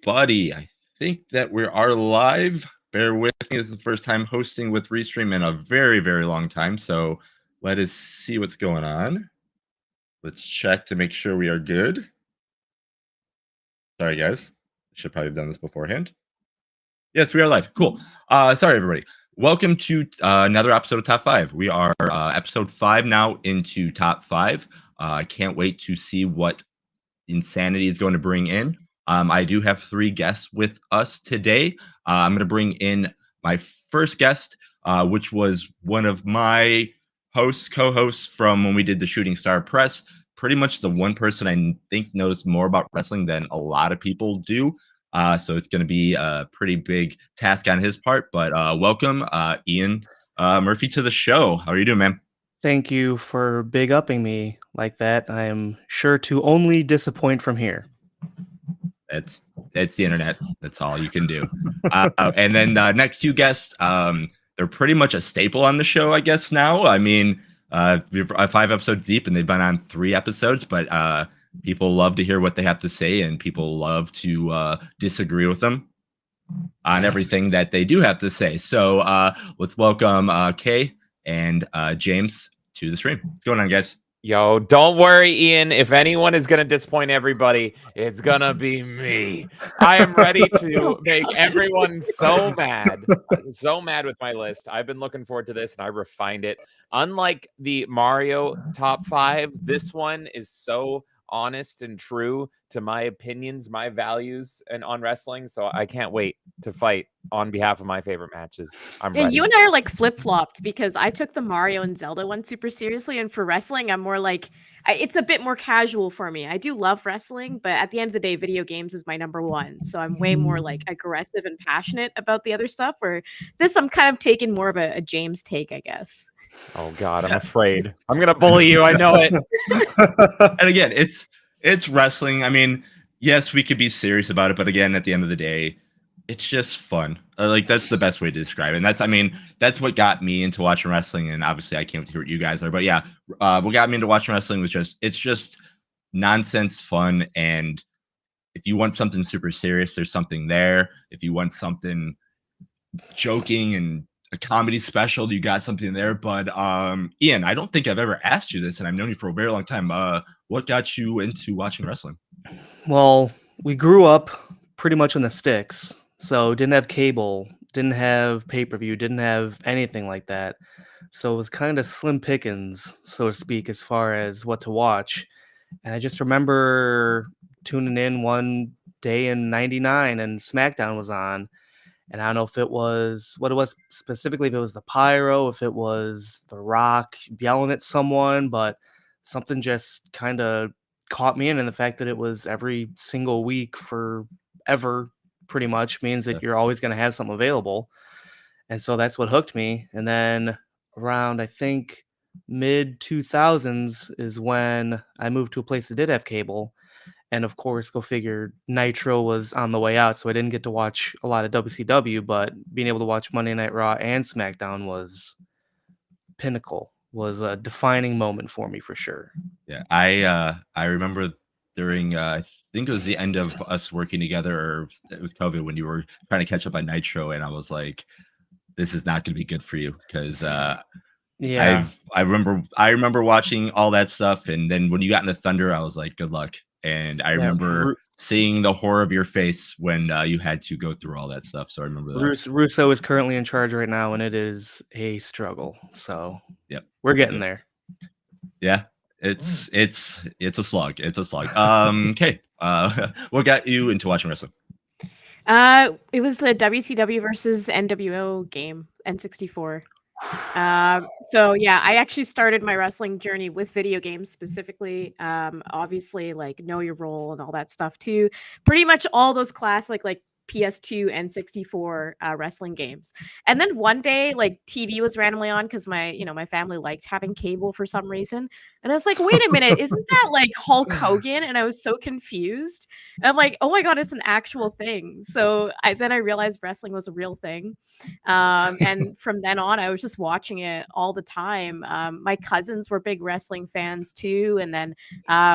everybody. I think that we are live. Bear with me. This is the first time hosting with Restream in a very, very long time. So let us see what's going on. Let's check to make sure we are good. Sorry, guys. Should probably have done this beforehand. Yes, we are live. Cool. Sorry, everybody. Welcome to another episode of Top 5. We are episode 5 now into Top 5. I can't wait to see what insanity is going to bring in. I do have 3 guests with us today. I'm going to bring in my first guest, which was one of my co-hosts from when we did the Shooting Star Press. Pretty much the one person I think knows more about wrestling than a lot of people do. So it's going to be a pretty big task on his part. But welcome, Ian Murphy, to the show. How are you doing, man? Thank you for big upping me like that. I am sure to only disappoint from here. It's the internet. That's all you can do. And then next 2 guests, they're pretty much a staple on the show, I guess, now. I mean, we're 5 episodes deep, and they've been on 3 episodes, but people love to hear what they have to say, and people love to disagree with them on everything that they do have to say. So let's welcome Kay and James to the stream. What's going on, guys? Yo, don't worry, Ian. If anyone is going to disappoint everybody, it's going to be me. I am ready to make everyone so mad with my list. I've been looking forward to this, and I refined it. Unlike the Mario top 5, this one is so honest and true to my opinions, my values, and on wrestling. So I can't wait to fight on behalf of my favorite matches. I'm ready. You and I are like flip-flopped because I took the Mario and Zelda one super seriously, and for wrestling, I'm more like it's a bit more casual for me. I do love wrestling, but at the end of the day, video games is my number one. So I'm way more like aggressive and passionate about the other stuff. Where this, I'm kind of taking more of a James take, I guess. Oh God, I'm afraid. I'm gonna bully you. I know it. And again, it's wrestling. I mean, yes, we could be serious about it, but again, at the end of the day, it's just fun. Like, that's the best way to describe it. And that's what got me into watching wrestling. And obviously, I can't wait to hear what you guys are. But yeah, what got me into watching wrestling was it's just nonsense fun. And if you want something super serious, there's something there. If you want something joking and a comedy special, you got something there. But Ian, I don't think I've ever asked you this, and I've known you for a very long time. What got you into watching wrestling? Well, we grew up pretty much on the sticks, so didn't have cable, didn't have pay-per-view, didn't have anything like that. So it was kind of slim pickings, so to speak, as far as what to watch. And I just remember tuning in one day in '99 and SmackDown was on. And I don't know if it was what it was specifically, if it was the pyro, if it was The Rock yelling at someone, but something just kind of caught me in. And the fact that it was every single week forever pretty much means that you're always going to have something available. And so that's what hooked me. And then around, I think, mid 2000s is when I moved to a place that did have cable. And of course, go figure, Nitro was on the way out, so I didn't get to watch a lot of WCW, but being able to watch Monday Night Raw and SmackDown was pinnacle, was a defining moment for me for sure. Yeah, I remember during I think it was the end of us working together, or it was COVID, when you were trying to catch up on Nitro, and I was like, this is not going to be good for you, because Yeah, I remember watching all that stuff, and then when you got into Thunder, I was like, good luck. And I remember seeing the horror of your face when you had to go through all that stuff. So I remember that. Russo is currently in charge right now, and it is a struggle. So yep, we're getting there. Yeah, it's a slog. It's a slog. Okay. What got you into watching wrestling? It was the WCW versus NWO game, N64. So yeah, I actually started my wrestling journey with video games specifically. Obviously, like Know Your Role and all that stuff too. Pretty much all those classic like PS2 and 64 wrestling games. And then one day, like TV was randomly on because my family liked having cable for some reason. And I was like, wait a minute, isn't that like Hulk Hogan? And I was so confused. And I'm like, oh my God, it's an actual thing. So then I realized wrestling was a real thing. And from then on, I was just watching it all the time. My cousins were big wrestling fans too. And then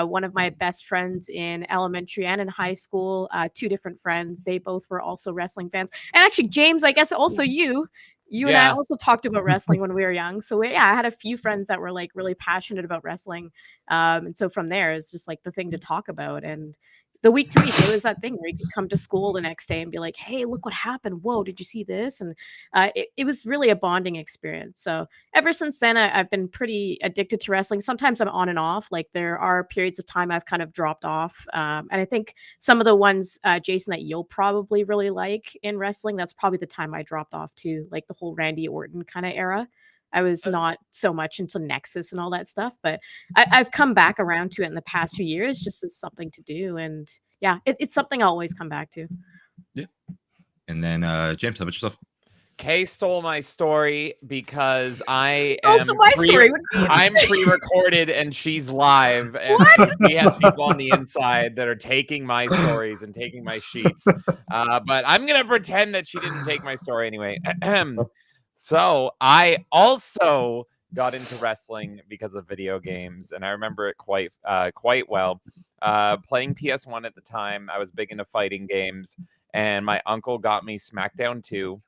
one of my best friends in elementary and in high school, two different friends, they both were also wrestling fans. And actually, James, I guess also you and I Yeah. also talked about wrestling when we were young. So yeah, I had a few friends that were like really passionate about wrestling. And so from there, it's just like the thing to talk about. And the week to week, it was that thing where you could come to school the next day and be like, hey, look what happened. Whoa, did you see this? And it was really a bonding experience. So ever since then, I've been pretty addicted to wrestling. Sometimes I'm on and off. Like there are periods of time I've kind of dropped off. And I think some of the ones, Jason, that you'll probably really like in wrestling, that's probably the time I dropped off too, like the whole Randy Orton kind of era. I was not so much into Nexus and all that stuff, but I've come back around to it in the past few years just as something to do. And yeah, it's something I'll always come back to. Yeah. And then James, how about yourself? Kay stole my story because I Also am my story. What do you mean? I'm pre-recorded and she's live, and she has people on the inside that are taking my stories and taking my sheets. But I'm gonna pretend that she didn't take my story anyway. So I also got into wrestling because of video games, and I remember it quite well. Playing PS1 at the time, I was big into fighting games, and my uncle got me SmackDown 2.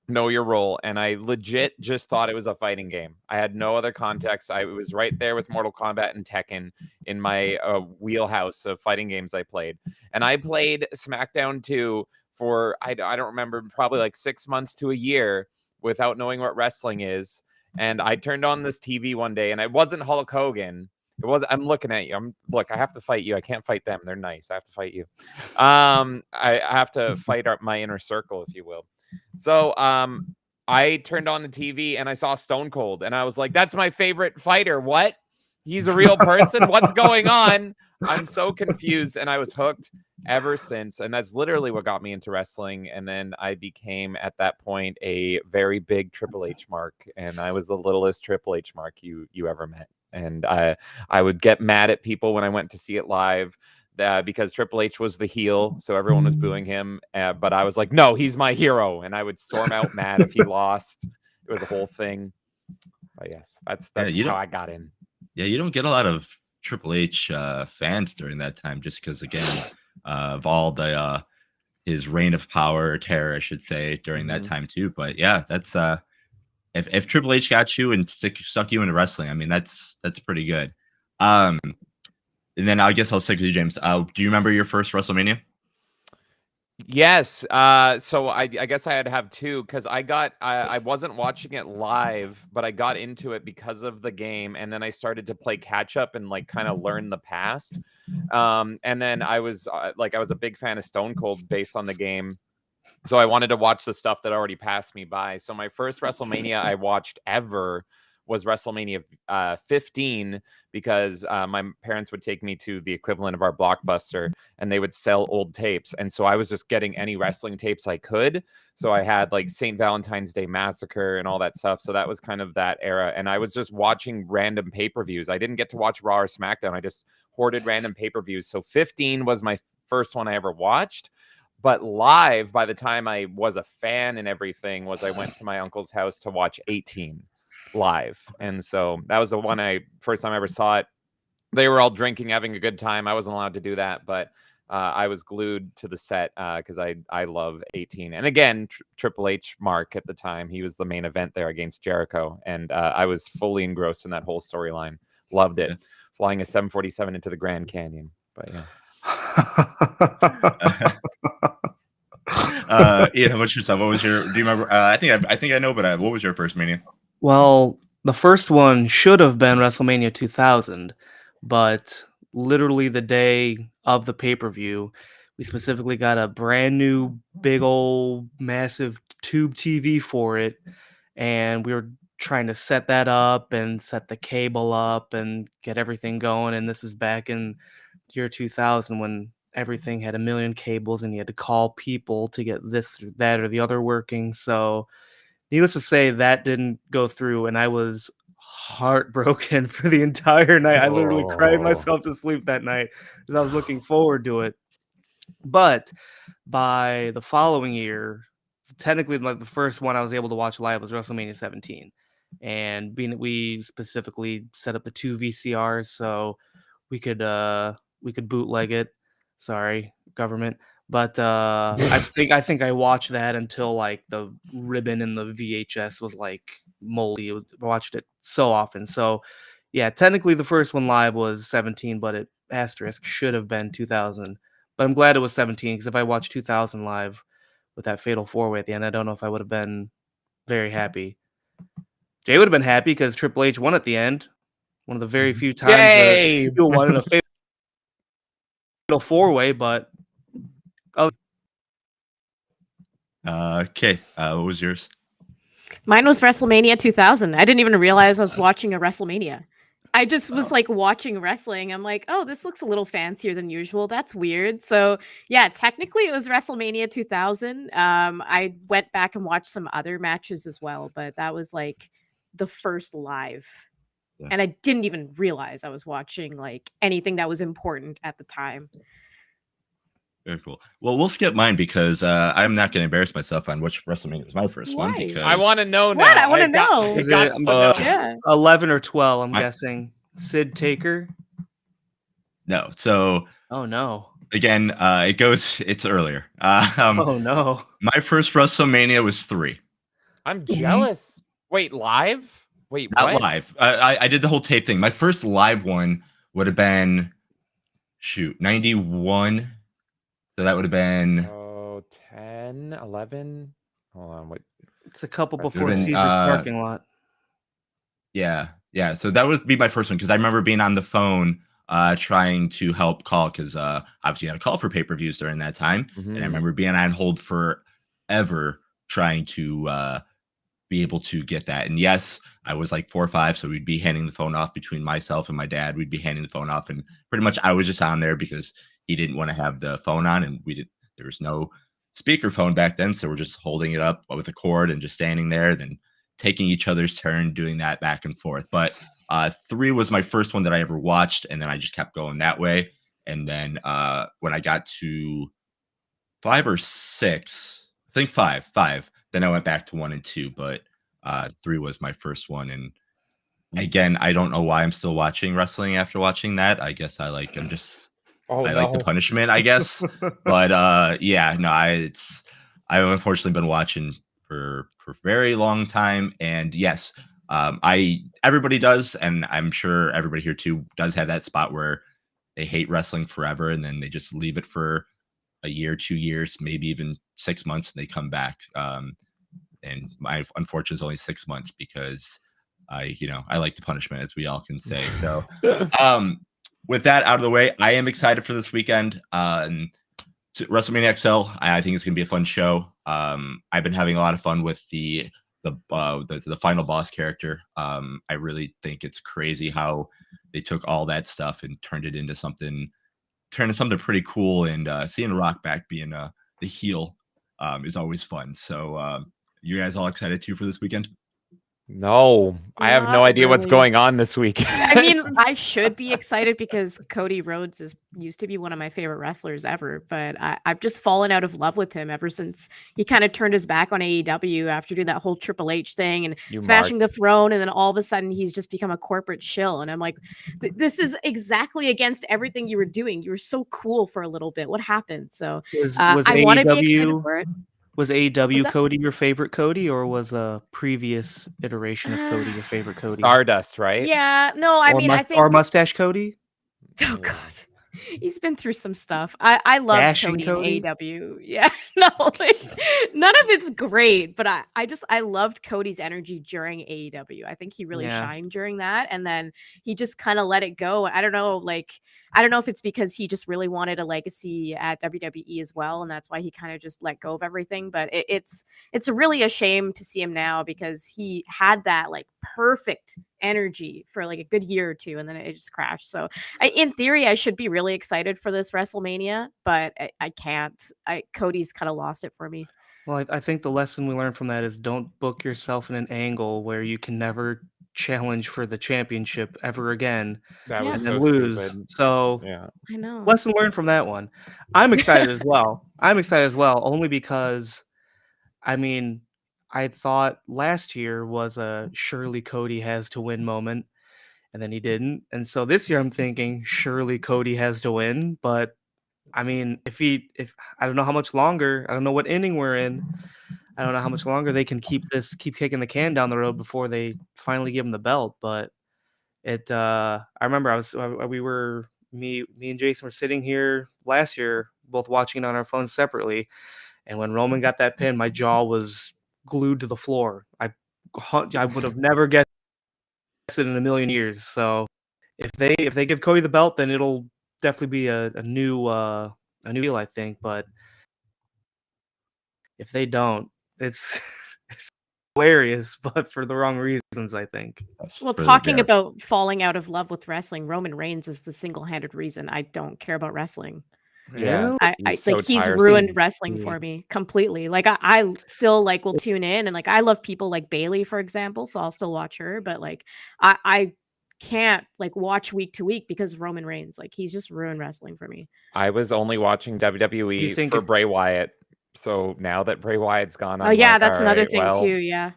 Know Your Role, and I legit just thought it was a fighting game. I had no other context. I was right there with Mortal Kombat and Tekken in my wheelhouse of fighting games I played. And I played SmackDown 2 for, I don't remember, probably like 6 months to a year without knowing what wrestling is. And I turned on this TV one day, and it wasn't Hulk Hogan. It was. I'm looking at you. Look, I have to fight you. I can't fight them. They're nice. I have to fight you. I have to fight my inner circle, if you will. So I turned on the TV and I saw Stone Cold, and I was like, that's my favorite fighter. What? He's a real person? What's going on? I'm so confused, and I was hooked ever since. And that's literally what got me into wrestling. And then I became, at that point, a very big Triple H mark, and I was the littlest Triple H mark you ever met. And I would get mad at people when I went to see it live. Because Triple H was the heel, so everyone was booing him. But I was like, no, he's my hero. And I would storm out mad if he lost. It was a whole thing. But yes, that's how I got in. Yeah, you don't get a lot of Triple H fans during that time, just because, again, of all the his reign of power or terror, I should say, during that time too. But yeah, that's if Triple H got you and stuck you into wrestling, I mean, that's pretty good. And then I guess I'll stick with you, James. Do you remember your first WrestleMania? Yes. So I guess I had to have two, because I wasn't watching it live, but I got into it because of the game, and then I started to play catch up and like kind of learn the past. And then I was a big fan of Stone Cold based on the game. So I wanted to watch the stuff that already passed me by. So my first WrestleMania I watched ever was WrestleMania 15, because my parents would take me to the equivalent of our Blockbuster, and they would sell old tapes. And so I was just getting any wrestling tapes I could. So I had like St. Valentine's Day Massacre and all that stuff. So that was kind of that era. And I was just watching random pay-per-views. I didn't get to watch Raw or SmackDown. I just hoarded random pay-per-views. So 15 was my first one I ever watched. But live, by the time I was a fan and everything, I went to my uncle's house to watch 18 live. And so that was the first time I ever saw it. They were all drinking, having a good time. I wasn't allowed to do that, but I was glued to the set because I love 18. And again, Triple H mark at the time. He was the main event there against Jericho. And I was fully engrossed in that whole storyline. Loved it. Flying a 747 into the Grand Canyon. But yeah. Ian, how about yourself? Do you remember? I think I know, but what was your first Mania? Well, the first one should have been WrestleMania 2000, but literally the day of the pay-per-view, we specifically got a brand new, big old, massive tube TV for it, and we were trying to set that up and set the cable up and get everything going. And this is back in the year 2000 when everything had a million cables, and you had to call people to get this, or that, or the other working. So, needless to say, that didn't go through, and I was heartbroken for the entire night. I literally cried Oh. myself to sleep that night because I was looking forward to it. But by the following year, technically, like the first one I was able to watch live was WrestleMania 17, and we specifically set up the 2 VCRs so we could bootleg it. Sorry, government. But I think I watched that until like the ribbon in the VHS was like moldy. I watched it so often. So yeah, technically the first one live was 17, but it asterisk should have been 2000. But I'm glad it was 17 because if I watched 2000 live with that fatal 4-way at the end, I don't know if I would have been very happy. Jay would have been happy because Triple H won at the end. One of the very few times Yay! that won in a fatal 4-way, but Okay, what was yours? Mine was WrestleMania 2000. I didn't even realize I was watching a WrestleMania. I just was like watching wrestling. I'm like, oh, this looks a little fancier than usual. That's weird. So yeah, technically it was WrestleMania 2000. I went back and watched some other matches as well, but that was like the first live. Yeah. And I didn't even realize I was watching like anything that was important at the time. Very cool. Well, we'll skip mine because I'm not going to embarrass myself on which WrestleMania was my first one. Why? Because I want to know now. What? I wanna got- know. I Is got it, to know. Yeah. 11 or 12, I'm I- guessing. Sid Taker. no. So Oh no. again, it's earlier. Oh no. My first WrestleMania was 3. I'm jealous. Wait, live? Wait, Not what? live. I did the whole tape thing. My first live one would have been 91. So that would have been Oh, 10, 11. Hold on. Wait. It's a couple Would've before been, Caesar's parking lot. yeah. So that would be my first one because I remember being on the phone trying to help call because obviously you had to call for pay-per-views during that time. And I Mhm. remember being on hold forever trying to be able to get that. And yes, I was like 4 or 5, so we'd be handing the phone off between myself and my dad. We'd be handing the phone off, and pretty much I was just on there because he didn't want to have the phone on, and there was no speakerphone back then, so we're just holding it up with a cord and just standing there, then taking each other's turn, doing that back and forth. But 3 was my first one that I ever watched, and then I just kept going that way. And then when I got to 5 or 6, I think 5. Then I went back to 1 and 2, but 3 was my first one. And again, I don't know why I'm still watching wrestling after watching that. I guess I like the punishment, I guess. But yeah, no, I've unfortunately been watching for a very long time. And yes, everybody does, and I'm sure everybody here too does have that spot where they hate wrestling forever and then they just leave it for a year, 2 years, maybe even 6 months, and they come back. And my unfortunately is only 6 months because I like the punishment, as we all can say. So with that out of the way, I am excited for this weekend. WrestleMania XL, I think it's gonna be a fun show. I've been having a lot of fun with the final boss character. I really think it's crazy how they took all that stuff and turned it into something pretty cool. And seeing Rock back being the heel is always fun. So you guys all excited too for this weekend? No, I have no Not idea what's really. going on this week. I mean, I should be excited because Cody Rhodes used to be one of my favorite wrestlers ever, but I've just fallen out of love with him ever since he kind of turned his back on AEW after doing that whole Triple H thing and You smashing the throne, and then all of a sudden he's just become a corporate shill. And I'm like, this is exactly against everything you were doing. You were so cool for a little bit. What happened? So Was I want to be excited AEW for it. was AEW What's that? Cody your favorite Cody, or was a previous iteration of Cody your favorite Cody? Stardust, right? Yeah, no, I mean, I think or Mustache Cody? Oh God, he's been through some stuff. I loved Dashing Cody in Cody? AEW. Yeah, no, like, none of it's great, but I loved Cody's energy during AEW. I think he really Yeah. shined during that, and then he just kind of let it go. I don't know, like I don't know if it's because he just really wanted a legacy at WWE as well, and that's why he kind of just let go of everything. But it's really a shame to see him now because he had that like perfect energy for like a good year or two, and then it just crashed. So in theory, I should be really excited for this WrestleMania, but I can't. Cody's kind of lost it for me. Well, I think the lesson we learned from that is don't book yourself in an angle where you can never challenge for the championship ever again That Yeah. was and so then lose. stupid. So Yeah. I know. lesson learned from that one. I'm excited as well. I'm excited as well, only because I mean, I thought last year was a surely Cody has to win moment, and then he didn't. And so this year I'm thinking surely Cody has to win, but I mean, if I don't know how much longer, I don't know what inning we're in. I don't know how much longer they can keep kicking the can down the road before they finally give him the belt. But I remember me and Jason were sitting here last year, both watching on our phones separately. And when Roman got that pin, my jaw was glued to the floor. I would have never guessed it in a million years. So if they give Cody the belt, then it'll definitely be a new deal, I think. But if they don't, it's it's hilarious, but for the wrong reasons, I think. Well, For the talking bear. about falling out of love with wrestling, Roman Reigns is the single-handed reason I don't care about wrestling. Yeah. Really? I He's so like he's tiresome. ruined wrestling Yeah. for me completely. Like I still like will tune in and like I love people like Bailey, for example, so I'll still watch her, but like I can't like watch week to week because of Roman Reigns. Like he's just ruined wrestling for me. I was only watching WWE think for if- Bray Wyatt. So now that Bray Wyatt's gone, Oh I'm yeah, like, that's all another right, thing well, too. Yeah.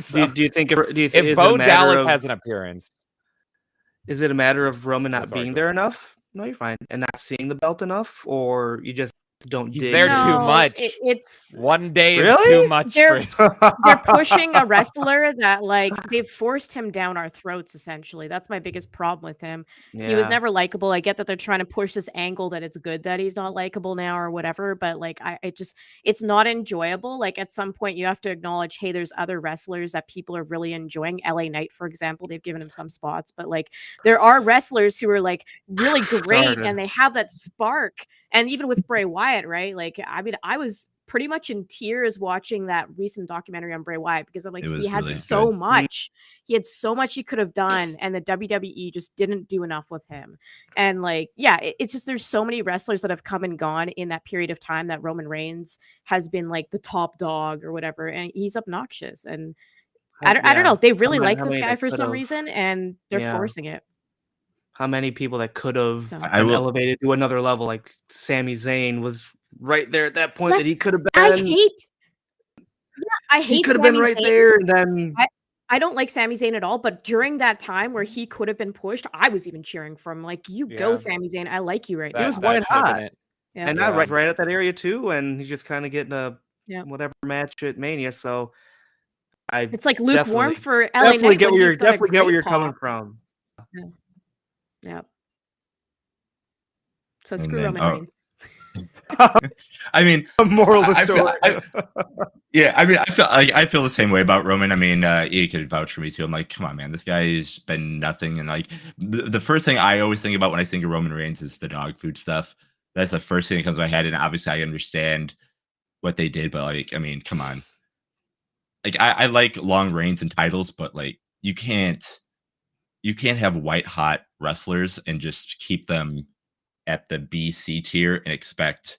so Do you think is if it a Bo matter Dallas of has an appearance, is it a matter of Roman Oh, not sorry, being go there enough? No, you're fine. And not seeing the belt enough, or you just don't he's dig there his- too No, much. it's One day is Really? too much for they're pushing a wrestler that like they've forced him down our throats essentially. That's my biggest problem with him. He was Yeah. never likable. I get that they're trying to push this angle that it's good that he's not likable now or whatever, but like it's not enjoyable. Like at some point you have to acknowledge, hey, there's other wrestlers that people are really enjoying. LA Knight, for example, they've given him some spots, but like there are wrestlers who are like really great Started. and they have that spark. And even with Bray Wyatt, right? Like I mean, I was pretty much in tears watching that recent documentary on Bray Wyatt because I'm like, It he was had really so good. much. He had so much he could have done, and the WWE just didn't do enough with him. And like, yeah, it's just there's so many wrestlers that have come and gone in that period of time that Roman Reigns has been like the top dog or whatever, and he's obnoxious. And I don't know. They really like this guy for some reason, and they're forcing it. How many people that could have So. I been will. elevated to another level, like Sami Zayn was right there at that point Plus, that he could have I been. hate He could have Sami been right Zayn. there, and then I don't like Sami Zayn at all, but during that time where he could have been pushed, I was even cheering for him. Like, you go, Yeah. Sami Zayn. I like you right He now. was white should have been hot. it. Yeah. and Yeah. right at that area too, and he's just kind of getting a Yeah. whatever match at Mania. So I It's like lukewarm definitely for LA definitely Knight get when where he's you're got a definitely get where great you're pop. coming from. Yeah. So And screw then- Roman oh. Reigns. I mean, Moral of the I feel- story. yeah, I mean, I feel the same way about Roman. I mean, you could vouch for me too. I'm like, come on, man, this guy's been nothing. And like, the first thing I always think about when I think of Roman Reigns is the dog food stuff. That's the first thing that comes to my head. And obviously, I understand what they did, but like, I mean, come on. Like, I like long reigns and titles, but like, you can't have white hot wrestlers and just keep them at the B, C tier and expect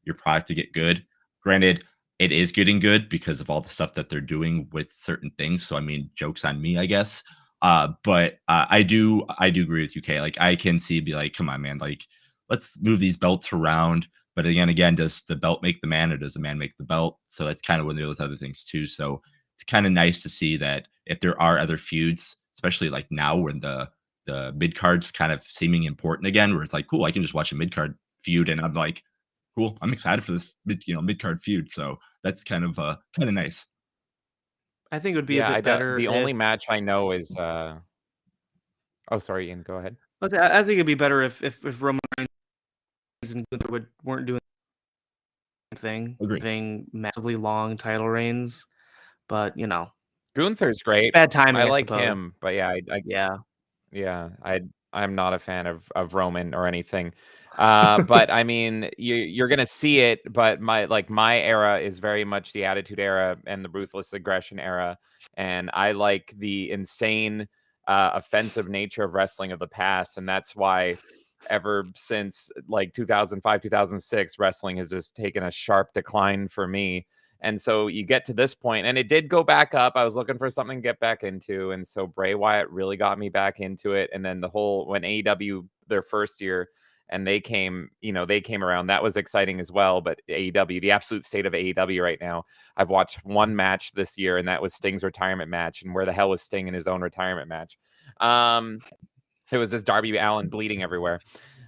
your product to get good. Granted, it is getting good because of all the stuff that they're doing with certain things. So I mean, jokes on me, I guess. But I do agree with you, Kay. Like I can see, be like, come on, man, like let's move these belts around. But again, does the belt make the man, or does the man make the belt? So that's kind of one of those other things too. So it's kind of nice to see that if there are other feuds, especially like now when the mid card's kind of seeming important again, where it's like, cool, I can just watch a mid card feud, and I'm like, cool, I'm excited for this mid card feud. So that's kind of nice. I think it would be Yeah, a bit better. the if- only match I know is oh, sorry, Ian, go ahead. I think it'd be better if Roman Reigns and Gunther weren't doing anything, Agreed. having massively long title reigns. But Gunther's great. bad timing. I like suppose. him, but yeah, Yeah. yeah, I I'm not a fan of Roman or anything. But I mean, you're gonna see it. But my era is very much the Attitude Era and the Ruthless Aggression era, and I like the insane, offensive nature of wrestling of the past, and that's why ever since like 2005, 2006, wrestling has just taken a sharp decline for me. And so you get to this point, and it did go back up. I was looking for something to get back into, and so Bray Wyatt really got me back into it. And then when AEW their first year and they came around, that was exciting as well. But AEW, the absolute state of AEW right now, I've watched one match this year, and that was Sting's retirement match. And where the hell was Sting in his own retirement match? It was just Darby Allin bleeding everywhere.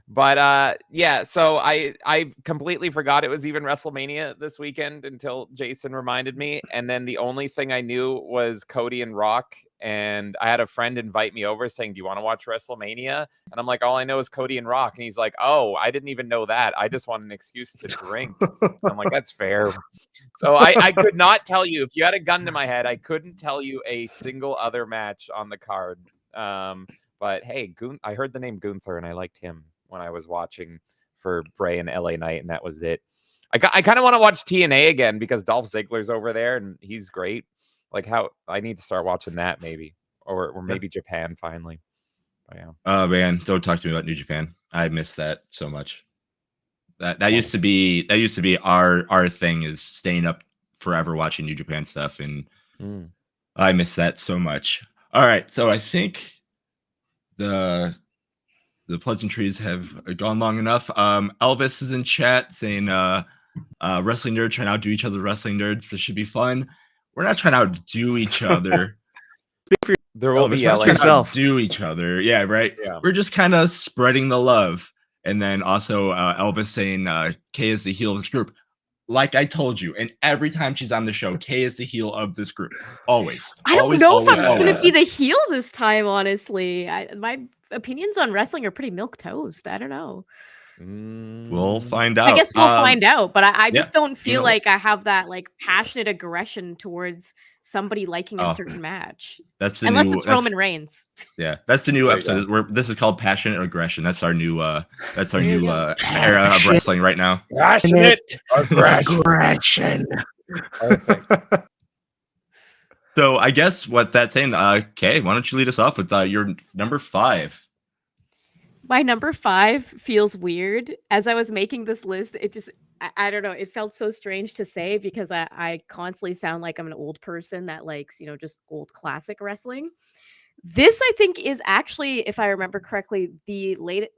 But yeah, so I completely forgot it was even WrestleMania this weekend until Jason reminded me. And then the only thing I knew was Cody and Rock. And I had a friend invite me over saying, "Do you want to watch WrestleMania?" And I'm like, "All I know is Cody and Rock." And he's like, "Oh, I didn't even know that. I just want an excuse to drink." I'm like, "That's fair." So I could not tell you, if you had a gun to my head, I couldn't tell you a single other match on the card. But hey, I heard the name Gunther, and I liked him when I was watching for Bray and LA Knight, and that was it. I kind of want to watch TNA again because Dolph Ziggler's over there, and he's great. Like, how I need to start watching that maybe, or maybe Japan finally. But yeah. Oh man, don't talk to me about New Japan. I miss that so much. That used to be our thing, is staying up forever watching New Japan stuff, and I miss that so much. All right, so I think the pleasantries have gone long enough. Elvis is in chat saying, "Wrestling nerd trying to outdo each other. Wrestling nerds. This should be fun." We're not trying to outdo each other. There will be we're not trying to yourself. outdo each other. Yeah, right. Yeah. We're just kind of spreading the love. And then also Elvis saying, "Kay is the heel of this group." Like I told you, and every time she's on the show, Kay is the heel of this group. Always. I don't Always, know always, if I'm going always. to be the heel this time, honestly. My opinions on wrestling are pretty milquetoast. I don't know. We'll find out. I guess we'll find out, but I just yeah, don't feel know. like I have that like passionate aggression towards somebody liking a certain match. That's the Unless new, it's Roman Reigns. Yeah, that's the new There you episode. This is called Passionate Aggression. That's our new era of wrestling right now. Passionate aggression. Perfect. So I guess what that's saying, Kay, why don't you lead us off with your number 5? My number 5 feels weird. As I was making this list, it just, I don't know, it felt so strange to say because I constantly sound like I'm an old person that likes, just old classic wrestling. This, I think, is actually, if I remember correctly,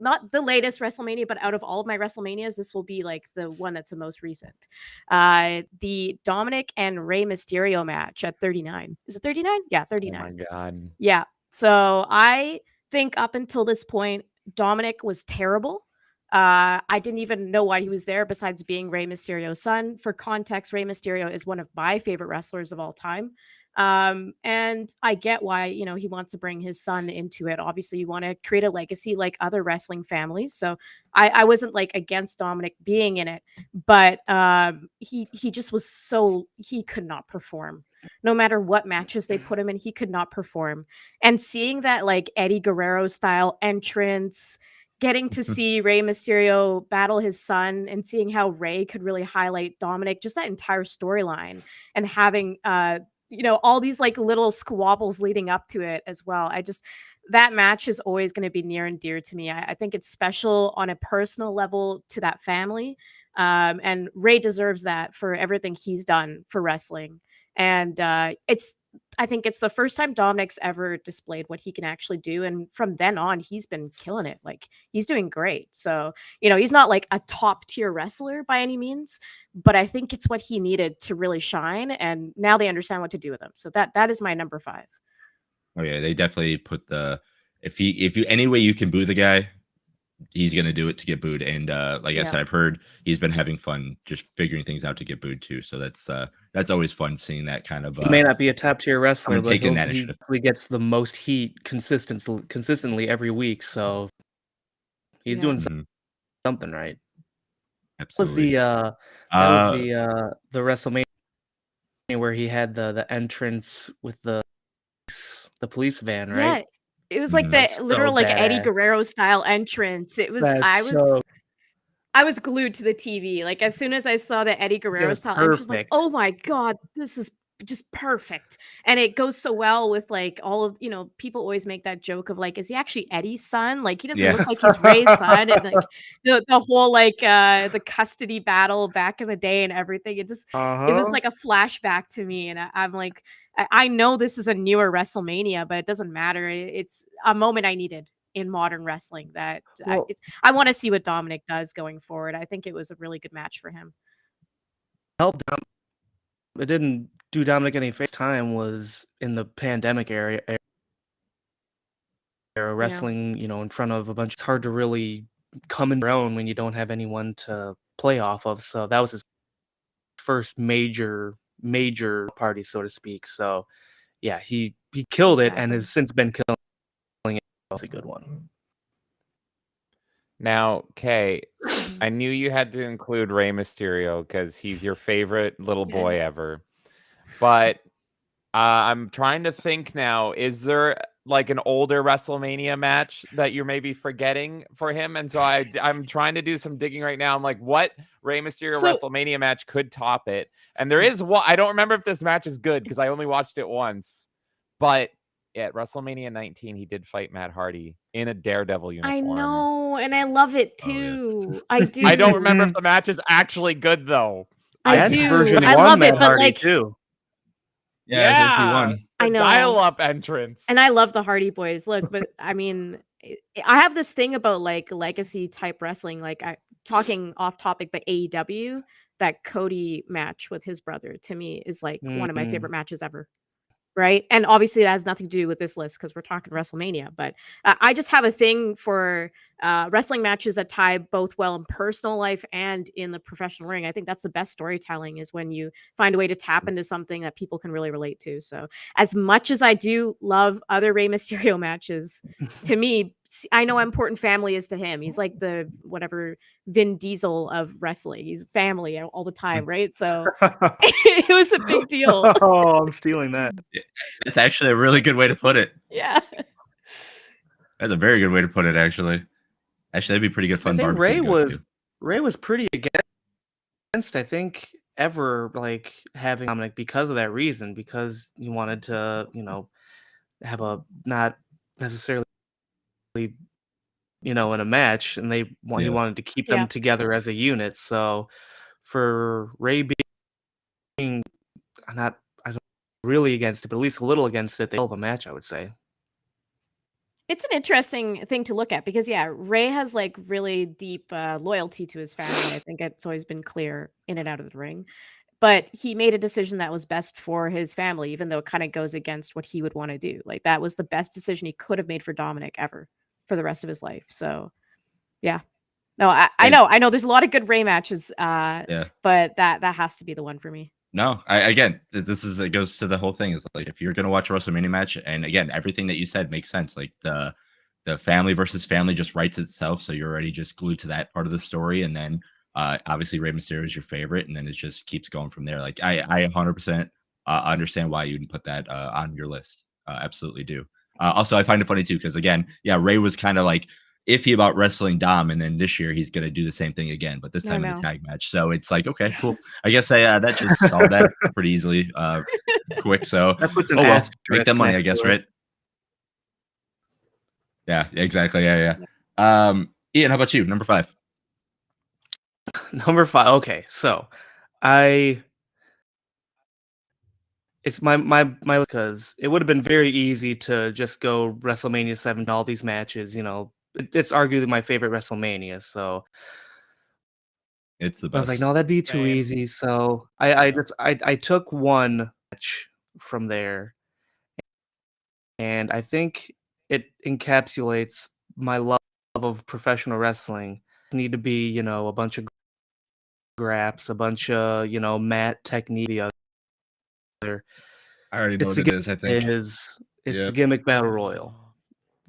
not the latest WrestleMania, but out of all of my WrestleManias, this will be like the one that's the most recent. The Dominic and Rey Mysterio match at 39. Is it 39? Yeah, 39. Oh my God. Yeah. So I think up until this point, Dominic was terrible. I didn't even know why he was there besides being Rey Mysterio's son. For context, Rey Mysterio is one of my favorite wrestlers of all time. And I get why, he wants to bring his son into it. Obviously, you want to create a legacy like other wrestling families. So I wasn't like against Dominic being in it, but he just was he could not perform. No matter what matches they put him in, he could not perform. And seeing that like Eddie Guerrero style entrance, getting to see Rey Mysterio battle his son and seeing how Rey could really highlight Dominic, just that entire storyline, and having all these like little squabbles leading up to it as well. That match is always going to be near and dear to me. I think it's special on a personal level to that family. And Rey deserves that for everything he's done for wrestling. And I think it's the first time Dominic's ever displayed what he can actually do. And from then on, he's been killing it. Like, he's doing great. So, he's not like a top tier wrestler by any means, but I think it's what he needed to really shine. And now they understand what to do with him. So that is my number 5. Oh yeah, they definitely put if you any way you can boo the guy, he's gonna do it to get booed. And I said, I've heard he's been having fun just figuring things out to get booed too. So that's always fun seeing that kind of. He may not be a top tier wrestler, but taking that he gets the most heat consistently every week. So he's doing something right. Absolutely. That was the WrestleMania where he had the entrance with the police van, right? It was like the That's so literal like Eddie badass. Guerrero style entrance. It was That's so I was glued to the TV. Like as soon as I saw the Eddie Guerrero style entrance, I'm like, perfect. oh my god, this is just perfect. And it goes so well with like all of people always make that joke of like, is he actually Eddie's son? Like he doesn't Yeah. look like he's Ray's son, and like the whole like the custody battle back in the day and everything. It was Uh-huh. like a flashback to me, and I'm like, I know this is a newer WrestleMania, but it doesn't matter. It's a moment I needed in modern wrestling that Well, I want to see what Dominic does going forward. I think it was a really good match for him. helped Dom. It didn't do Dominic any face time was in the pandemic era wrestling, in front of a bunch. It's hard to really come in your own when you don't have anyone to play off of. So that was his first major party, so to speak. So yeah, he killed it and Exactly. has since been killing it. That's a good one. Now, Kay, Mhm. I knew you had to include Rey Mysterio because he's your favorite little boy Yes. ever. But I'm trying to think now. Is there like an older WrestleMania match that you're maybe forgetting for him? And so I'm trying to do some digging right now. I'm like, what Rey Mysterio So WrestleMania match could top it? And there is one. I don't remember if this match is good because I only watched it once. But at WrestleMania 19, he did fight Matt Hardy in a Daredevil uniform. I know, and I love it Oh, yeah. too. I do. I don't remember if the match is actually good though. I That's do. version I one love it, Matt but Hardy like too. Yeah, it's SD1. The I know. dial-up entrance. And I love the Hardy Boys. Look, but I mean, I have this thing about like legacy type wrestling, like talking off topic, but AEW, that Cody match with his brother to me is like one of my favorite matches ever. Right. And obviously that has nothing to do with this list because we're talking WrestleMania, but I just have a thing for wrestling matches that tie both well in personal life and in the professional ring. I think that's the best storytelling is when you find a way to tap into something that people can really relate to. So as much as I do love other Rey Mysterio matches, to me, I know how important family is to him. He's like the whatever Vin Diesel of wrestling. He's family all the time, right? So it was a big deal. Oh, I'm stealing that. That's actually a really good way to put it. Yeah. That's a very good way to put it, actually. Actually, that'd be pretty good fun. I think barbecue to go to. Ray was pretty against, I think, ever like having Dominic because of that reason, because he wanted to, have a not necessarily, in a match, and he wanted to keep them Yeah. together as a unit. So for Ray being I don't really against it, but at least a little against it, they killed the match, I would say. It's an interesting thing to look at because, yeah, Ray has like really deep loyalty to his family. I think it's always been clear in and out of the ring. But he made a decision that was best for his family, even though it kind of goes against what he would want to do. Like that was the best decision he could have made for Dominic ever for the rest of his life. So, yeah. No, I know. There's a lot of good Ray matches, Yeah. but that has to be the one for me. No, again, it goes to the whole thing is like if you're gonna watch a WrestleMania match, and again, everything that you said makes sense. Like the family versus family just writes itself, so you're already just glued to that part of the story, and then obviously Rey Mysterio is your favorite, and then it just keeps going from there. Like I 100% understand why you didn't put that on your list. Absolutely do. Also, I find it funny too because again, yeah, Ray was kind of like iffy about wrestling Dom, and then this year he's gonna do the same thing again, but this time in a tag match. So it's like, okay, cool. I guess that just solved that pretty easily, quick. So That puts an oh well, asterisk make that money, I next guess, to it. right? Yeah, exactly. Yeah. Ian, how about you? Number 5. Number 5. Okay, so it's my because it would have been very easy to just go WrestleMania 7 to all these matches. It's arguably my favorite WrestleMania. So It's the I was like, best. no, that'd be too Same. easy. So I took one match from there, and I think it encapsulates my love of professional wrestling. Need to be, a bunch of graps, a bunch of, mat technique. The other, I already know what it is, I think. it's the Yep. Gimmick Battle Royal,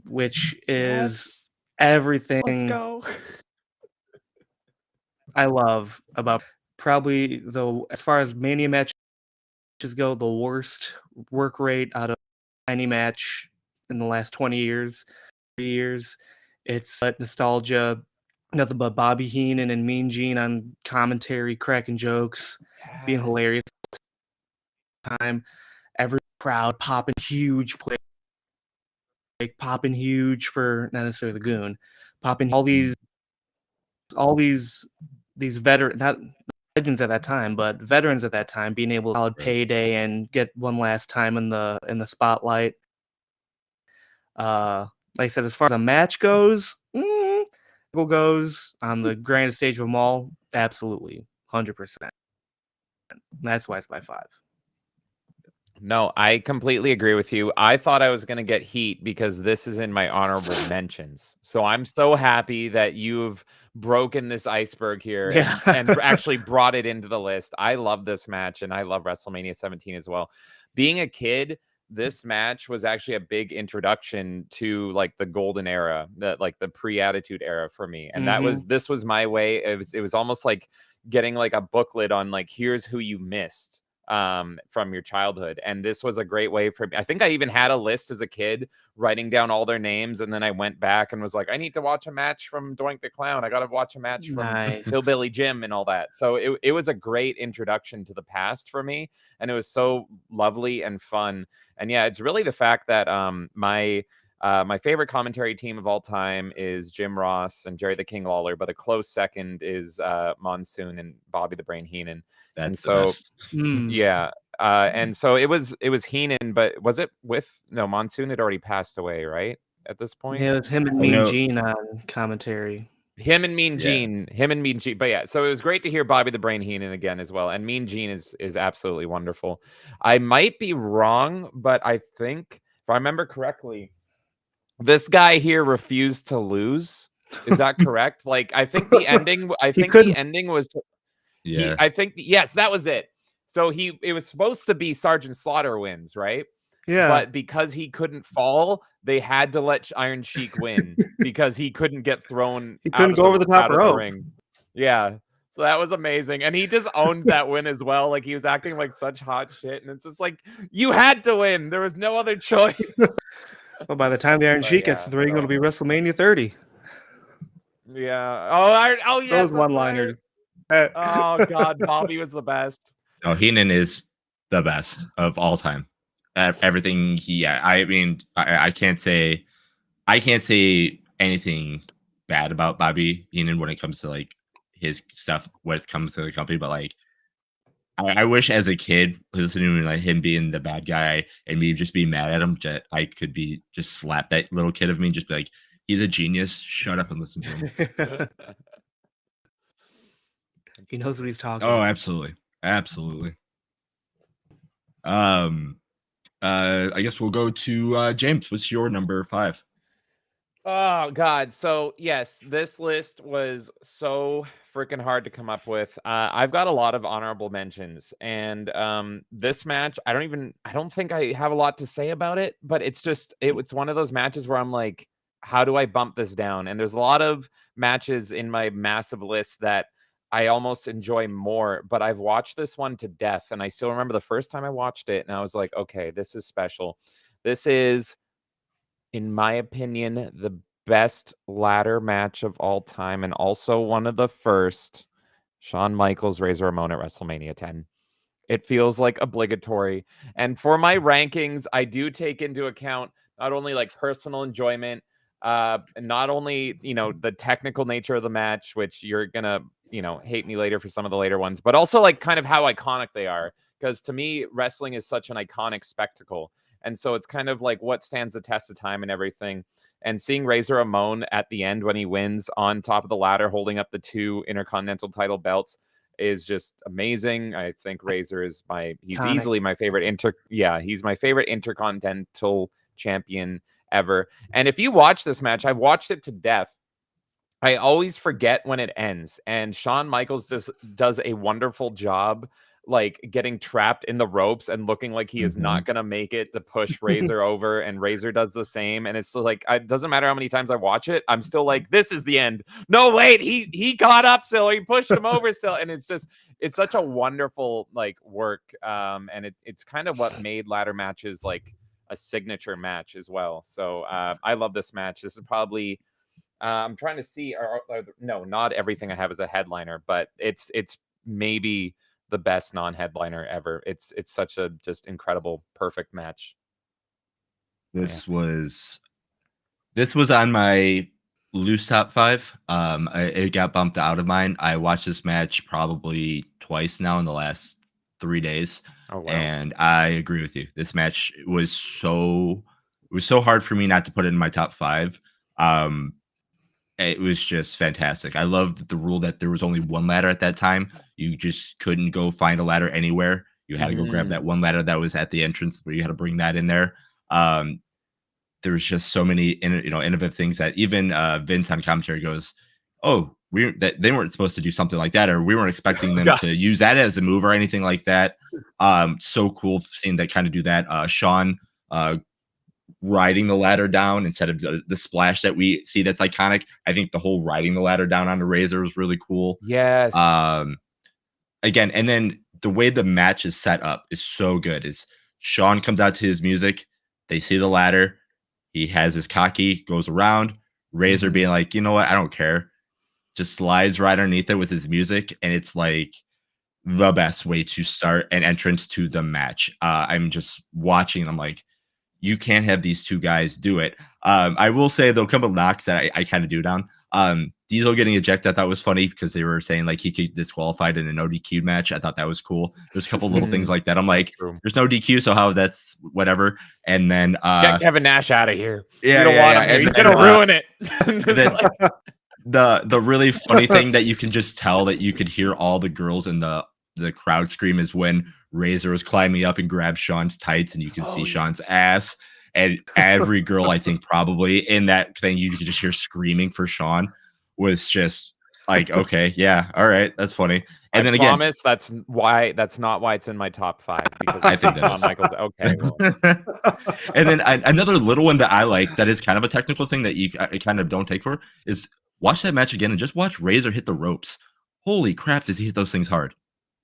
which is Yes. everything Let's go. I love about probably as far as Mania matches go, the worst work rate out of any match in the last 20 years, 30 years. It's nostalgia, nothing but Bobby Heenan and Mean Gene on commentary, cracking jokes, being hilarious. Time, every crowd popping huge, popping huge for not necessarily the goon, popping all these not legends at that time, but veterans at that time being able to solid payday and get one last time in the spotlight. Like I said, as far as a match goes, goes on the grandest stage of them all, absolutely, 100%. That's why it's by 5. No, I completely agree with you. I thought I was going to get heat because this is in my honorable mentions. So I'm so happy that you've broken this iceberg here and actually brought it into the list. I love this match, and I love WrestleMania 17 as well. Being a kid, this match was actually a big introduction to like the golden era, the pre-Attitude era for me. And this was my way. It was almost like getting like a booklet on like, here's who you missed from your childhood. And this was a great way for me. I think I even had a list as a kid writing down all their names, and then I went back and was like, I need to watch a match from Doink the Clown. I got to watch a match from Hillbilly Jim and all that. So it was a great introduction to the past for me, and it was so lovely and fun. And yeah, it's really the fact that my favorite commentary team of all time is Jim Ross and Jerry the King Lawler, but a close second is Monsoon and Bobby the Brain Heenan. That's and so, the best. Yeah. And so it was Heenan, but was it with Monsoon had already passed away, right? At this point? Yeah, it was him and Mean Gene on commentary. Him and Mean Gene. But yeah, so it was great to hear Bobby the Brain Heenan again as well. And Mean Gene is absolutely wonderful. I might be wrong, but I think if I remember correctly, this guy here refused to lose. Is that correct? Like, I think the ending. The ending was. I think yes, that was it. So it was supposed to be Sergeant Slaughter wins, right? Yeah. But because he couldn't fall, they had to let Iron Sheik win because he couldn't get thrown. He couldn't go over the top rope. Ring. Yeah. So that was amazing. And he just owned that win as well. Like, he was acting like such hot shit. And it's just like, you had to win. There was no other choice. Well, by the time the Iron Sheik gets to the ring, it'll be WrestleMania 30. Yeah. Oh, yeah. Those one-liners. Right. Oh, God. Bobby was the best. No, Heenan is the best of all time. Everything I mean, I can't say anything bad about Bobby Heenan when it comes to like his stuff when it comes to the company, but like I wish as a kid listening to like him being the bad guy and me just being mad at him, that I could be just slap that little kid of me, just be like, he's a genius. Shut up and listen to him. He knows what he's talking. Oh, absolutely. I guess we'll go to James. What's your number 5? Oh, God. So, yes, this list was so freaking hard to come up with. I've got a lot of honorable mentions. And this match, I don't think I have a lot to say about it. But it's one of those matches where I'm like, how do I bump this down? And there's a lot of matches in my massive list that I almost enjoy more, but I've watched this one to death. And I still remember the first time I watched it and I was like, okay, this is special. This is, in my opinion, the best ladder match of all time. And also one of the first. Shawn Michaels, Razor Ramon at WrestleMania 10. It feels like obligatory. And for my rankings, I do take into account not only like personal enjoyment, not only, the technical nature of the match, which you're gonna, hate me later for some of the later ones, but also like kind of how iconic they are. Because to me, wrestling is such an iconic spectacle. And so it's kind of like what stands the test of time and everything. And seeing Razor Ramon at the end when he wins on top of the ladder, holding up the 2 Intercontinental title belts is just amazing. I think Razor is he's easily my favorite he's my favorite Intercontinental champion ever. And if you watch this match, I've watched it to death. I always forget when it ends. And Shawn Michaels just does a wonderful job, like getting trapped in the ropes and looking like he is not going to make it to push Razor over. And Razor does the same. And it's like, it doesn't matter how many times I watch it. I'm still like, this is the end. No, wait, he got up still. He pushed him over still. And it's such a wonderful like work. And it's kind of what made ladder matches like a signature match as well. So I love this match. This is probably I'm trying to see. No, not everything I have as a headliner, but it's maybe the best non-headliner ever. It's such a just incredible, perfect match. This was on my loose top 5. It got bumped out of mine. I watched this match probably twice now in the last 3 days, Oh wow. and I agree with you. This match was so hard for me not to put it in my top 5. It was just fantastic. I loved the rule that there was only one ladder at that time. You just couldn't go find a ladder anywhere. You had to go grab that one ladder that was at the entrance where you had to bring that in there. There was just so many innovative things that even Vince on commentary goes, "Oh, they weren't supposed to do something like that, or we weren't expecting them to use that as a move or anything like that." So cool seeing that kind of do that. Sean riding the ladder down instead of the splash that we see that's iconic. I think the whole riding the ladder down on the Razor was really cool. Yes. Again, and then the way the match is set up is so good. Is Sean comes out to his music, they see the ladder, he has his cocky, goes around, Razor being like, you know what, I don't care. Just slides right underneath it with his music, and it's like the best way to start an entrance to the match. I'm just watching, I'm like, you can't have these two guys do it. I will say though, a couple of knocks that I kind of do down. Diesel getting ejected, I thought was funny because they were saying like he could disqualified in an no DQ match. I thought that was cool. There's a couple little things like that. I'm like, there's no DQ, so how that's whatever. And then get Kevin Nash out of here. Yeah, you don't want him here. He's gonna ruin it. The really funny thing that you can just tell that you could hear all the girls in the crowd scream is when Razor was climbing up and grabbed Sean's tights, and you can see Sean's ass. And every girl, I think, probably in that thing, you could just hear screaming for Sean, was just like, okay, yeah, all right, that's funny. And then again, that's not why it's in my top 5, because I think that Shawn Michaels. Okay. Well. And then another little one that I like that is kind of a technical thing that I kind of don't take for is watch that match again and just watch Razor hit the ropes. Holy crap, does he hit those things hard?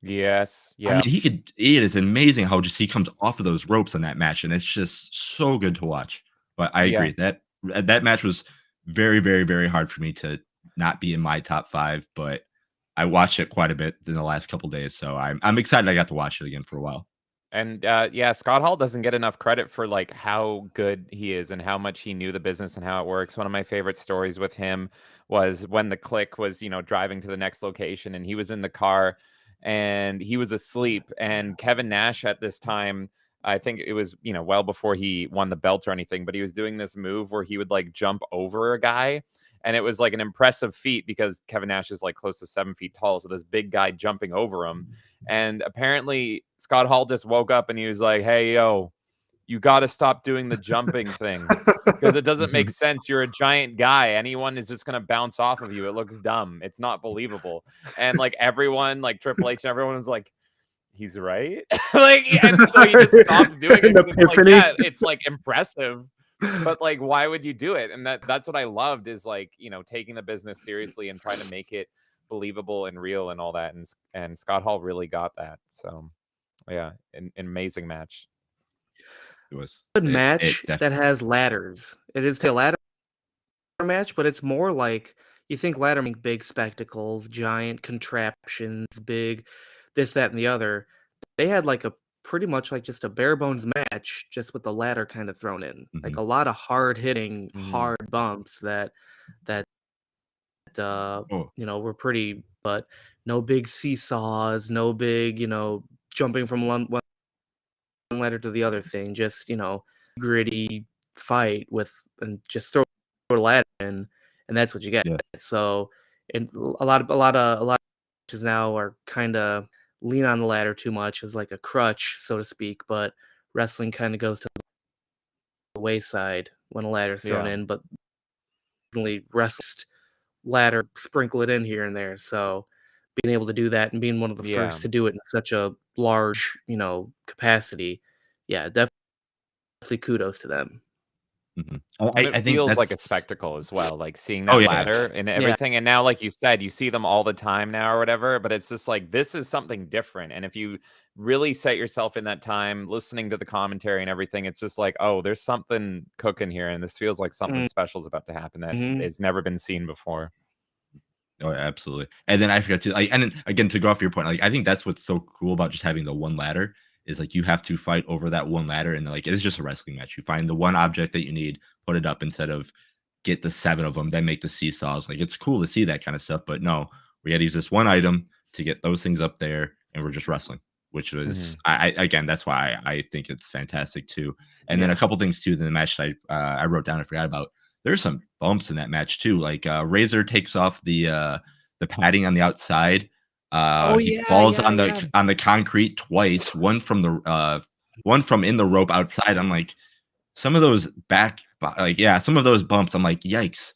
Yes. Yeah. I mean, it is amazing how just he comes off of those ropes in that match, and it's just so good to watch. But I agree that match was very, very, very hard for me to not be in my top 5, but I watched it quite a bit in the last couple days, so I'm excited I got to watch it again for a while. And Scott Hall doesn't get enough credit for like how good he is and how much he knew the business and how it works. One of my favorite stories with him was when the Click was, driving to the next location, and he was in the car and he was asleep. And Kevin Nash at this time, I think it was, well before he won the belt or anything, but he was doing this move where he would like jump over a guy. And it was like an impressive feat because Kevin Nash is like close to 7 feet tall. So this big guy jumping over him. And apparently Scott Hall just woke up and he was like, hey, yo, you got to stop doing the jumping thing because it doesn't make sense. You're a giant guy. Anyone is just going to bounce off of you. It looks dumb. It's not believable. And like everyone, like Triple H and everyone was like, he's right. And so he just stopped doing it. It's like, yeah, it's like impressive. But like, why would you do it? And that's what I loved is like, taking the business seriously and trying to make it believable and real and all that. And Scott Hall really got that. So yeah, an amazing match. It was a match that has ladders. It is a ladder match, but it's more like you think ladder make big spectacles, giant contraptions, big this, that, and the other. They had like a pretty much like just a bare bones match, just with the ladder kind of thrown in. Like a lot of hard hitting, hard bumps that were pretty, but no big seesaws, no big, jumping from one ladder to the other thing. Just, gritty fight and just throw a ladder in, and that's what you get. So, and a lot of matches now are kind of lean on the ladder too much as like a crutch, so to speak, but wrestling kind of goes to the wayside when a ladder's thrown in, but rest ladder, sprinkle it in here and there. So being able to do that and being one of the first to do it in such a large, capacity, definitely kudos to them. Mhm. And it I think feels like a that's spectacle as well, like seeing Oh, that yeah. ladder and everything. And now, like you said, you see them all the time now or whatever, but it's just like this is something different. And if you really set yourself in that time, listening to the commentary and everything, it's just like, oh, there's something cooking here, and this feels like something special is about to happen that has never been seen before. Oh, yeah, absolutely. And then I forgot to and then again to go off your point, like I think that's what's so cool about just having the one ladder is like you have to fight over that one ladder, and like it is just a wrestling match. You find the one object that you need, put it up instead of get the 7 of them, then make the seesaws. Like it's cool to see that kind of stuff, but no, we got to use this one item to get those things up there, and we're just wrestling, which was I again that's why I think it's fantastic too. And then a couple things too in the match that I wrote down I forgot about. There's some bumps in that match too. Like Razor takes off the padding on the outside. He falls on the concrete twice. One from in the rope outside. I'm like, some of those some of those bumps. I'm like, yikes!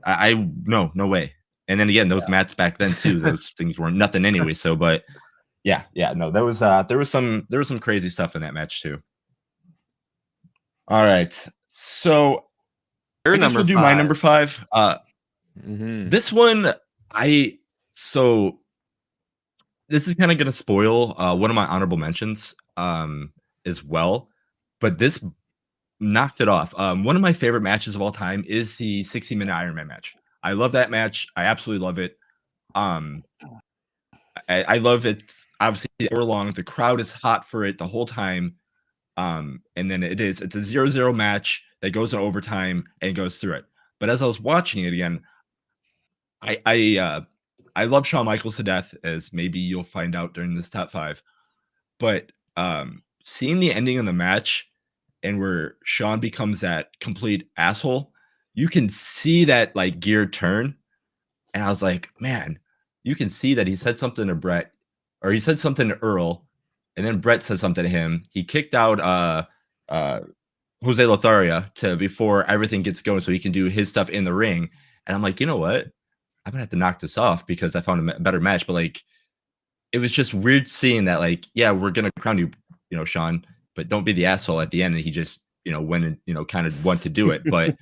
I no way. And then again, those mats back then too. Those things weren't nothing anyway. So, but yeah, no, there was some crazy stuff in that match too. All right, so I guess we'll do my number 5. This one, so this is kind of going to spoil one of my honorable mentions as well, but this knocked it off. One of my favorite matches of all time is the 60-minute Iron Man match. I love that match. I absolutely love it. I love it's obviously hour long. The crowd is hot for it the whole time. And then it's a 0-0 match that goes in overtime and goes through it. But as I was watching it again, I love Shawn Michaels to death, as maybe you'll find out during this top 5. But seeing the ending of the match and where Shawn becomes that complete asshole, you can see that like gear turn. And I was like, man, you can see that he said something to Brett, or he said something to Earl, and then Brett said something to him. He kicked out Jose Lothario to before everything gets going so he can do his stuff in the ring. And I'm like, you know what? I'm gonna have to knock this off because I found a better match. But like, it was just weird seeing that. Like, yeah, we're gonna crown you, Shawn, but don't be the asshole at the end. And he just, went and kind of want to do it. But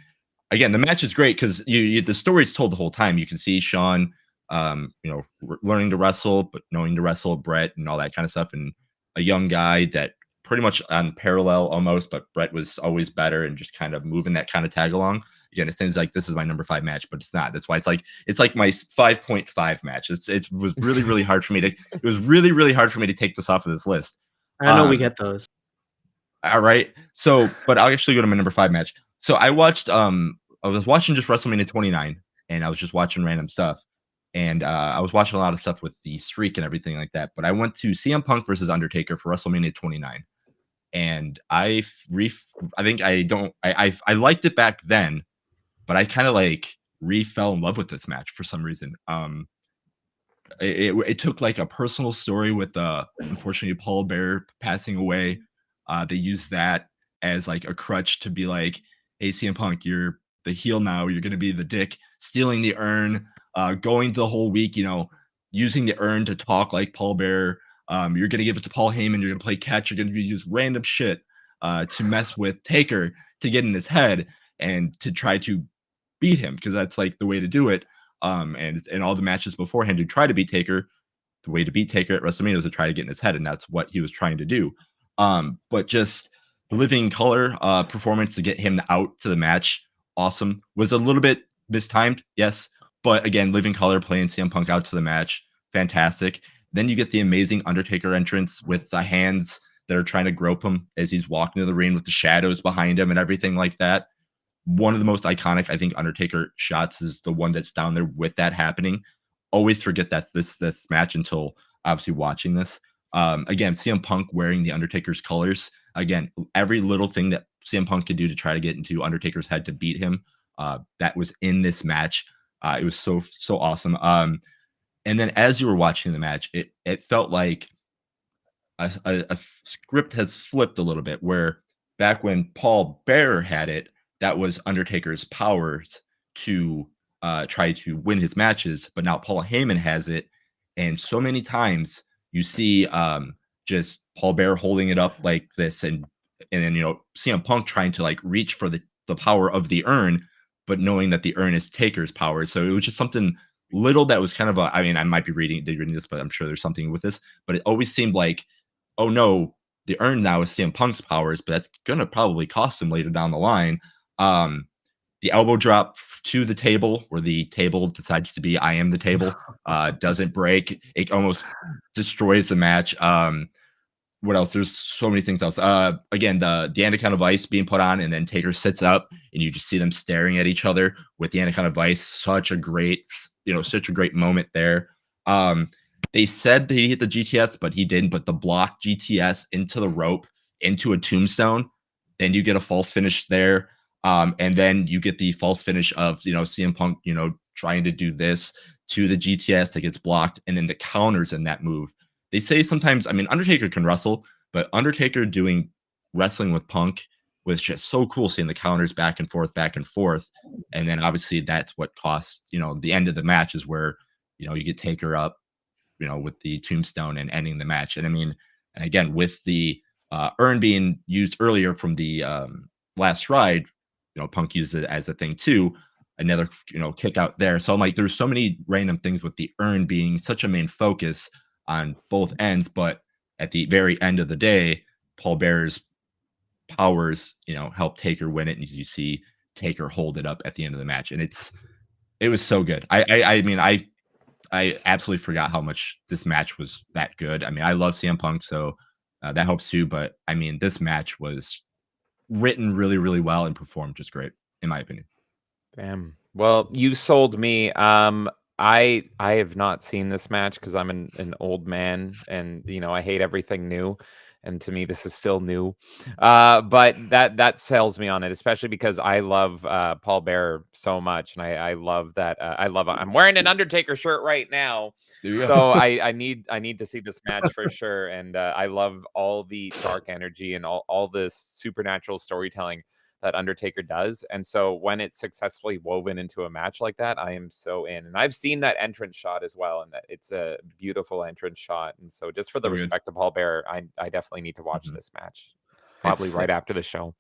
again, the match is great because the story's told the whole time. You can see Shawn, learning to wrestle, but knowing to wrestle Brett and all that kind of stuff, and a young guy that pretty much on parallel almost, but Brett was always better and just kind of moving that kind of tag along. Again, it seems like this is my number 5 match, but it's not. That's why it's like my 5.5 match. It was really, really hard for me to take this off of this list. I know we get those. All right. So, but I'll actually go to my number 5 match. So I watched I was watching just WrestleMania 29, and I was just watching random stuff. And I was watching a lot of stuff with the streak and everything like that. But I went to CM Punk versus Undertaker for WrestleMania 29. And I liked it back then, but I kind of like fell in love with this match for some reason. It took like a personal story with unfortunately Paul Bearer passing away. They used that as like a crutch to be like, hey, CM Punk, you're the heel now. You're going to be the dick, stealing the urn, going the whole week, using the urn to talk like Paul Bearer. You're going to give it to Paul Heyman. You're going to play catch. You're going to use random shit to mess with Taker to get in his head and to try to beat him, because that's like the way to do it. And all the matches beforehand to try to beat Taker, the way to beat Taker at WrestleMania was to try to get in his head, and that's what he was trying to do. But just the Living Color performance to get him out to the match, awesome. Was a little bit mistimed, yes, but again, Living Color playing CM Punk out to the match, fantastic. Then you get the amazing Undertaker entrance with the hands that are trying to grope him as he's walking to the ring with the shadows behind him and everything like that. One of the most iconic, I think, Undertaker shots is the one that's down there with that happening. Always forget that's this match until obviously watching this. Again, CM Punk wearing the Undertaker's colors. Again, every little thing that CM Punk could do to try to get into Undertaker's head to beat him, that was in this match. It was so awesome. And then as you were watching the match, it felt like a script has flipped a little bit, where back when Paul Bearer had it, that was Undertaker's powers to try to win his matches. But now Paul Heyman has it. And so many times you see just Paul Bearer holding it up like this, and then CM Punk trying to like reach for the the power of the urn, but knowing that the urn is Taker's power. So it was just something little that was kind of I mean, I might be reading this, but I'm sure there's something with this. But it always seemed like, oh no, the urn now is CM Punk's powers, but that's gonna probably cost him later down the line. The elbow drop to the table, where the table decides to be I am the table, doesn't break. It almost destroys the match. What else? There's so many things else. Again, the anaconda vice being put on, and then Taker sits up, and you just see them staring at each other with the anaconda vice. Such a great moment there. They said that he hit the GTS, but he didn't. But the block GTS into the rope, into a tombstone, then you get a false finish there. And then you get the false finish of CM Punk, trying to do this to the GTS that gets blocked, and then the counters in that move. They say sometimes, I mean, Undertaker can wrestle, but Undertaker doing wrestling with Punk was just so cool, seeing the counters back and forth. And then obviously that's what costs, the end of the match is where, you get Taker up, with the tombstone and ending the match. And I mean, and again, with the urn being used earlier from the last ride, Punk used it as a thing too. Another, kick out there. So I'm like, there's so many random things with the urn being such a main focus on both ends, but at the very end of the day, Paul Bearer's powers, help Taker win it, and you see Taker hold it up at the end of the match, and it was so good. I mean, I absolutely forgot how much this match was that good. I mean, I love CM Punk, so that helps too. But I mean, this match was written really, really well and performed just great, in my opinion. Damn. Well, you sold me. I have not seen this match because I'm an old man, and I hate everything new, and to me this is still new. But that sells me on it, especially because I love Paul Bearer so much, and I love that. I'm wearing an Undertaker shirt right now, so I need to see this match for sure. And I love all the dark energy and all this supernatural storytelling that Undertaker does. And so when it's successfully woven into a match like that, I am so in. And I've seen that entrance shot as well, and that it's a beautiful entrance shot. And so just for the respect of Paul Bearer, I definitely need to watch this match, probably right after the show.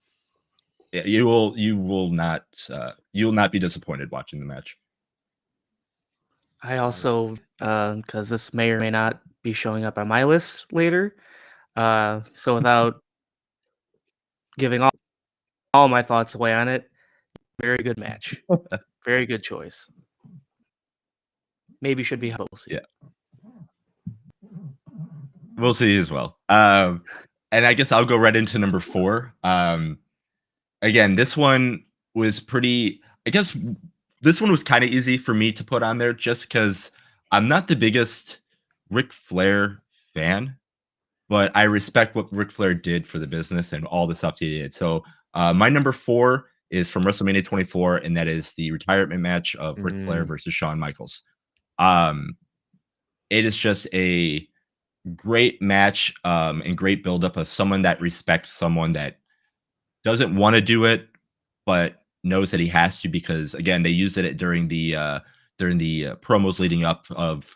Yeah, you will not be disappointed watching the match. I also, because this may or may not be showing up on my list later, so without giving all my thoughts away on it, very good match. Very good choice. Maybe should be, we'll see. Yeah. We'll see as well. And I guess I'll go right into number 4. Again, this one was pretty, I guess this one was kind of easy for me to put on there just because I'm not the biggest Ric Flair fan, but I respect what Ric Flair did for the business and all the stuff he did. So my number 4 is from WrestleMania 24, and that is the retirement match of Ric Flair versus Shawn Michaels. It is just a great match and great buildup of someone that respects someone that doesn't want to do it, but knows that he has to, because again, they used it during the promos leading up of,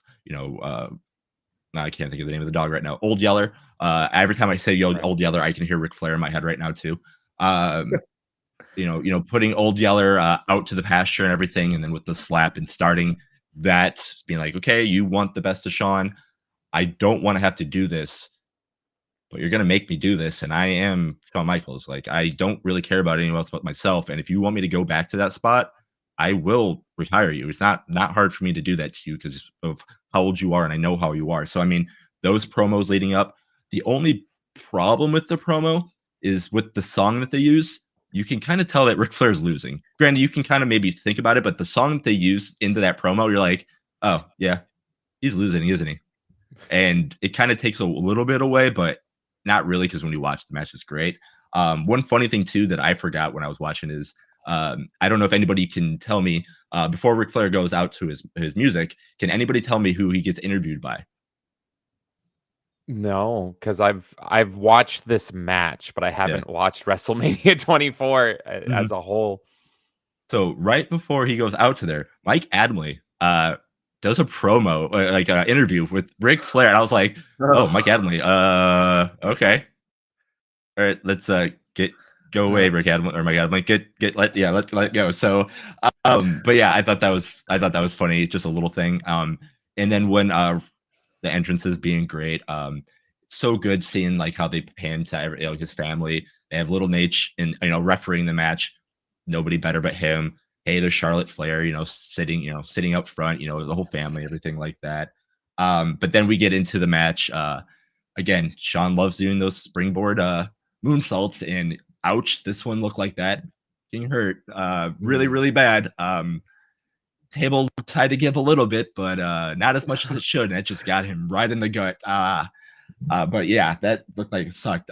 I can't think of the name of the dog right now. Old Yeller. Every time I say Old Yeller, I can hear Ric Flair in my head right now too. Putting Old Yeller out to the pasture and everything, and then with the slap and starting that, being like, okay, you want the best of Shawn. I don't want to have to do this, but you're going to make me do this. And I am Shawn Michaels. Like, I don't really care about anyone else but myself. And if you want me to go back to that spot, I will retire you. It's not hard for me to do that to you because of how old you are, and I know how you are. So, I mean, those promos leading up, the only problem with the promo is with the song that they use. You can kind of tell that Ric Flair's losing. Granted, you can kind of maybe think about it, but the song that they use into that promo, you're like, oh, yeah, he's losing, isn't he? And it kind of takes a little bit away, but not really, because when you watch the match, it's great. One funny thing, too, that I forgot when I was watching is, I don't know if anybody can tell me, before Ric Flair goes out to his music, can anybody tell me who he gets interviewed by? No, because I've watched this match, but I haven't watched WrestleMania 24 as a whole. So right before he goes out to there, Mike Adamle does a promo, like an interview with Ric Flair, and I was like, "Oh, Mike Adamle, okay, all right, let's get go away, Rick Adam, or my God, I'm like, let it go. So, but yeah, I thought that was funny, just a little thing. And then when the entrances being great, so good seeing like how they pan to his family. They have little Nate and refereeing the match. Nobody better but him. Hey, there's Charlotte Flair, sitting up front, the whole family, everything like that. But then we get into the match. Again, Sean loves doing those springboard moonsaults, and ouch, this one looked like that. Getting hurt really, really bad. Table tried to give a little bit, but not as much as it should, and it just got him right in the gut. But yeah, that looked like it sucked.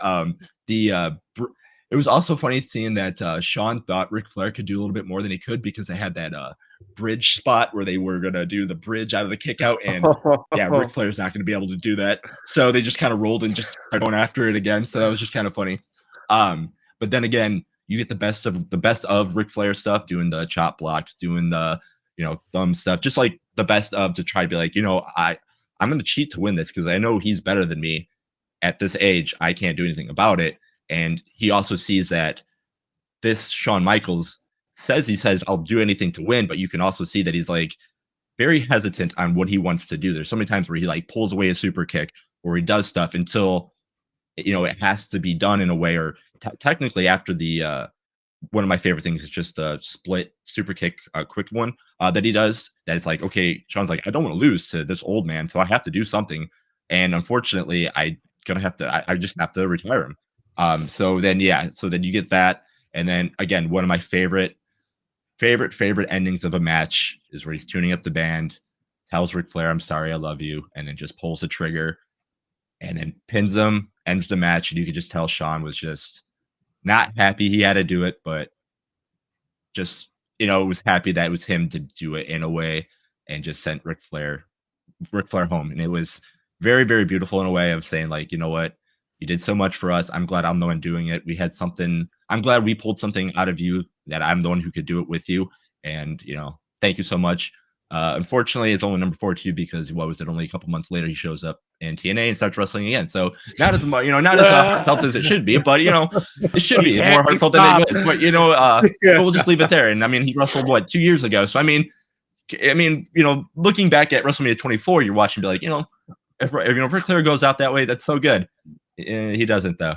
It was also funny seeing that Sean thought Ric Flair could do a little bit more than he could, because they had that bridge spot where they were gonna do the bridge out of the kick out, and yeah, Ric Flair's not gonna be able to do that. So they just kind of rolled and just started going after it again. So that was just kind of funny. But then again, you get the best of Ric Flair stuff, doing the chop blocks, doing the thumb stuff, just like the best of, to try to be like, I'm gonna cheat to win this because I know he's better than me at this age. I can't do anything about it. And he also sees that this Shawn Michaels says I'll do anything to win, but you can also see that he's like very hesitant on what he wants to do. There's so many times where he like pulls away a super kick or he does stuff until it has to be done in a way, or technically after the one of my favorite things is just a split super kick, a quick one that he does. That is like, okay, Sean's like, I don't want to lose to this old man, so I have to do something. And unfortunately, I just have to retire him. So then you get that, and then again, one of my favorite endings of a match is where he's tuning up the band, tells Ric Flair, "I'm sorry, I love you," and then just pulls the trigger, and then pins him, ends the match, and you could just tell Sean was just not happy he had to do it, but just was happy that it was him to do it in a way, and just sent Ric Flair home. And it was very, very beautiful in a way of saying, like, you know what, you did so much for us. I'm glad I'm the one doing it. We had something. I'm glad we pulled something out of you that I'm the one who could do it with you. And thank you so much. Unfortunately, it's only number 42 because what was it? Only a couple months later, he shows up in TNA and starts wrestling again. So not as much, not as heartfelt as it should be, but it should be more heartfelt than it was. But but we'll just leave it there. And I mean, he wrestled 2 years ago. So I mean, looking back at WrestleMania 24, you're watching, be like, if Ric Flair goes out that way, that's so good. He doesn't though.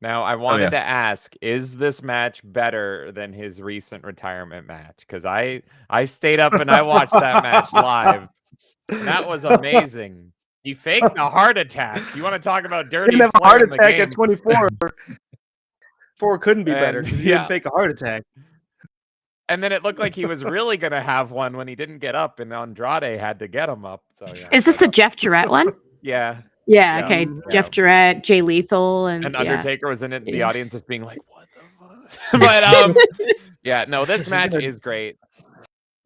Now, I wanted to ask, is this match better than his recent retirement match? Because I stayed up and I watched that match live. That was amazing. He faked a heart attack. You want to talk about dirty? He didn't have a heart attack at 24. 4 couldn't be better because he didn't fake a heart attack. And then it looked like he was really going to have one when he didn't get up, and Andrade had to get him up. So yeah. Is this the Jeff Jarrett one? Yeah. Yeah, okay. Yeah. Jeff Jarrett, Jay Lethal, and Undertaker was in it. The audience just being like, "What the fuck?" But yeah, no, this match is great.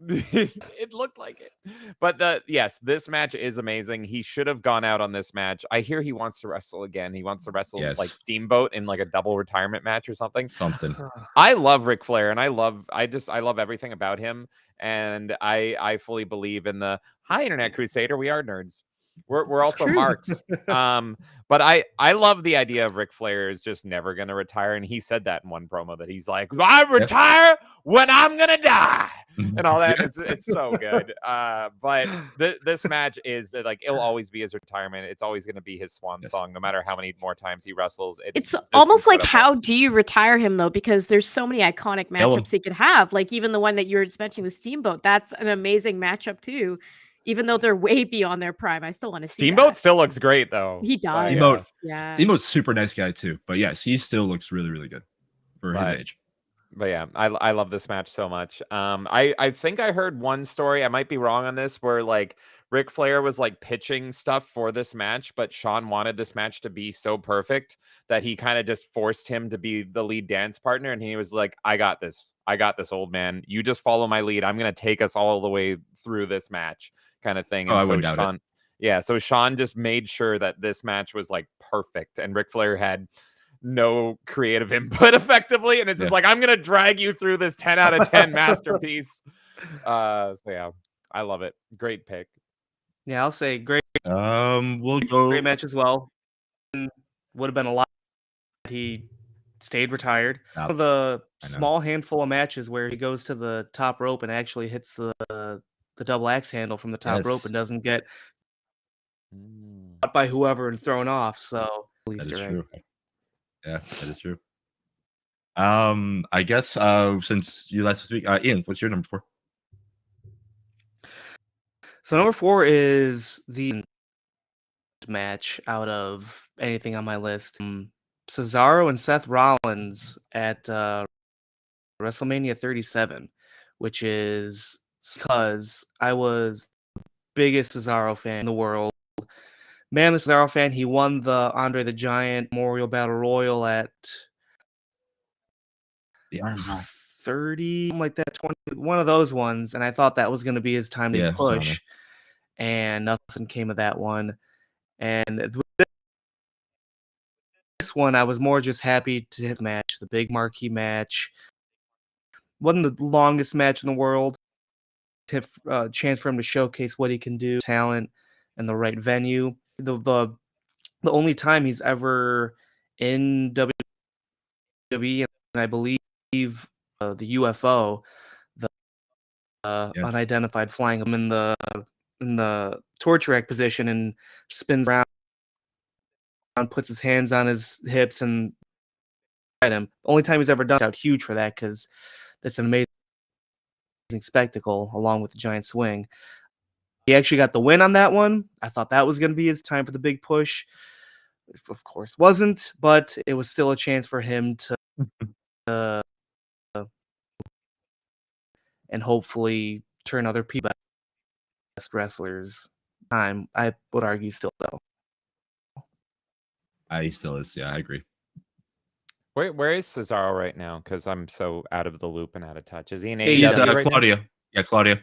It looked like it, but yes, this match is amazing. He should have gone out on this match. I hear he wants to wrestle again. He wants to wrestle like Steamboat in like a double retirement match or something. I love Ric Flair, and I love everything about him, and I fully believe in the hi Internet Crusader. We are nerds. We're also marks. But I love the idea of Ric Flair is just never gonna retire, and he said that in one promo that he's like, I retire when I'm gonna die, and all that. It's so good. But this match is like, it'll always be his retirement. It's always gonna be his swan song, no matter how many more times he wrestles. It's almost like, how do you retire him though? Because there's so many iconic matchups he could have. Like even the one that you were just mentioning with Steamboat, that's an amazing matchup too. Even though they're way beyond their prime, I still want to see Steamboat still looks great though. He does. Steamboat's super nice guy too. But yes, he still looks really, really good for his age. But yeah, I love this match so much. I think I heard one story, I might be wrong on this, where like Ric Flair was like pitching stuff for this match, but Sean wanted this match to be so perfect that he kind of just forced him to be the lead dance partner, and he was like, I got this, old man. You just follow my lead. I'm gonna take us all the way through this match, kind of thing. And I wouldn't doubt it. Yeah, so Sean just made sure that this match was like perfect, and Ric Flair had no creative input effectively, and it's just like, I'm gonna drag you through this 10 out of 10 masterpiece. So yeah, I love it. Great pick. Yeah, I'll say great. We'll go great match as well. Would have been a lot. He stayed retired. One of Stopped. the I know. small handful of matches where he goes to the top rope and actually hits the double axe handle from the top rope Yes. and doesn't get Mm. caught by whoever and thrown off. So That is Easter egg. true. Yeah, that is true. I guess since you last week, Ian, what's your number 4? So number 4 is the match out of anything on my list. Cesaro and Seth Rollins at WrestleMania 37, which is because I was the biggest Cesaro fan in the world. Man, the Cesaro fan, he won the Andre the Giant Memorial Battle Royal at The armbar. 30, something like that, 20, one of those ones, and I thought that was going to be his time to Yeah, it's on there. push, and nothing came of that one. And with this one, I was more just happy to hit the match, the big marquee match. Wasn't the longest match in the world. Chance for him to showcase what he can do, talent, and the right venue. The only time he's ever in WWE, and I believe the UFO, the Yes. unidentified flying him in the torture rack position and spins around, puts his hands on his hips and at him. The only time he's ever done out huge for that because that's an amazing spectacle along with the giant swing. He actually got the win on that one. I thought that was going to be his time for the big push. Of course, wasn't, but it was still a chance for him to and hopefully turn other people best wrestlers. Time, I would argue, still though. He still is. Yeah, I agree. Where is Cesaro right now? Because I'm so out of the loop and out of touch. Is he in He's, AEW right now? Claudio. Yeah, Claudio.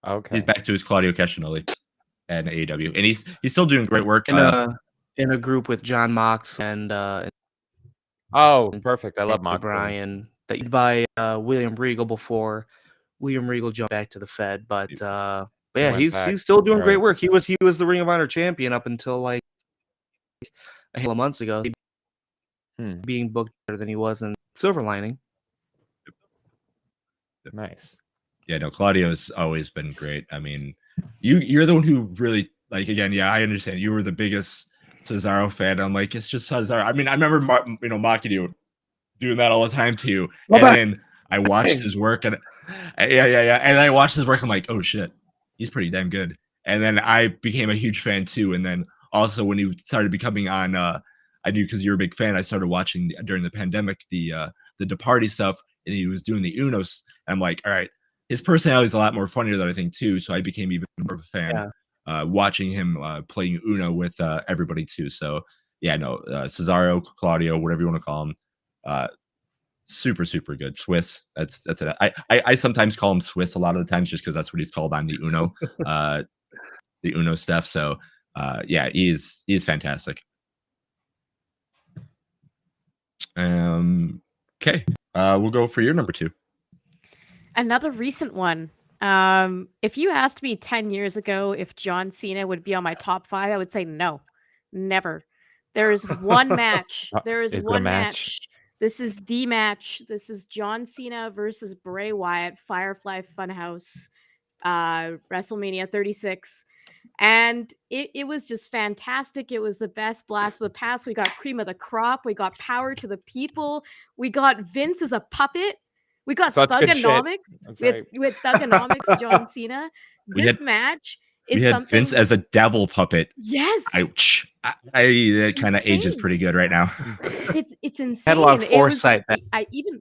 Okay. He's back to his Claudio Castagnoli and AEW, and he's still doing great work. In a group with John Mox and Oh, perfect. I love Daniel Moxley. Bryan that you by William Regal before William Regal jumped back to the Fed. But yeah, went he's back. still doing great Right. work. He was the Ring of Honor champion up until like a couple of months ago, being booked better than he was in Silver Lining. Nice. Yeah, no, Claudio's always been great. I mean, you're the one who really like. Again, yeah, I understand. You were the biggest Cesaro fan. I'm like, it's just Cesaro. I mean, I remember mocking you, doing that all the time too. And then I watched his work, and yeah. And I watched his work. I'm like, oh shit, he's pretty damn good. And then I became a huge fan too. And then also when he started becoming on, I knew because you're a big fan. I started watching during the pandemic the Departy stuff, and he was doing the Unos. And I'm like, all right, his personality is a lot more funnier than I think too. So I became even more of a fan watching him playing Uno with everybody too. So yeah, no, Cesaro, Claudio, whatever you want to call him, super good. Swiss, that's it. I sometimes call him Swiss a lot of the times just because that's what he's called on the Uno the Uno stuff. So yeah, he's fantastic. Okay, we'll go for your number 2. Another recent one. If you asked me 10 years ago if John Cena would be on my top 5, I would say no, never. There is one match. There is one match. This is the match. This is John Cena versus Bray Wyatt, Firefly Funhouse, WrestleMania 36. And it was just fantastic. It was the best blast of the past. We got cream of the crop. We got power to the people. We got Vince as a puppet. We got Thugonomics with Thugonomics, John Cena. This match is something. Vince as a devil puppet. Yes. Ouch. That kind of ages pretty good right now. It's insane. Had a lot of foresight. I even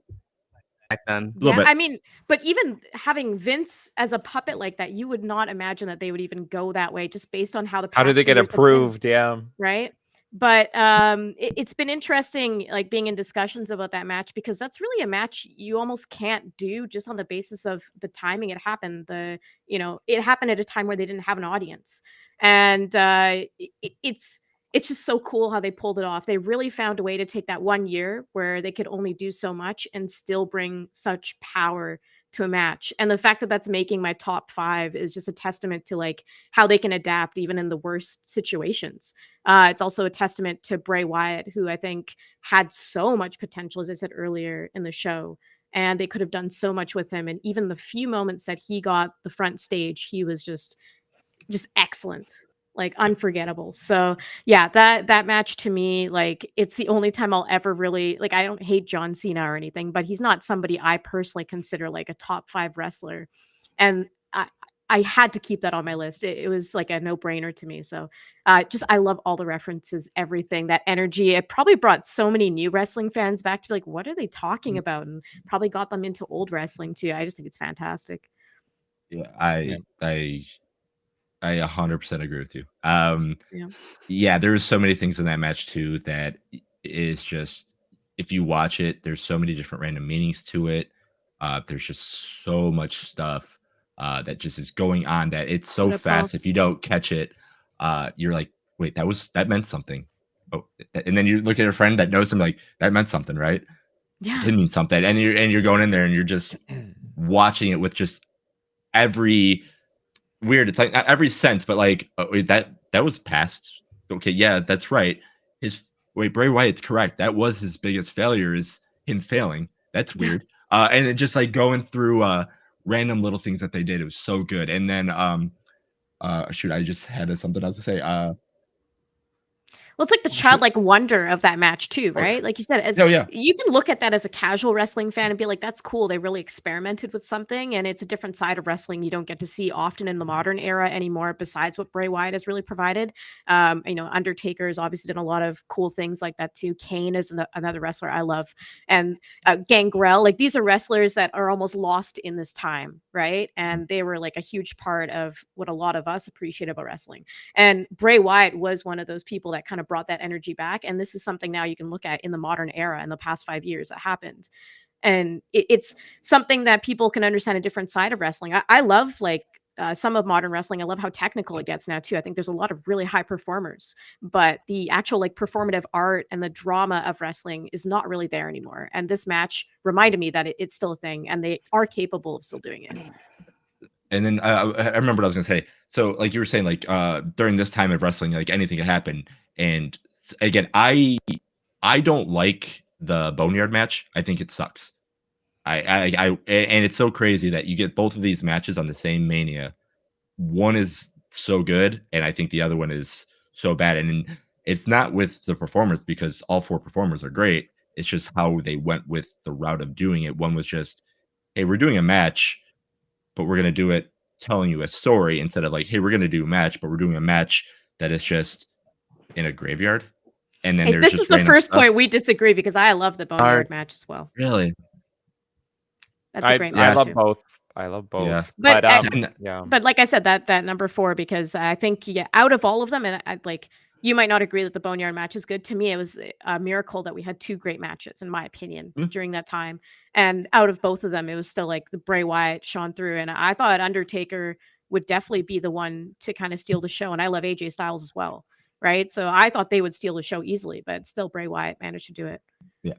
back then. Yeah, I mean, but even having Vince as a puppet like that, you would not imagine that they would even go that way just based on how the past How did they get years have been, approved? Yeah. right. But it's been interesting, like being in discussions about that match because that's really a match you almost can't do just on the basis of the timing it happened. It happened at a time where they didn't have an audience, and it's just so cool how they pulled it off. They really found a way to take that 1 year where they could only do so much and still bring such power to a match. And the fact that that's making my top 5 is just a testament to like how they can adapt even in the worst situations. It's also a testament to Bray Wyatt, who I think had so much potential, as I said earlier in the show, and they could have done so much with him. And even the few moments that he got the front stage, he was just excellent, like unforgettable. So yeah, that match to me, like it's the only time I'll ever really like. I don't hate John Cena or anything, but he's not somebody I personally consider like a top 5 wrestler, and I had to keep that on my list. It was like a no brainer to me. So just I love all the references, everything, that energy. It probably brought so many new wrestling fans back to be like, what are they talking about? And probably got them into old wrestling too. I just think it's fantastic. Yeah, Yeah. I 100% agree with you. Yeah. Yeah, there's so many things in that match too that is just, if you watch it, there's so many different random meanings to it. There's just so much stuff that just is going on that it's so What up, Paul? fast. If you don't catch it, you're like, wait, that meant something. Oh, and then you look at your friend that knows him, like that meant something, right? It Yeah. did mean something, and you're going in there and you're just watching it with just every weird. It's like not every sense, but like, oh, wait, that was past. Okay, yeah, that's right. Bray Wyatt's correct. That was his biggest failure, is him failing. That's Yeah. weird. And it just like going through random little things that they did. It was so good. And then shoot, I just had something else to say. Well, it's like the Shoot. childlike wonder of that match too, Oh, right? Like you said, as Oh yeah. you can look at that as a casual wrestling fan and be like, "That's cool. They really experimented with something, and it's a different side of wrestling you don't get to see often in the modern era anymore. Besides what Bray Wyatt has really provided, Undertaker has obviously done a lot of cool things like that too. Kane is another wrestler I love, and Gangrel. Like these are wrestlers that are almost lost in this time, right? And they were like a huge part of what a lot of us appreciate about wrestling. And Bray Wyatt was one of those people that kind of brought that energy back. And this is something now you can look at in the modern era in the past 5 years that happened. And it's something that people can understand a different side of wrestling. I love like some of modern wrestling. I love how technical it gets now too. I think there's a lot of really high performers, but the actual like performative art and the drama of wrestling is not really there anymore. And this match reminded me that it's still a thing, and they are capable of still doing it. And then I remember what I was gonna say. So, like you were saying, like during this time of wrestling, like anything can happen. And again, I don't like the Boneyard match. I think it sucks. And it's so crazy that you get both of these matches on the same Mania. One is so good, and I think the other one is so bad. And it's not with the performers, because all 4 performers are great. It's just how they went with the route of doing it. One was just, hey, we're doing a match, but we're gonna do it telling you a story, instead of like, hey, we're gonna do a match, but we're doing a match that is just in a graveyard. And then Hey, there's this just is the random first stuff. point we disagree because I love the Boneyard match as well. Really? That's a great I match love too. both. I love both. Yeah. But yeah. But like I said, that number 4, because I think out of all of them, and I like, you might not agree that the Boneyard match is good. To me, it was a miracle that we had 2 great matches, in my opinion, during that time. And out of both of them, it was still like the Bray Wyatt shone through, and I thought Undertaker would definitely be the one to kind of steal the show. And I love AJ Styles as well, right? So I thought they would steal the show easily, but still Bray Wyatt managed to do it. Yeah.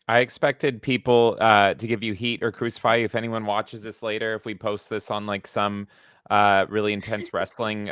I expected people to give you heat or crucify you if anyone watches this later. If we post this on like some really intense wrestling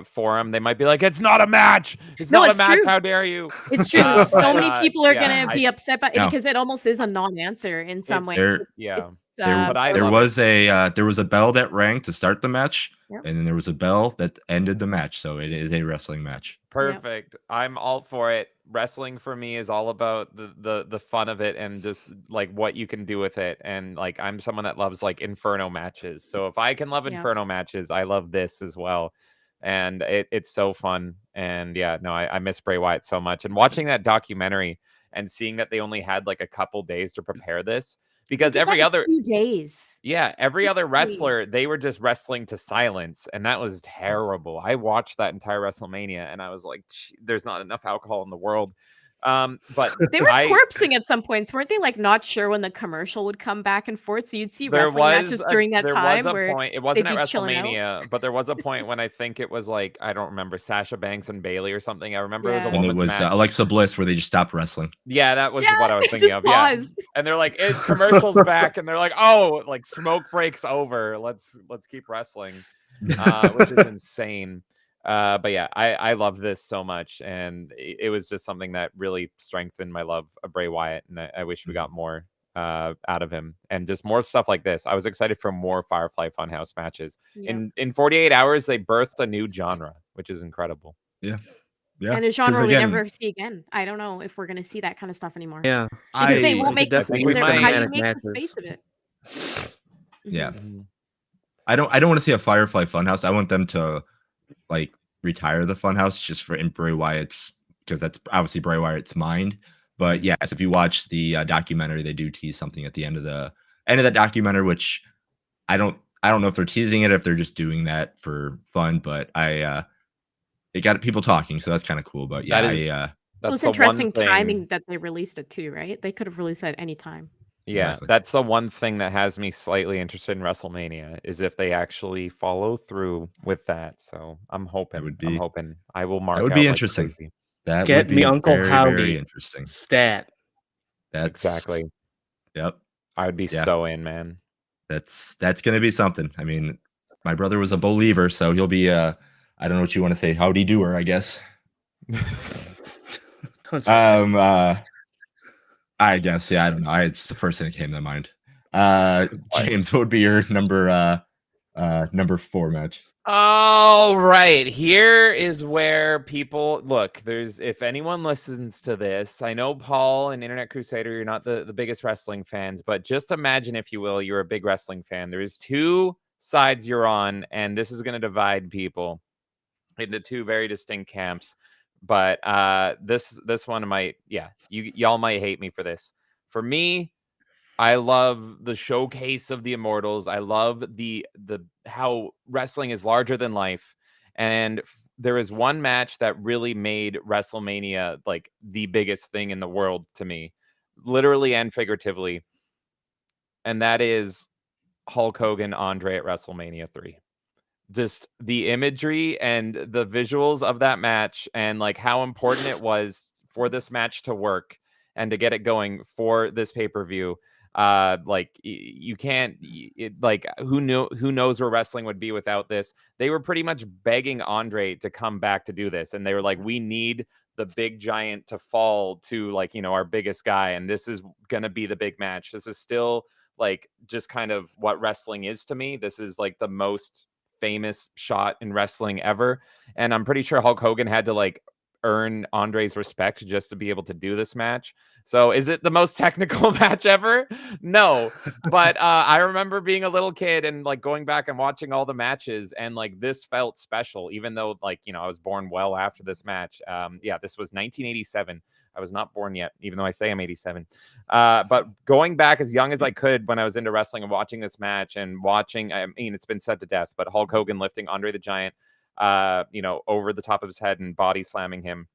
forum, they might be like, "It's not a match. It's No, not a it's match. true. How dare you?" It's true. So many people are yeah, gonna be upset by it, No. because it almost is a non-answer in some way. Yeah. But I there love was a bell that rang to start the match, Yep. and then there was a bell that ended the match. So it is a wrestling match. Perfect. I'm all for it. Wrestling for me is all about the fun of it and just like what you can do with it. And like I'm someone that loves like Inferno matches. So if I can love Inferno matches, I love this as well. And it's so fun. And yeah, no, I miss Bray Wyatt so much. And watching that documentary and seeing that they only had like a couple days to prepare this, because every other 2 days. Yeah, every other wrestler, they were just wrestling to silence, and that was terrible. I watched that entire WrestleMania, and I was like, there's not enough alcohol in the world But They were corpsing at some points, weren't they? Like not sure when the commercial would come back and forth. So you'd see wrestling matches during that time where point. It wasn't they'd at be chilling out. WrestleMania, but there was a point when I think it was like I don't remember Sasha Banks and Bailey or something. I remember it was a Yeah. And it women's was match. Alexa Bliss where they just stopped wrestling. Yeah, that was Yeah, what I was it thinking just of. Yeah, paused. and they're like, "It commercials back," and they're like, "Oh, like smoke breaks over. Let's keep wrestling," which is insane. But yeah, I love this so much, and it was just something that really strengthened my love of Bray Wyatt, and I wish we got more out of him and just more stuff like this. I was excited for more Firefly Funhouse matches. Yeah. In 48 hours, they birthed a new genre, which is incredible. Yeah. And a 'cause genre we again, never see again. I don't know if we're gonna see that kind of stuff anymore. Yeah. Because they I won't We make could definitely we their, might. how do you cinematic make the matches. space of it? Yeah. Mhm. I don't want to see a Firefly Funhouse. I want them to like retire the Funhouse just for in Bray Wyatt's, because that's obviously Bray Wyatt's mind. But yes, if you watch the documentary, they do tease something at the end of that documentary, which I don't know if they're teasing it, if they're just doing that for fun. But it got people talking, so that's kind of cool. But yeah, That is- Well, That's it's the one interesting thing. timing that they released it too, right? They could have released it any time. Yeah, Exactly. that's the one thing that has me slightly interested in WrestleMania is if they actually follow through with that. So I'm hoping. I'm hoping. I will mark. That would out be like interesting. crazy. That Get would be me Uncle very, Howdy. very interesting. Stat. That's Exactly. Yep. I would be Yeah. so in, man. That's gonna be something. I mean, my brother was a believer, so he'll be I don't know what you want to say, howdy doer, I guess. Don't say that. I guess, yeah, I don't know. It's the first thing that came to mind. fine. James, what would be your number 4 match? All right, here is where people look. There's if anyone listens to this, I know Paul and Internet Crusader, you're not the biggest wrestling fans, but just imagine, if you will, you're a big wrestling fan. There's two sides you're on, and this is going to divide people into two very distinct camps. But this one might, y'all might hate me for this. For me, I love the showcase of the Immortals. I love the how wrestling is larger than life. And there is one match that really made WrestleMania like the biggest thing in the world to me, literally and figuratively. And that is Hulk Hogan Andre at WrestleMania 3. Just the imagery and the visuals of that match and like how important it was for this match to work and to get it going for this pay-per-view. Like you can't like who knows where wrestling would be without this. They were pretty much begging Andre to come back to do this, and they were like, we need the big giant to fall to like, you know, our biggest guy, and this is gonna be the big match. This is still like just kind of what wrestling is to me. This is like the most famous shot in wrestling ever, and I'm pretty sure Hulk Hogan had to like earn Andre's respect just to be able to do this match. So is it the most technical match ever? No, but I remember being a little kid and like going back and watching all the matches, and like this felt special, even though like, you know, I was born well after this match. This was 1987. I was not born yet, even though I say I'm 87. But going back as young as I could when I was into wrestling and watching this match and watching, I mean, it's been said to death, but Hulk Hogan lifting Andre the Giant, over the top of his head and body slamming him,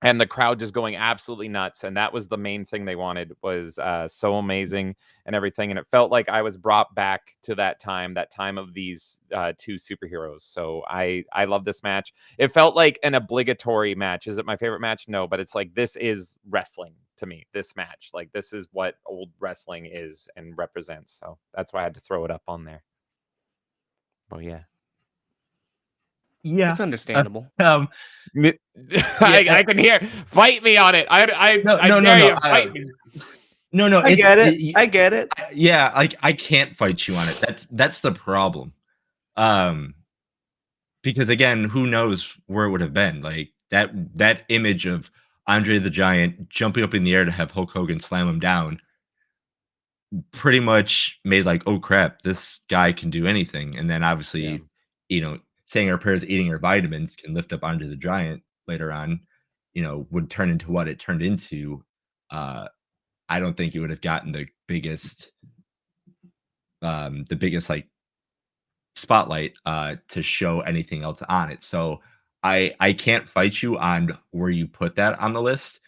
and the crowd just going absolutely nuts. And that was the main thing they wanted, was so amazing and everything. And it felt like I was brought back to that time of these two superheroes. So I love this match. It felt like an obligatory match. Is it my favorite match? No, but it's like, this is wrestling to me, this match. Like, this is what old wrestling is and represents. So that's why I had to throw it up on there. Oh, yeah. It's understandable. I can hear. Fight me on it. I dare you. Fight me. No. I get it. I get it. Yeah, like I can't fight you on it. That's the problem. Because again, who knows where it would have been? Like that image of Andre the Giant jumping up in the air to have Hulk Hogan slam him down pretty much made like, oh crap, this guy can do anything. And then obviously, you know, saying our prayers, eating our vitamins can lift up Andre the Giant later on, you know, would turn into what it turned into. I don't think it would have gotten the biggest like spotlight to show anything else on it. So I can't fight you on where you put that on the list.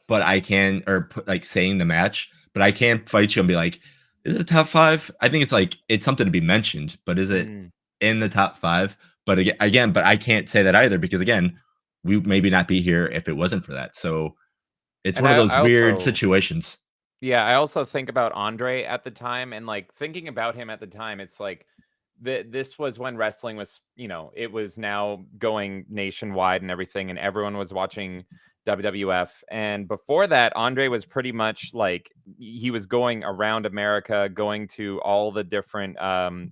but I can, or put, like saying the match, but I can't fight you and be like, is it top 5? I think it's like it's something to be mentioned, but is it Mm. in the top 5? But again, but I can't say that either because again, we maybe not be here if it wasn't for that. So it's And one of those I weird also situations. Yeah, I also think about Andre at the time, and like thinking about him at the time, it's like this was when wrestling was, it was now going nationwide and everything, and everyone was watching WWF. And before that, Andre was pretty much like he was going around America, going to all the different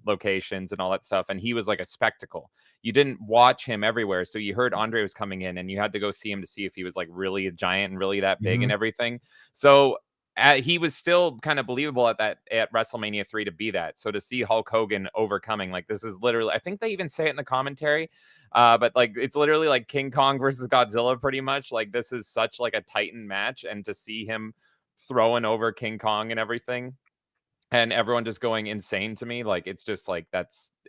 locations and all that stuff, and he was like a spectacle. You didn't watch him everywhere, so you heard Andre was coming in, and you had to go see him to see if he was like really a giant and really that big and everything. So he was still kind of believable at WrestleMania 3 to be that. So to see Hulk Hogan overcoming, like, this is literally, I think they even say it in the commentary, but like it's literally like King Kong versus Godzilla pretty much. Like, this is such like a titan match, and to see him throwing over King Kong and everything, and everyone just going insane to me, like, it's just like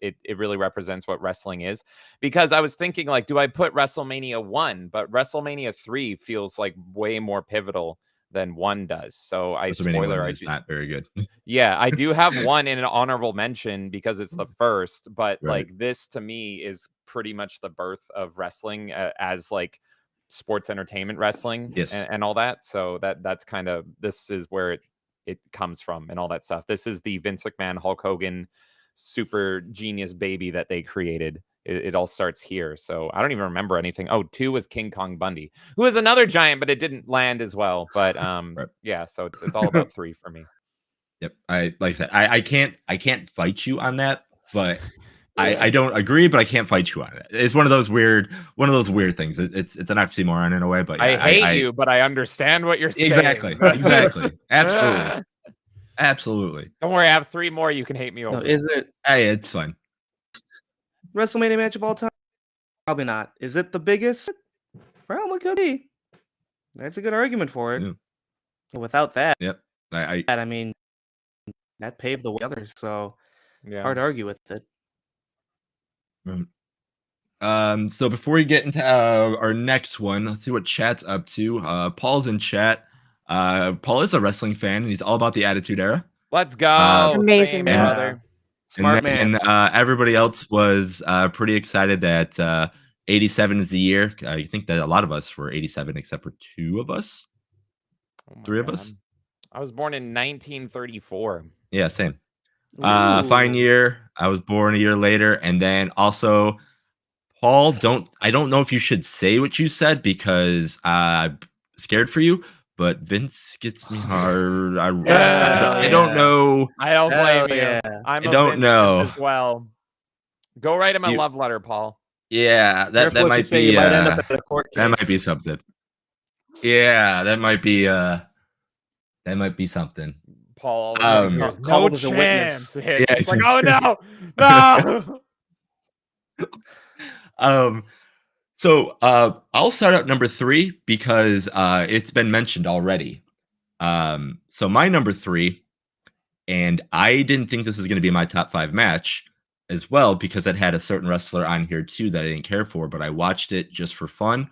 it really represents what wrestling is. Because I was thinking, like, do I put WrestleMania 1? But WrestleMania 3 feels like way more pivotal than 1 does. So WrestleMania 1 is not very good. yeah, I do have 1 in an honorable mention because it's the first, but Right. like this to me is pretty much the birth of wrestling as like sports entertainment wrestling Yes. and all that. So that's kind of, this is where it comes from and all that stuff. This is the Vince McMahon, Hulk Hogan super genius baby that they created. It all starts here. So I don't even remember anything. Oh, 2 was King Kong Bundy, who is another giant, but it didn't land as well. But Right. yeah, so it's all about 3 for me. Yep. Like I said, I can't fight you on that, but I don't agree, but I can't fight you on it. It's one of those weird things. It's an oxymoron in a way, but yeah, I hate you, but I understand what you're saying. Exactly. Absolutely. Absolutely. Don't worry, I have 3 more you can hate me No, over. is it Hey, it's fine. WrestleMania match of all time? Probably not. Is it the biggest? Well, it could be. That's a good argument for it. Yeah. Without that, Yep. I I mean, that paved the way for others, so Yeah. hard to argue with it. So before we get into our next one, let's see what chat's up to. Paul's in chat. Paul is a wrestling fan, and he's all about the Attitude Era. Let's go. Amazing Same, man. brother. Smart man. And everybody else was pretty excited that 87 is the year. I think that a lot of us were 87, except for 2 of us. Oh my 3 of God. us. I was born in 1934. Yeah, same. Fine Ooh. year. I was born a year later, and then also, Paul, I don't know if you should say what you said because I'm scared for you, but Vince gets me hard. I don't yeah. know. I don't blame Hell you. yeah. I'm I a don't Vince know. as well. Go write him a You- love letter, Paul. Yeah, Careful that what you might say, be you might end up in a court that might be case. something. Yeah, that might be something. Paul all of a sudden Um, hears no called as a witness. chance. It's Yeah, like, oh no, no. So I'll start at number 3 because it's been mentioned already. So my number 3, and I didn't think this was going to be my top 5 match as well because it had a certain wrestler on here too that I didn't care for, but I watched it just for fun,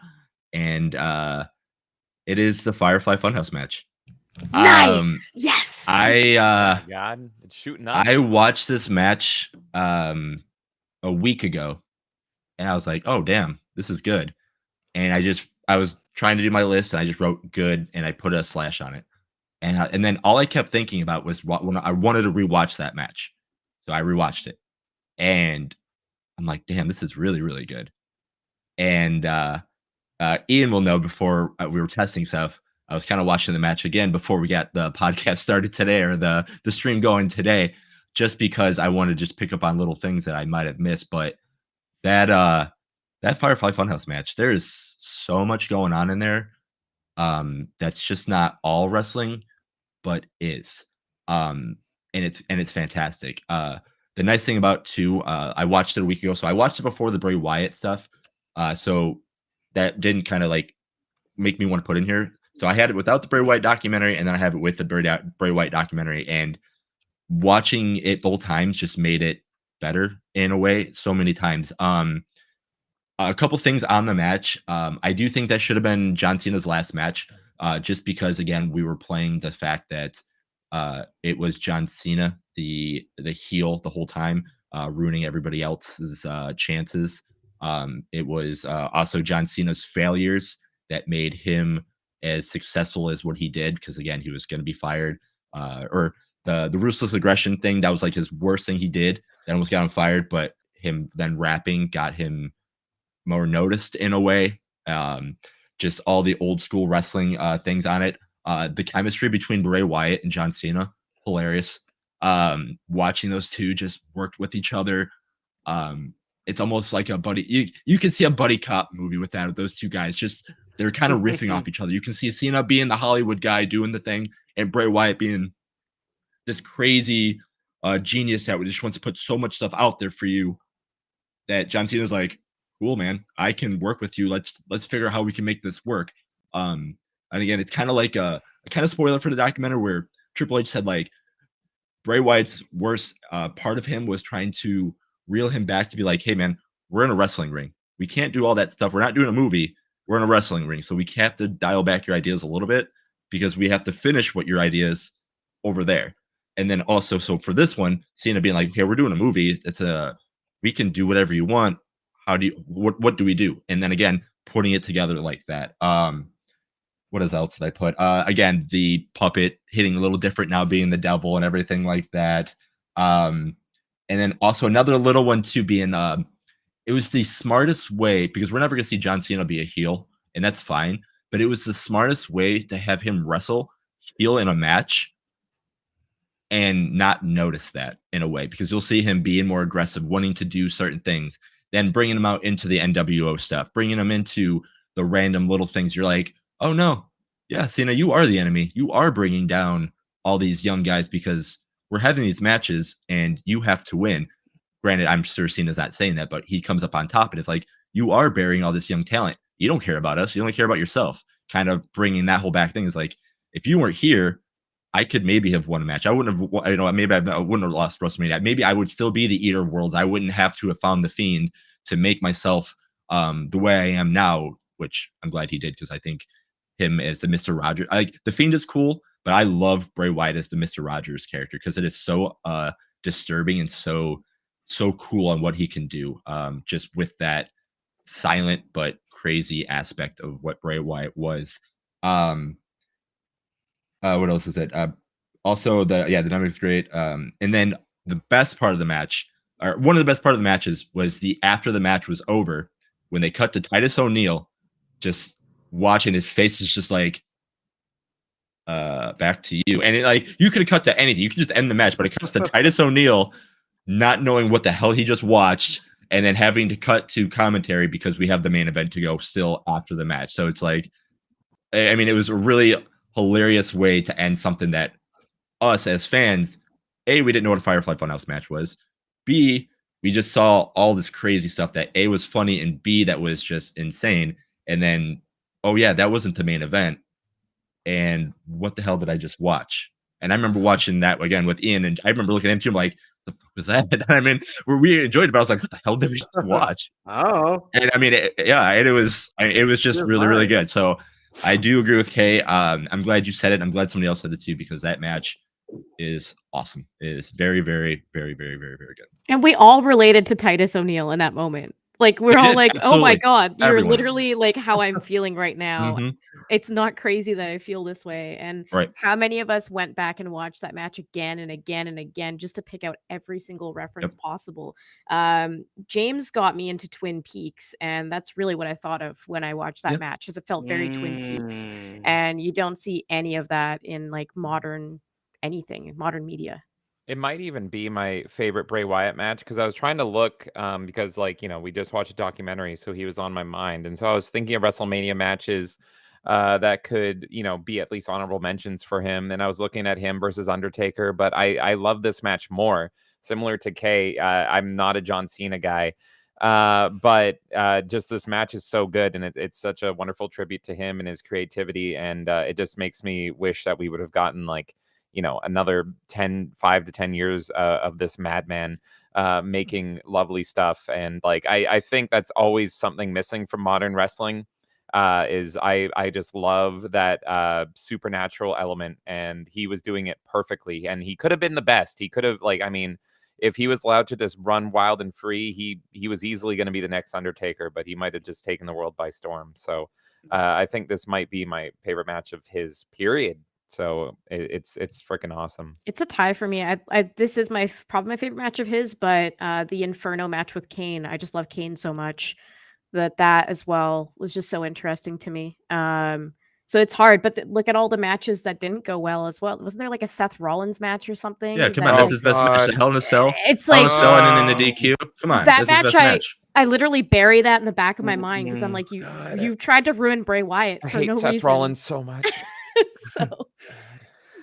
and it is the Firefly Funhouse match. Nice. Yes. Oh my God, it's shooting up. I watched this match a week ago, and I was like, "Oh damn, this is good." And I was trying to do my list, and I just wrote "good" and I put a slash on it. And then all I kept thinking about was when I wanted to rewatch that match, so I rewatched it, and I'm like, "Damn, this is really really good." And Ian will know before we were testing stuff. I was kind of watching the match again before we got the podcast started today or the stream going today, just because I want to just pick up on little things that I might have missed. But that Firefly Funhouse match, there is so much going on in there. That's just not all wrestling, but is. And it's fantastic. The nice thing about too, I watched it a week ago, so I watched it before the Bray Wyatt stuff. So that didn't kind of like make me want to put in here. So I had it without the Bray Wyatt documentary, and then I have it with the Bray Wyatt documentary. And watching it both times just made it better in a way. So many times. A couple things on the match. I do think that should have been John Cena's last match, just because again we were playing the fact that it was John Cena, the heel the whole time, ruining everybody else's chances. It was also John Cena's failures that made him as successful as what he did, because again he was going to be fired, or the ruthless aggression thing, that was like his worst thing he did that almost got him fired, but him then rapping got him more noticed in a way. Just all the old school wrestling things on it. The chemistry between Bray Wyatt and John Cena, hilarious. Watching those two just worked with each other. It's almost like a buddy. You can see a buddy cop movie with that, with those two guys. Just they're kind of riffing off each other. You can see Cena being the Hollywood guy doing the thing, and Bray Wyatt being this crazy genius that just wants to put so much stuff out there for you, that John Cena's like, cool, man, I can work with you. Let's figure out how we can make this work. And again, it's kind of like a kind of spoiler for the documentary where Triple H said like Bray Wyatt's worst part of him was trying to reel him back to be like, hey, man, we're in a wrestling ring. We can't do all that stuff. We're not doing a movie. We're in a wrestling ring. So we have to dial back your ideas a little bit because we have to finish what your ideas over there. And then also, so for this one, Cena being like, okay, we're doing a movie. We can do whatever you want. What do we do? And then again, putting it together like that. What else did I put? Again, the puppet hitting a little different now, being the devil and everything like that. And then also another little one too, being it was the smartest way, because we're never gonna see John Cena be a heel, and that's fine. But it was the smartest way to have him wrestle heel in a match and not notice that in a way, because you'll see him being more aggressive, wanting to do certain things, then bringing him out into the NWO stuff, bringing him into the random little things. You're like, oh no, yeah, Cena, you are the enemy. You are bringing down all these young guys because we're having these matches and you have to win. Granted, I'm sure Cena's not saying that, but he comes up on top and it's like, you are burying all this young talent. You don't care about us. You only care about yourself. Kind of bringing that whole back thing is like, if you weren't here, I could maybe have won a match. I wouldn't have, maybe I wouldn't have lost WrestleMania. Maybe I would still be the Eater of Worlds. I wouldn't have to have found the Fiend to make myself the way I am now, which I'm glad he did, because I think him as the Mr. Rogers, the Fiend is cool, but I love Bray Wyatt as the Mr. Rogers character because it is so disturbing and so cool on what he can do, just with that silent but crazy aspect of what Bray Wyatt was. What else is it? Also, the dynamic's great. And then the best part of the match, or one of the best part of the matches, was after the match was over, when they cut to Titus O'Neil, just watching his face is just like, back to you. And you could have cut to anything. You could just end the match, but it cuts to Titus O'Neil not knowing what the hell he just watched, and then having to cut to commentary because we have the main event to go still after the match. So it's like, I mean, it was a really hilarious way to end something that us as fans, A, we didn't know what a Firefly Funhouse match was. B, we just saw all this crazy stuff that A, was funny, and B, that was just insane. And then, oh yeah, that wasn't the main event. And what the hell did I just watch? And I remember watching that again with Ian, and I remember looking at him too. I'm like, the fuck was that? I mean, we enjoyed it, but I was like, what the hell did we just watch? Oh, and I mean, it was just really, really good. So I do agree with Kay. I'm glad you said it. I'm glad somebody else said it too, because that match is awesome. It is very, very, very, very, very, very good. And we all related to Titus O'Neil in that moment. Like, we're all like, oh my God, you're Everyone. literally like how I'm feeling right now. Mhm. It's not crazy that I feel this way. And Right. how many of us went back and watched that match again and again and again just to pick out every single reference possible? James got me into Twin Peaks, and that's really what I thought of when I watched that match, because it felt very Twin Peaks. And you don't see any of that in like modern media. It might even be my favorite Bray Wyatt match, because I was trying to look, because we just watched a documentary, so he was on my mind. And so I was thinking of WrestleMania matches that could, be at least honorable mentions for him. And I was looking at him versus Undertaker, but I love this match more. Similar to Kay, I'm not a John Cena guy, but just this match is so good, and it's such a wonderful tribute to him and his creativity. And it just makes me wish that we would have gotten another 5 to 10 years of this madman making lovely stuff. And I think that's always something missing from modern wrestling. Is I just love that supernatural element, and he was doing it perfectly. And he could have been the best. He could have, like, I mean, if he was allowed to just run wild and free, he was easily going to be the next Undertaker, but he might have just taken the world by storm. So I think this might be my favorite match of his, period. So it's freaking awesome. It's a tie for me. This is probably my favorite match of his, but the Inferno match with Kane. I just love Kane so much that as well was just so interesting to me. So it's hard, but look at all the matches that didn't go well as well. Wasn't there like a Seth Rollins match or something? Yeah, come that on, that's Oh, his best match. God. Hell in a Cell. It's Hell in like a Cell and in a Oh. DQ. Come on, that that's his match. best match. I literally bury that in the back of my mind because I'm like, God. you tried to ruin Bray Wyatt I for hate no Seth reason. Rollins so much. So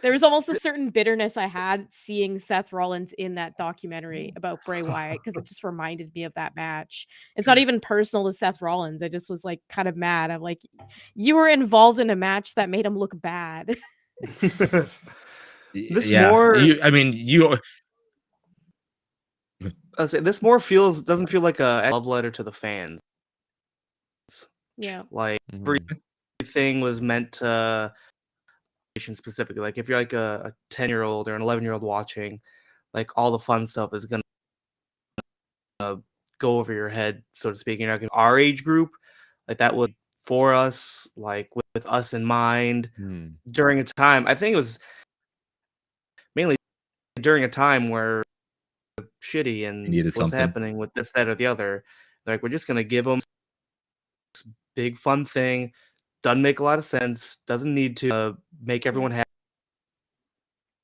there was almost a certain bitterness I had seeing Seth Rollins in that documentary about Bray Wyatt because it just reminded me of that match. It's not even personal to Seth Rollins. I just was like kind of mad. I'm like, you were involved in a match that made him look bad. This Yeah, more, I mean, you. I say this more doesn't feel like a love letter to the fans. Yeah. Like Mhm. everything was meant to specifically. Like if you're like a 10-year-old or an 11-year-old watching, like all the fun stuff is gonna go over your head, so to speak. You're not gonna our age group, like that was for us, like with us in mind Hmm. during a time. I think it was mainly during a time where shitty and Needed what's something. happening with this, that, or the other. Like we're just gonna give them this big fun thing. Doesn't make a lot of sense. Doesn't need to make everyone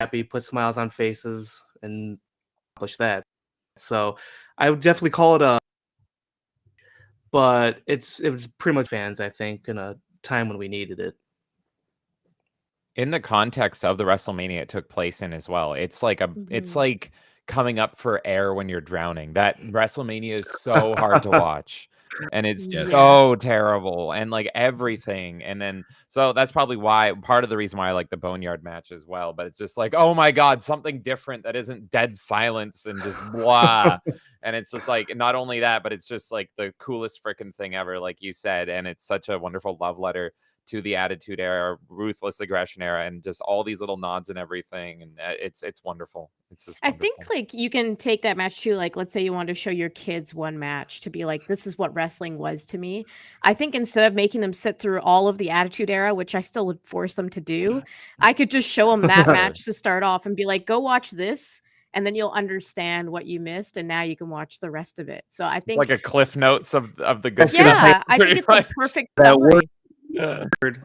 happy, put smiles on faces, and accomplish that. So I would definitely call it a, but it was pretty much fans, I think, in a time when we needed it. In the context of the WrestleMania it took place in as well, it's like it's like coming up for air when you're drowning. That WrestleMania is so hard to watch, and it's Yes. so terrible, and like everything. And then so that's probably why, part of the reason why I like the Boneyard match as well. But it's just like, oh my God, something different that isn't dead silence and just blah. And it's just like, not only that, but it's just like the coolest freaking thing ever, like you said. And it's such a wonderful love letter to the Attitude Era, Ruthless Aggression Era, and just all these little nods and everything. And it's wonderful. It's just I wonderful. think like you can take that match too. Like, let's say you want to show your kids one match to be like, this is what wrestling was to me. I think instead of making them sit through all of the Attitude Era, which I still would force them to do, I could just show them that match to start off and be like, go watch this. And then you'll understand what you missed, and now you can watch the rest of it. So I It's think, like a cliff notes of the good was gonna stuff. say, yeah, I think pretty it's a much. perfect That summary. word.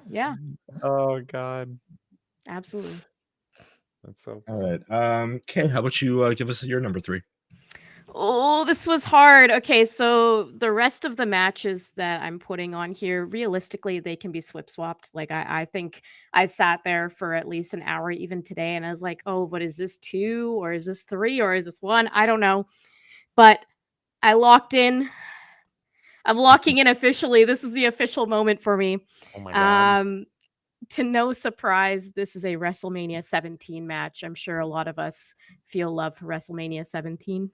Yeah, Oh God, absolutely. that's so All funny. right. Okay, how about you give us your number 3? Oh, this was hard. Okay, so the rest of the matches that I'm putting on here, realistically, they can be swapped. Like I think I sat there for at least an hour even today, and I was like, oh, but is this 2 or is this 3 or is this 1? I don't know. But I locked in. I'm locking in officially. This is the official moment for me. Oh my God. To no surprise, this is a WrestleMania 17 match. I'm sure a lot of us feel love for WrestleMania 17.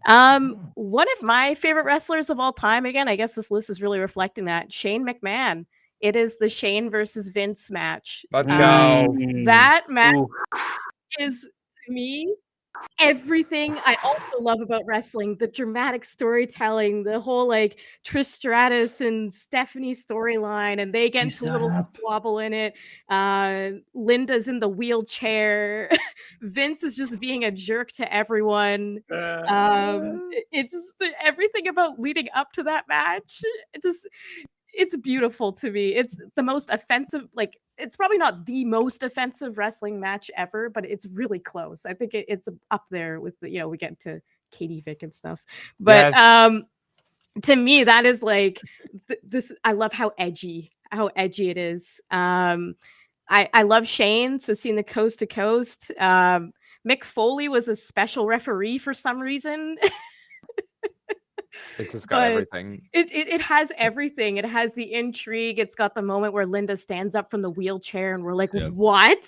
One of my favorite wrestlers of all time, again, I guess this list is really reflecting that, Shane McMahon. It is the Shane versus Vince match. Let's go. That match Ooh. is, to me, everything I also love about wrestling. The dramatic storytelling, the whole like Trish Stratus and Stephanie storyline, and they get into a little squabble in it. Linda's in the wheelchair. Vince is just being a jerk to everyone. It's everything about leading up to that match. It's beautiful to me. It's the most offensive, like it's probably not the most offensive wrestling match ever, but it's really close. I think it's up there with the, we get into Katie Vick and stuff. But Yes. to me, that is like this. I love how edgy it is. I love Shane, so seeing the coast to coast. Mick Foley was a special referee for some reason. It's just got But everything. it has everything. It has the intrigue. It's got the moment where Linda stands up from the wheelchair, and we're like, Yeah. "What?"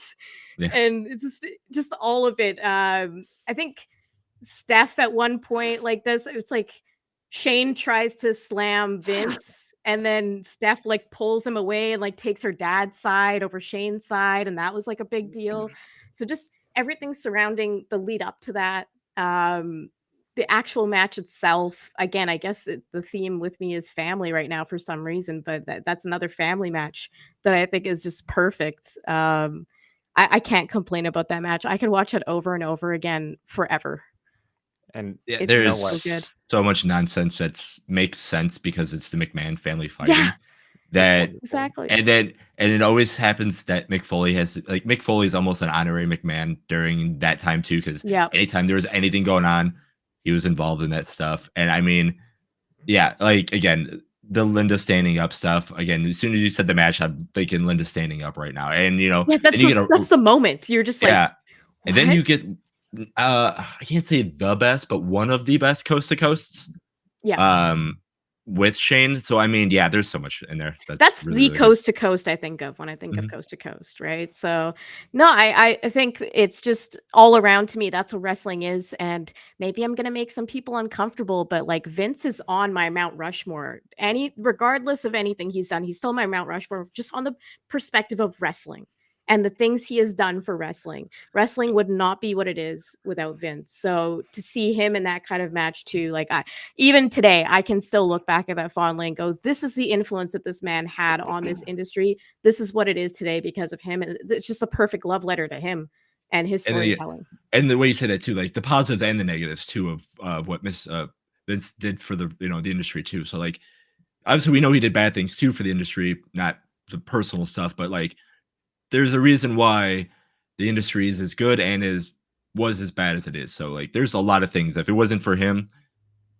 Yeah. And it's just all of it. I think Steph at one point like this. It's like Shane tries to slam Vince, And then Steph like pulls him away and like takes her dad's side over Shane's side, and that was like a big deal. So just everything surrounding the lead up to that. The actual match itself, again, I guess the theme with me is family right now for some reason, but that's another family match that I think is just perfect. I can't complain about that match. I could watch it over and over again forever. And Yeah, It's there's so good. so much nonsense that makes sense because it's the McMahon family fighting. Yeah, That exactly. and it always happens that Mick Foley has like Mick Foley's almost an honorary McMahon during that time too, because Yeah. anytime there was anything going on, he was involved in that stuff. And I mean, yeah, like again, the Linda standing up stuff. Again, as soon as you said the match, I'm thinking Linda standing up right now. And you know, Yeah, then you get a that's the moment. You're just like, yeah, and then what? you get I can't say the best, but one of the best coast to coasts. Yeah. With Shane. So I mean, yeah, there's so much in there. That's really, the really good. coast to coast I think of when I think of Mhm. coast to coast, right? So no, I think it's just all around to me. That's what wrestling is. And maybe I'm gonna make some people uncomfortable, but like Vince is on my Mount Rushmore. Regardless of anything he's done, he's still my Mount Rushmore, just on the perspective of wrestling and the things he has done for wrestling. Wrestling would not be what it is without Vince. So to see him in that kind of match too, like even today, I can still look back at that fondly and go, this is the influence that this man had on this industry. This is what it is today because of him. And it's just a perfect love letter to him and his And then, storytelling. and the way you said it too, like the positives and the negatives too of what Vince did for the the industry too. So like obviously we know he did bad things too for the industry, not the personal stuff, but like there's a reason why the industry is as good and was as bad as it is. So like there's a lot of things. If it wasn't for him,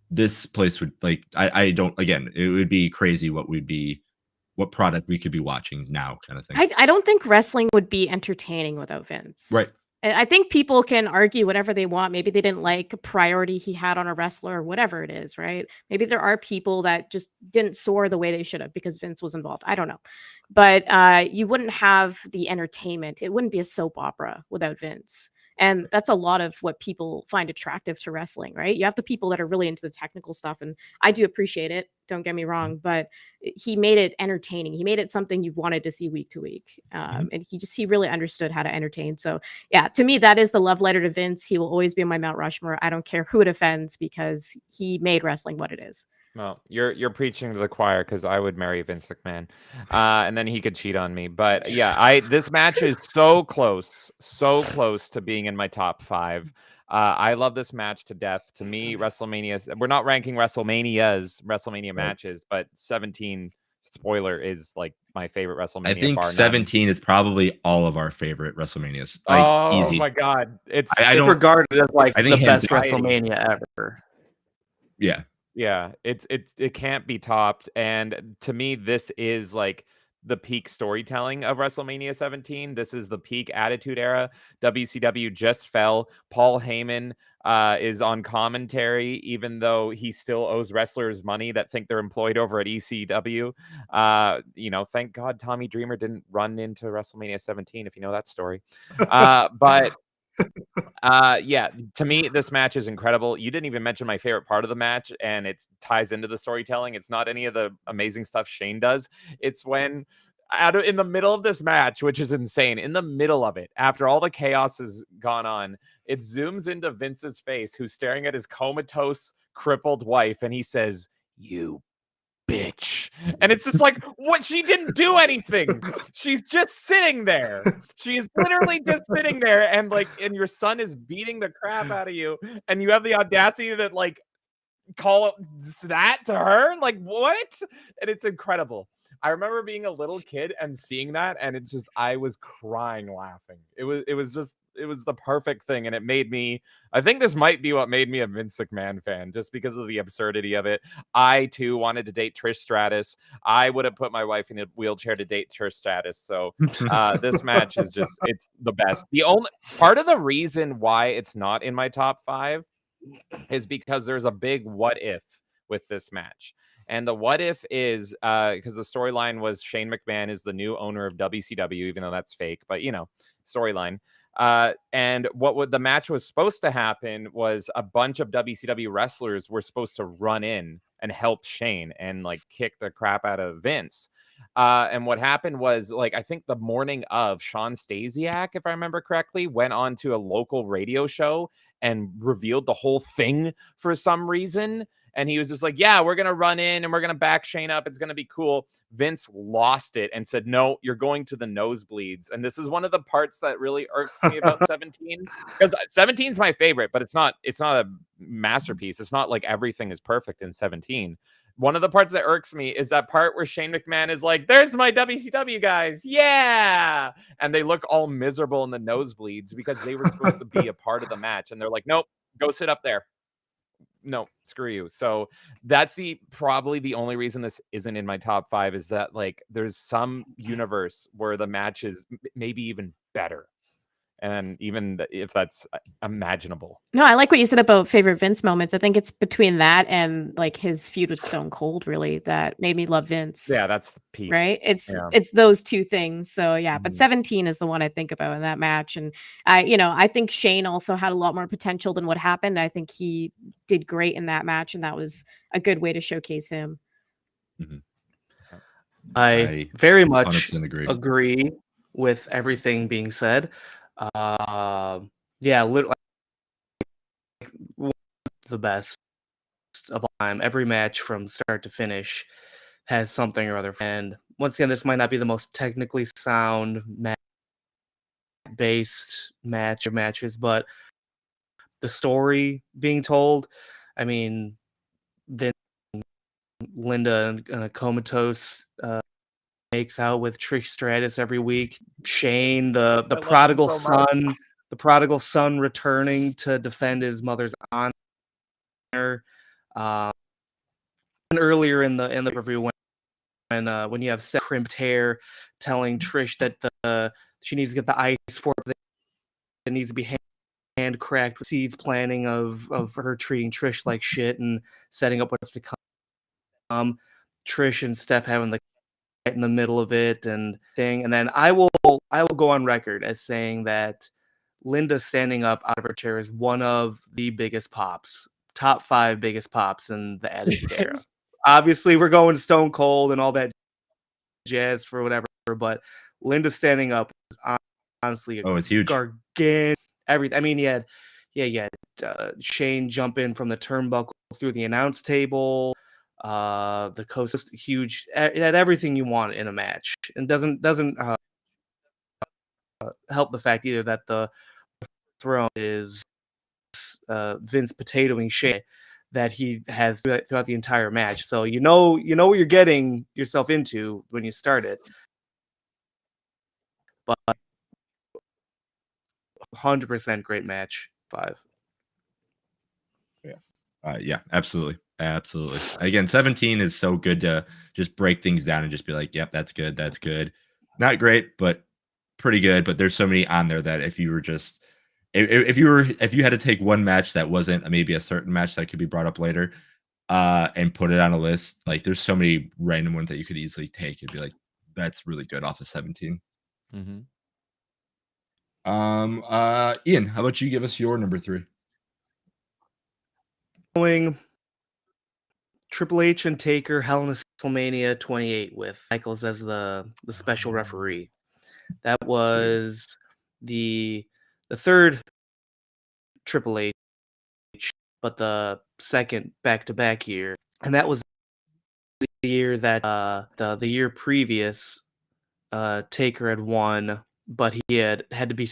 this place would like I don't again, it would be crazy what product we could be watching now kind of thing. I don't think wrestling would be entertaining without Vince. Right. And I think people can argue whatever they want. Maybe they didn't like a priority he had on a wrestler or whatever it is, right? Maybe there are people that just didn't soar the way they should have because Vince was involved. I don't know. But you wouldn't have the entertainment. It wouldn't be a soap opera without Vince. And that's a lot of what people find attractive to wrestling, right? You have the people that are really into the technical stuff, and I do appreciate it. Don't get me wrong, but he made it entertaining. He made it something you wanted to see week to week, and he really understood how to entertain. So yeah, to me, that is the love letter to Vince. He will always be on my Mount Rushmore. I don't care who it offends because he made wrestling what it is. Well, you're preaching to the choir because I would marry Vince McMahon, and then he could cheat on me. But yeah, this match is so close to being in my top 5. I love this match to death. To me, WrestleMania. We're not ranking WrestleMania matches, but 17. Spoiler is like my favorite WrestleMania. I think bar 17 none. is probably all of our favorite WrestleManias. Like Oh easy. my god, I don't regarded as like I the think hands best down. WrestleMania ever. Yeah. Yeah, it can't be topped. And to me, this is like the peak storytelling of WrestleMania 17. This is the peak Attitude Era. WCW just fell. Paul Heyman is on commentary, even though he still owes wrestlers money that think they're employed over at ECW. Thank God Tommy Dreamer didn't run into WrestleMania 17, if you know that story. But yeah, to me, this match is incredible. You didn't even mention my favorite part of the match, and it ties into the storytelling. It's not any of the amazing stuff Shane does. It's when in the middle of this match, which is insane, in the middle of it, after all the chaos has gone on, it zooms into Vince's face, who's staring at his comatose, crippled wife, and he says, "You bitch." And it's just like, what? She didn't do anything. She's just sitting there. She is literally just sitting there, and your son is beating the crap out of you, and you have the audacity to like call that to her. Like, what? And it's incredible. I remember being a little kid and seeing that, and I was crying laughing. It was the perfect thing, and it made me, I think this might be what made me a Vince McMahon fan, just because of the absurdity of it. I too wanted to date Trish Stratus. I would have put my wife in a wheelchair to date Trish Stratus. So this match is it's the best. The only part of the reason why it's not in my top 5 is because there's a big what if with this match. And the what if is because the storyline was Shane McMahon is the new owner of WCW, even though that's fake, but storyline. And what the match was supposed to happen was a bunch of WCW wrestlers were supposed to run in and help Shane and like kick the crap out of Vince. And what happened was, like, I think the morning of, Sean Stasiak, if I remember correctly, went on to a local radio show and revealed the whole thing for some reason. And he was just like, yeah, we're going to run in and we're going to back Shane up. It's going to be cool. Vince lost it and said, no, you're going to the nosebleeds. And this is one of the parts that really irks me about 17, because 17 is my favorite, but it's not a masterpiece. It's not like everything is perfect in 17. One of the parts that irks me is that part where Shane McMahon is like, there's my WCW guys. Yeah. And they look all miserable in the nosebleeds because they were supposed to be a part of the match. And they're like, nope, go sit up there. No, screw you. So that's probably the only reason this isn't in my top 5, is that like there's some universe where the match is maybe even better. And even if that's imaginable. No, I like what you said about favorite Vince moments. I think it's between that and like his feud with Stone Cold, really, that made me love Vince. Yeah, that's the peak. Right? It's Yeah. it's those two things. So yeah, but Mhm. 17 is the one I think about in that match. And I think Shane also had a lot more potential than what happened. I think he did great in that match, and that was a good way to showcase him. I very much 100% agree with everything being said. Yeah, literally the best of all time. Every match from start to finish has something or other. And once again, this might not be the most technically sound based matches, but the story being told, I mean, then Linda in a comatose makes out with Trish Stratus every week. Shane, the prodigal son, the prodigal son returning to defend his mother's honor. And earlier in the review, when you have Seth crimped hair telling Trish that she needs to get the ice for it, that needs to be hand cracked with seeds, planning of her treating Trish like shit and setting up what's to come. Trish and Steph having the right in the middle of it and thing, and then I will go on record as saying that Linda standing up out of her chair is one of the biggest pops, top 5 biggest pops in the Attitude Era. Obviously, we're going Stone Cold and all that jazz for whatever, but Linda standing up was honestly it's huge. Gargantuan. Everything. I mean, you had Shane jump in from the turnbuckle through the announce table. The coast huge. It had everything you want in a match, and doesn't help the fact either that the throne is Vince potatoing Shane that he has throughout the entire match. So you know what you're getting yourself into when you start it. But 100% great match. 5. Yeah, absolutely. Again, 17 is so good to just break things down and just be like, yep, that's good. That's good. Not great, but pretty good. But there's so many on there that if you were just if you had to take one match that wasn't maybe a certain match that could be brought up later, and put it on a list, like there's so many random ones that you could easily take and be like, that's really good off of 17. Mm-hmm. Ian, how about you give us your number 3? Going Triple H and Taker, Hell in a WrestleMania 28 with Michaels as the special referee. That was the third Triple H, but the second back-to-back year, and that was the year that the year previous Taker had won, but he had to be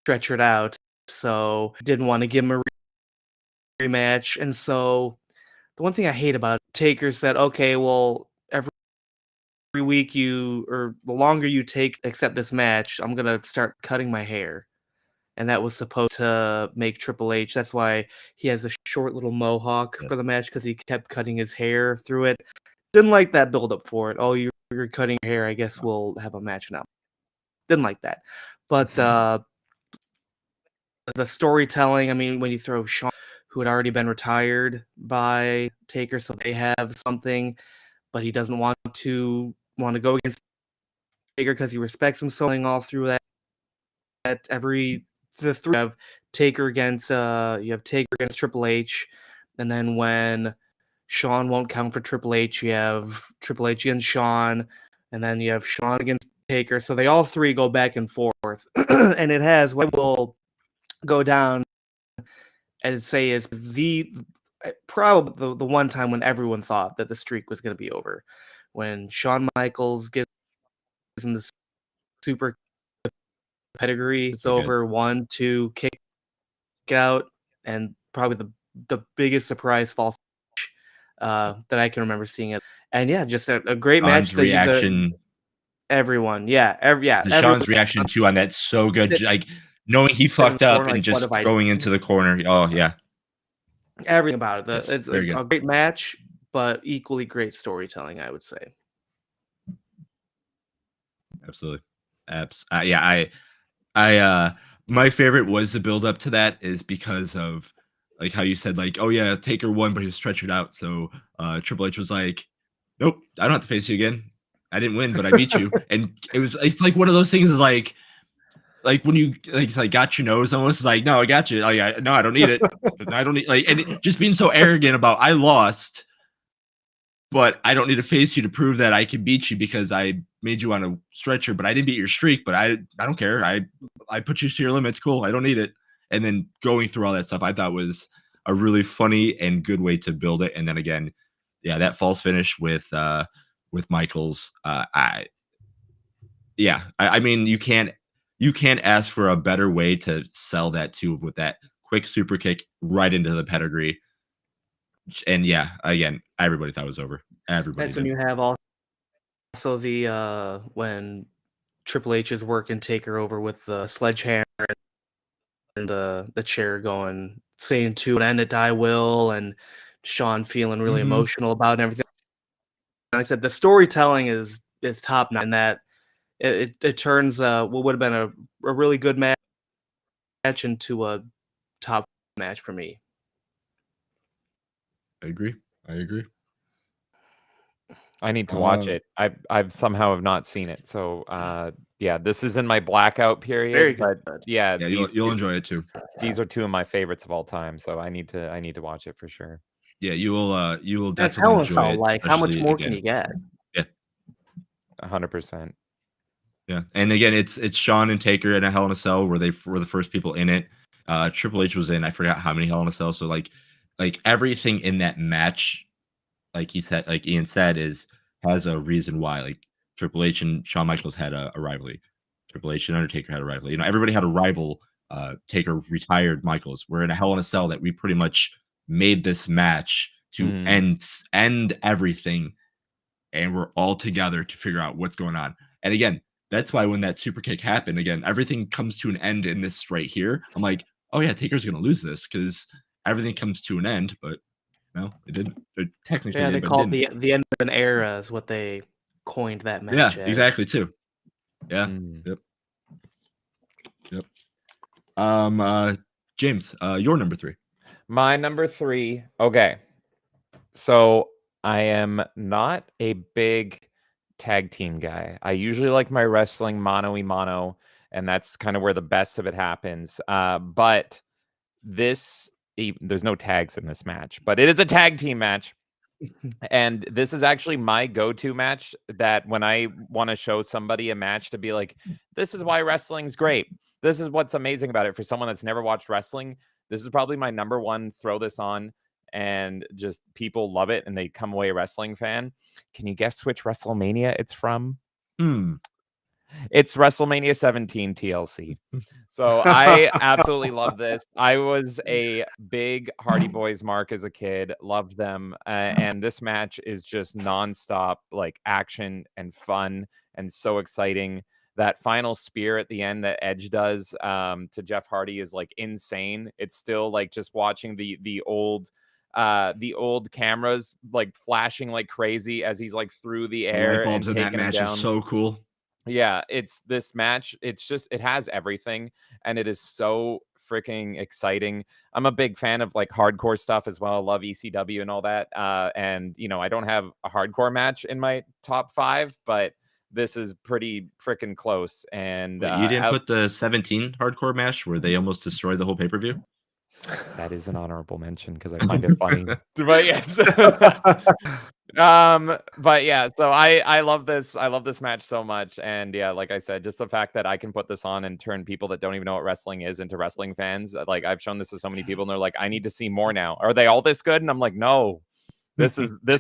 stretchered out, so didn't want to give him a rematch. And so the one thing I hate about Taker said, okay, well, every week the longer you take accept this match, I'm gonna start cutting my hair. And that was supposed to make Triple H. That's why he has a short little mohawk for the match, because he kept cutting his hair through it. Didn't like that build up for it. Oh, you're cutting your hair. I guess we'll have a match now. Didn't like that. But the storytelling, I mean, when you throw Shawn, who had already been retired by Taker, so they have something, but he doesn't want to go against Taker because he respects him so all through that the 3 have Taker against Triple H, and then when Shawn won't count for Triple H. You have Triple H against Shawn, and then you have Shawn against Taker. So they all three go back and forth, and it has what will go down and say is probably the one time when everyone thought that the streak was going to be over, when Shawn Michaels gives him the super pedigree. It's over 1, 2, kick out, and probably the biggest surprise false that I can remember seeing it. And yeah, just a great Shawn's match. reaction. Everyone, Shawn's reaction too on that so good. Like knowing he fucked up and just going into the corner. Oh yeah, everything about it. Yes, It's very a great match, but equally great storytelling, I would say. Absolutely. Yeah, I my favorite was the build up to that is because of like how you said like, oh yeah, Taker won, but he was stretchered out. So Triple H was like, nope, I don't have to face you again. I didn't win, but I beat you. And it's like one of those things is like when you like it's like got your nose almost like, no, I got you. Oh yeah, no, I don't need it. I don't need and just being so arrogant about I lost, but I don't need to face you to prove that I can beat you because I made you on a stretcher, but I didn't beat your streak, but I don't care. I put you to your limits. Cool. I don't need it. And then going through all that stuff, I thought was a really funny and good way to build it. And then again, yeah, that false finish with Michaels. I mean, you can't ask for a better way to sell that too with that quick super kick right into the pedigree. And yeah, again, everybody thought it was over. Everybody. That's when you have also the when Triple H is working Taker over with the sledgehammer and the chair going, saying to an end it I will, and Shawn feeling really emotional about it and everything. And I said the storytelling is top notch, and that it turns what would have been a really good match into a top match for me. I agree. I need to watch it. I've somehow have not seen it. So yeah, this is in my blackout period. Very good. But yeah, you'll enjoy it too. These are two of my favorites of all time. So I need to watch it for sure. Yeah, you will That's definitely enjoy it. Like how much more can you get? Yeah. 100%. Yeah. And again, it's Shawn and Taker in a Hell in a Cell where they were the first people in it. Triple H was in, I forgot how many Hell in a Cell. So like everything in that match, like Ian said, has a reason why. Like Triple H and Shawn Michaels had a rivalry. Triple H and Undertaker had a rivalry. You know, everybody had a rival. Taker retired Michaels. We're in a Hell in a Cell that we pretty much made this match to end everything, and we're all together to figure out what's going on. And again, that's why when that super kick happened, again, everything comes to an end in this right here. I'm like, oh yeah, Taker's gonna lose this because everything comes to an end, but no, it didn't. It technically, they called the end of an era is what they coined that match. Yeah, exactly too. Yeah. Yep. James, your number 3. My number 3. Okay. So I am not a big tag team guy. I usually like my wrestling mano-y-mano, and that's kind of where the best of it happens. But there's no tags in this match, but it is a tag team match. And this is actually my go-to match that when I want to show somebody a match to be like, this is why wrestling's great. This is what's amazing about it. For someone that's never watched wrestling, this is probably my number one throw this on and just people love it and they come away a wrestling fan. Can you guess which WrestleMania it's from? It's WrestleMania 17 TLC. So I absolutely love this. I was a big Hardy Boys mark as a kid, loved them. And this match is just nonstop like action and fun and so exciting. That final spear at the end that Edge does to Jeff Hardy is like insane. It's still like just watching the old cameras like flashing like crazy as he's like through the air and taking that match him down. Is so cool. Yeah, it's this match. It's just, it has everything and it is so freaking exciting. I'm a big fan of like hardcore stuff as well. I love ECW and all that. And you know, I don't have a hardcore match in my top 5, but this is pretty freaking close. And wait, you didn't put the 17 hardcore match where they almost destroyed the whole pay-per-view? That is an honorable mention because I find it funny. But yes. But yeah, so I love this. I love this match so much. And yeah, like I said, just the fact that I can put this on and turn people that don't even know what wrestling is into wrestling fans. Like I've shown this to so many people and they're like, I need to see more now. Are they all this good? And I'm like, no. This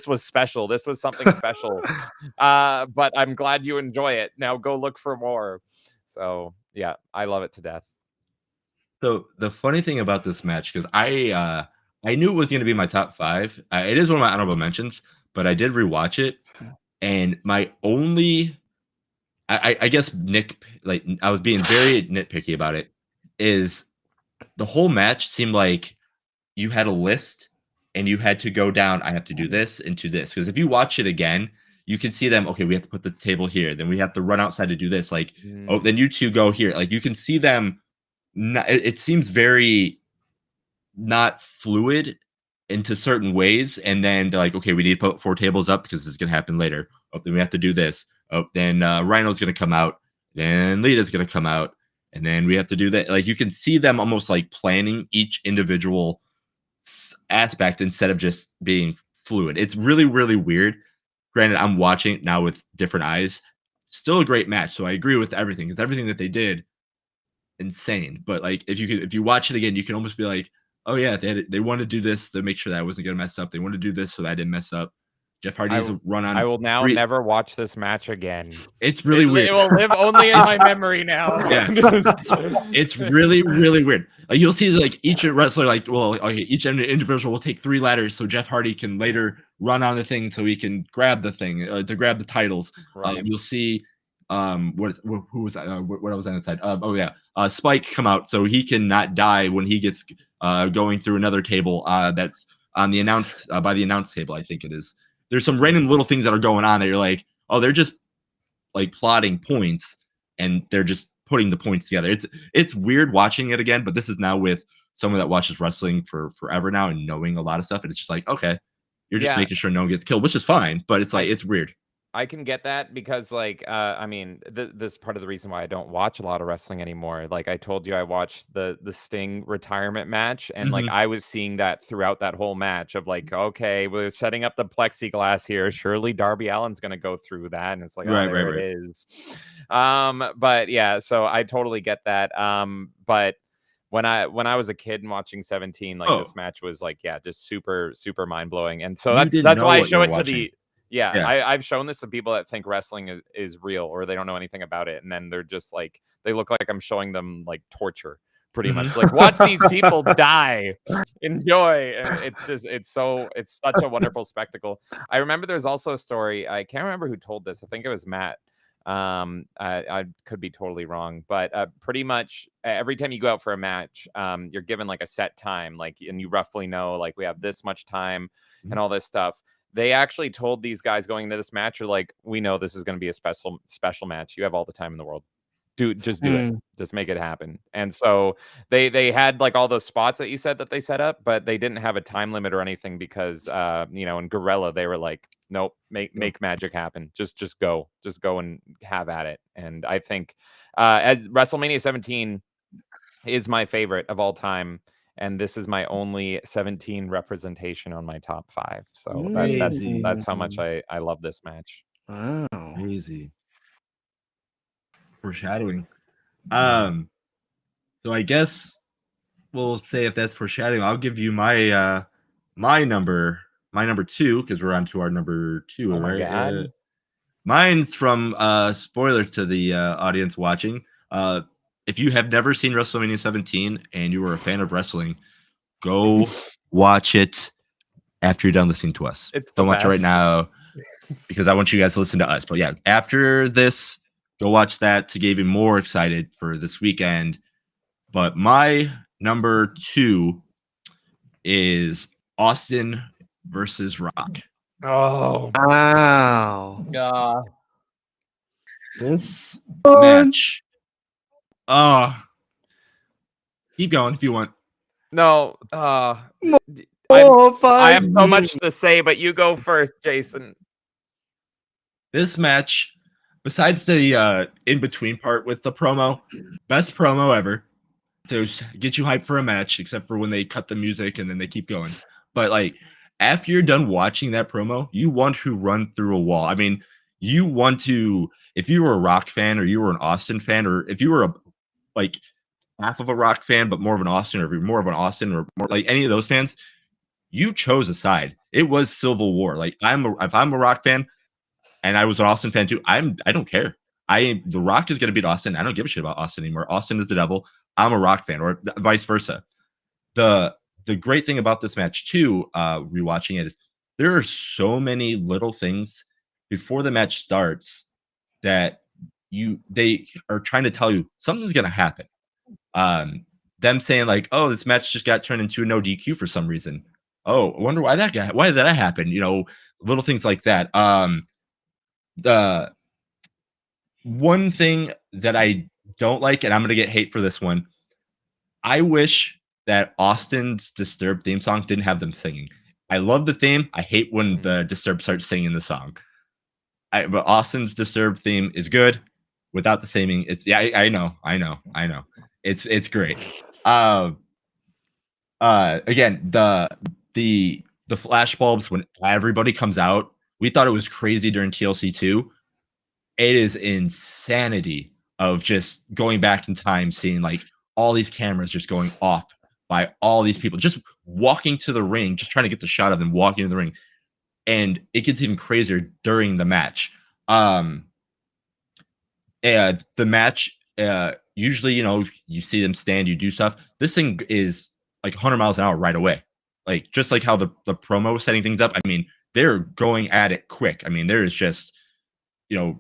was special. This was something special. But I'm glad you enjoy it. Now go look for more. So yeah, I love it to death. So the funny thing about this match, because I knew it was going to be my top 5. It is one of my honorable mentions, but I did rewatch it, and my only, I guess I was being very nitpicky about it, is the whole match seemed like you had a list and you had to go down. I have to do this and do this, because if you watch it again, you can see them. Okay, we have to put the table here. Then we have to run outside to do this. Like, oh, then you two go here. Like you can see them. It seems very not fluid into certain ways, and then they're like, okay, we need to put 4 tables up because this is gonna happen later. Oh, then we have to do this. Oh, then Rhino's gonna come out, then Lita's gonna come out, and then we have to do that. Like you can see them almost like planning each individual aspect instead of just being fluid. It's really, really weird. Granted, I'm watching it now with different eyes. Still a great match, so I agree with everything, because everything that they did, insane. But like if you watch it again, you can almost be like, oh yeah, they want to do this to make sure that I wasn't gonna mess up. They want to do this so that I didn't mess up. Jeff Hardy's a run on. I will now never watch this match again. It's really weird. It will live only in my memory now. Yeah, it's really, really weird. Like you'll see like each wrestler, like, well, okay, each individual will take 3 ladders so Jeff Hardy can later run on the thing so he can grab the thing to grab the titles. Right. You'll see who was that? What else on that side? Oh yeah, Spike come out so he can not die when he gets going through another table that's on the announced by the announce table. I think it is. There's some random little things that are going on that you're like, oh, they're just like plotting points and they're just putting the points together. It's weird watching it again, but this is now with someone that watches wrestling for forever now and knowing a lot of stuff, and it's just like, okay, you're just making sure no one gets killed, which is fine, but it's like it's weird. I can get that because, like, I mean, this is part of the reason why I don't watch a lot of wrestling anymore. Like I told you, I watched the Sting retirement match, and like I was seeing that throughout that whole match of like, okay, we're setting up the plexiglass here. Surely Darby Allin's going to go through that, and it's like, oh, there it is. But yeah, so I totally get that. But when I was a kid and watching 17, like this match was like, yeah, just super, super mind blowing, and so that's why I show it to the. Yeah, I've shown this to people that think wrestling is real or they don't know anything about it. And then they're just like, they look like I'm showing them like torture, pretty much. Like, watch these people die. Enjoy. And it's such a wonderful spectacle. I remember there's also a story. I can't remember who told this. I think it was Matt. I could be totally wrong, but pretty much every time you go out for a match, you're given like a set time, like, and you roughly know, like, we have this much time and all this stuff. They actually told these guys going into this match, are like, we know this is going to be a special match. You have all the time in the world. Just do it. Just make it happen. And so they had like all those spots that you said that they set up, but they didn't have a time limit or anything because in Gorilla they were like, nope, make magic happen. Just go and have at it. And I think as WrestleMania 17 is my favorite of all time. And this is my only 17 representation on my top 5. So that's how much I love this match. Wow. Crazy. Foreshadowing. So I guess we'll say if that's foreshadowing, I'll give you my my number 2, because we're on to our number 2. Oh my God. Mine's from spoiler to the audience watching. If you have never seen WrestleMania 17 and you are a fan of wrestling, go watch it after you're done listening to us. Don't watch it right now because I want you guys to listen to us. But yeah, after this, go watch that to get even more excited for this weekend. But my number 2 is Austin versus Rock. Oh, wow. This match. Keep going if you want. No. I have so much to say, but you go first, Jason. This match, besides the in-between part with the promo, best promo ever. to get you hyped for a match, except for when they cut the music and then they keep going. But like after you're done watching that promo, you want to run through a wall. I mean, you want to, if you were a Rock fan or you were an Austin fan, or if you were a like half of a Rock fan, but more of an Austin, or if you're more of an Austin or more like any of those fans, you chose a side. It was Civil War. Like if I'm a Rock fan and I was an Austin fan too, I don't care. The Rock is going to beat Austin. I don't give a shit about Austin anymore. Austin is the devil. I'm a Rock fan, or vice versa. The great thing about this match too, rewatching it, is there are so many little things before the match starts that they are trying to tell you something's going to happen. Them saying like, "Oh, this match just got turned into a no DQ for some reason." Oh, I wonder why did that happen? You know, little things like that. The one thing that I don't like, and I'm gonna get hate for this one, I wish that Austin's Disturbed theme song didn't have them singing. I love the theme. I hate when the Disturbed starts singing the song. But Austin's Disturbed theme is good. Without the singing, it's I know. It's great. Again, the flash bulbs when everybody comes out, we thought it was crazy during TLC 2. It is insanity of just going back in time, seeing like all these cameras just going off by all these people just walking to the ring, just trying to get the shot of them walking to the ring. And it gets even crazier during the match. The match, usually, you know, you see them stand, you do stuff. This thing is like 100 miles an hour right away. Like, just like how the promo was setting things up. I mean, they're going at it quick. I mean, there is just, you know,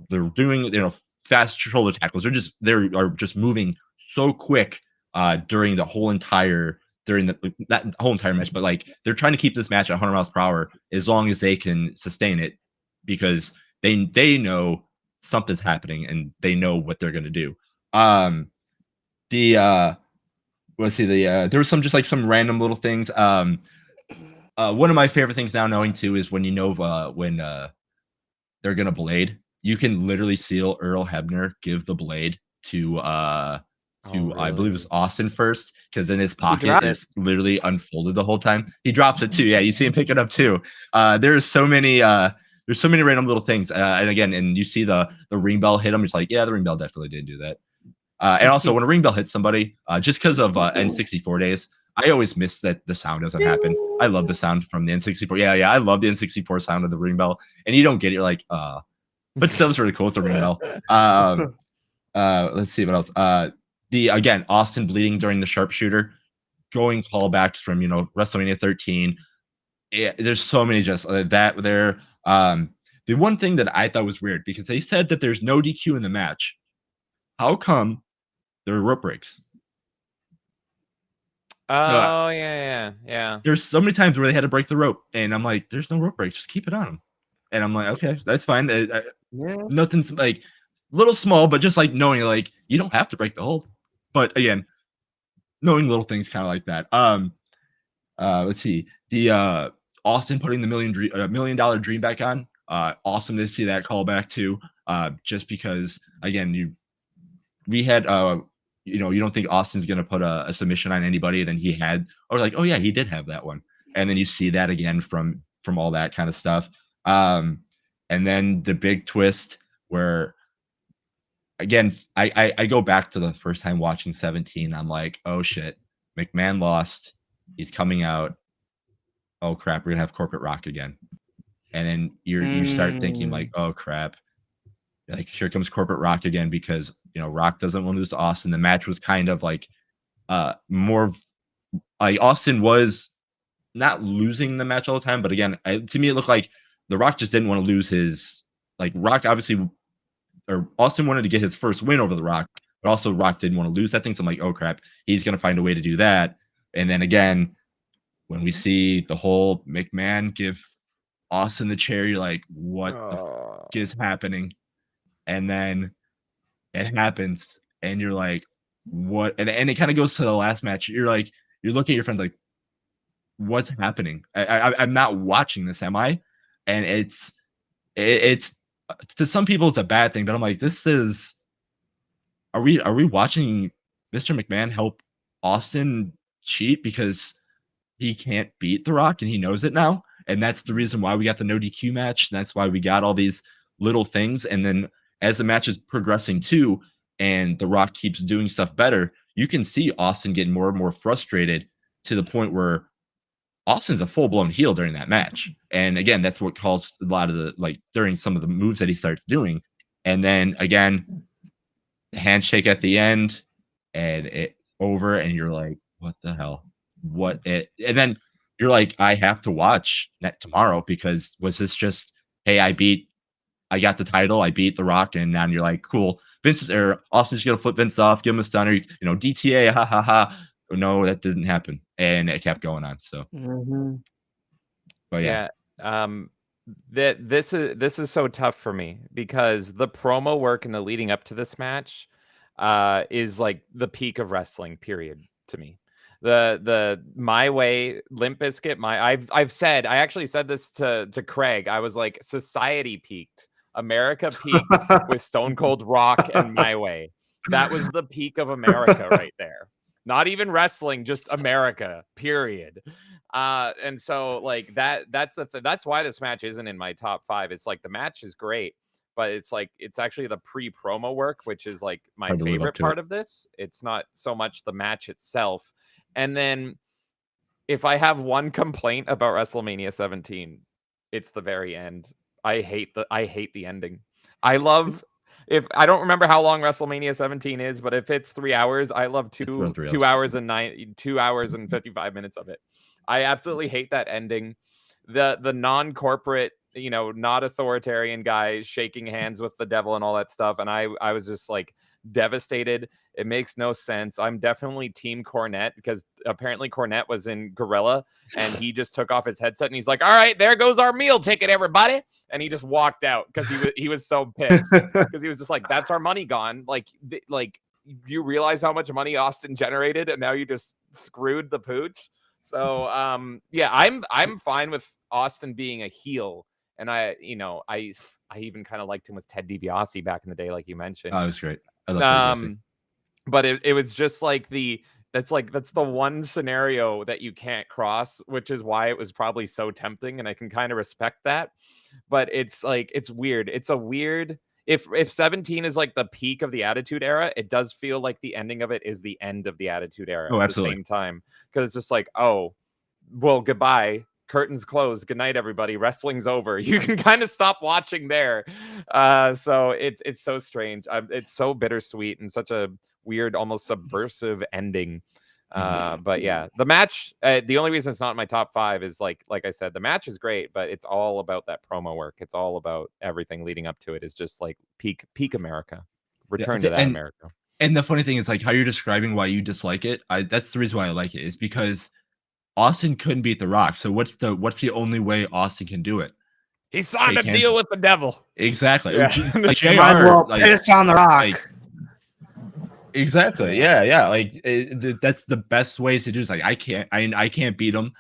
they're doing, you know, fast shoulder tackles. They are just moving so quick during the whole entire that whole entire match. But like, they're trying to keep this match at 100 miles per hour as long as they can sustain it, because they know something's happening and they know what they're gonna do. Let's see, there was some random little things. One of my favorite things now knowing too is when when they're gonna blade, you can literally see Earl Hebner give the blade to I believe it was Austin first, because in his pocket is literally unfolded the whole time. He drops it too. Yeah, you see him pick it up too. There's so many random little things. And again, and you see the ring bell hit him. It's like, yeah, the ring bell definitely didn't do that. And also when a ring bell hits somebody, just because of N64 days, I always miss that the sound doesn't happen. I love the sound from the N64. Yeah, I love the N64 sound of the ring bell. And you don't get it, you're like, but still it's really cool. It's a ring bell. Let's see what else. Again, Austin bleeding during the sharpshooter, going callbacks from, you know, WrestleMania 13. There's so many just that there. The one thing that I thought was weird, because they said that there's no DQ in the match. How come there are rope breaks? Oh, yeah. There's so many times where they had to break the rope, and I'm like, there's no rope breaks. Just keep it on them. And I'm like, okay, that's fine. Nothing's like little small, but just like knowing like you don't have to break the hold. But again, knowing little things kind of like that. Let's see, the Austin putting the $1 million dream back on. Awesome to see that callback too. Just because again, we had you know, you don't think Austin's gonna put a submission on anybody, and then he had. I was like, oh yeah, he did have that one, and then you see that again from all that kind of stuff. And then the big twist where, again, I go back to the first time watching 17. I'm like, oh shit, McMahon lost. He's coming out. Oh crap, we're gonna have Corporate Rock again. And then you start thinking like, oh crap, like here comes Corporate Rock again, because you know Rock doesn't want to lose to Austin. The match was kind of like more like Austin was not losing the match all the time, but again, to me it looked like the Rock just didn't want to lose his, like, Rock obviously, or Austin wanted to get his first win over the Rock, but also Rock didn't want to lose that thing. So I'm like, oh crap, he's gonna find a way to do that. And then again, when we see the whole McMahon give Austin the chair, you're like, what the fuck is happening? And then it happens, and you're like, what? And it kind of goes to the last match. You're like, you're looking at your friends like, what's happening? I'm not watching this, am I? And it's to some people it's a bad thing, but I'm like, this is, are we watching Mr. McMahon help Austin cheat because he can't beat The Rock and he knows it now. And that's the reason why we got the no DQ match. And that's why we got all these little things. And then as the match is progressing too, and The Rock keeps doing stuff better, you can see Austin getting more and more frustrated to the point where Austin's a full-blown heel during that match. And again, that's what caused a lot of the, like, during some of the moves that he starts doing. And then again, the handshake at the end, and it's over, and you're like, what the hell? And then you're like, I have to watch that tomorrow, because was this just, hey, I got the title, I beat The Rock, and now you're like, cool. Vince or Austin's gonna flip Vince off, give him a stunner, DTA, ha ha ha. No, that didn't happen, and it kept going on. So, but yeah. This is so tough for me, because the promo work and the leading up to this match is like the peak of wrestling, period, to me. The My Way, Limp Bizkit, I actually said this to Craig. I was like, society peaked. America peaked with Stone Cold Rock and My Way. That was the peak of America right there. Not even wrestling, just America, period. And so like that's why this match isn't in my top 5. It's like the match is great, but it's like it's actually the pre-promo work, which is like my favorite part of this. It's not so much the match itself. And then if I have one complaint about WrestleMania 17, it's the very end. I hate the ending. I love, if I don't remember how long WrestleMania 17 is, but if it's 3 hours, I love 2 hours and 55 minutes of it. I absolutely hate that ending. The non-corporate, not authoritarian guy shaking hands with the devil and all that stuff. And I was just like devastated. It makes no sense. I'm definitely Team Cornette, because apparently Cornette was in Gorilla and he just took off his headset and he's like, all right, there goes our meal ticket, everybody. And he just walked out because he was so pissed, because he was just like, that's our money gone. Like you realize how much money Austin generated and now you just screwed the pooch. So yeah, I'm fine with Austin being a heel. And I even kind of liked him with Ted DiBiase back in the day, like you mentioned. Oh, it was great. I love Ted DiBiase. But it was just like that's the one scenario that you can't cross, which is why it was probably so tempting, and I can kind of respect that. But it's like, it's weird. It's a weird, if 17 is like the peak of the Attitude Era, it does feel like the ending of it is the end of the Attitude Era at the same time. Because it's just like, oh, well, goodbye. Curtains closed. Good night, everybody. Wrestling's over. You can kind of stop watching there. So it's so strange. It's so bittersweet and such a weird, almost subversive ending. But yeah, the match, the only reason it's not in my top 5 is like I said, the match is great, but it's all about that promo work. It's all about everything leading up to it. Is just like peak America. Return to that America. And the funny thing is, like, how you're describing why you dislike it. That's the reason why I like it, is because Austin couldn't beat The Rock. So what's the only way Austin can do it? He signed a deal with the devil. Exactly. Yeah. Like JR, pissed on The Rock. Like, exactly. Yeah. Like that's the best way to do. Is like, I can't beat him.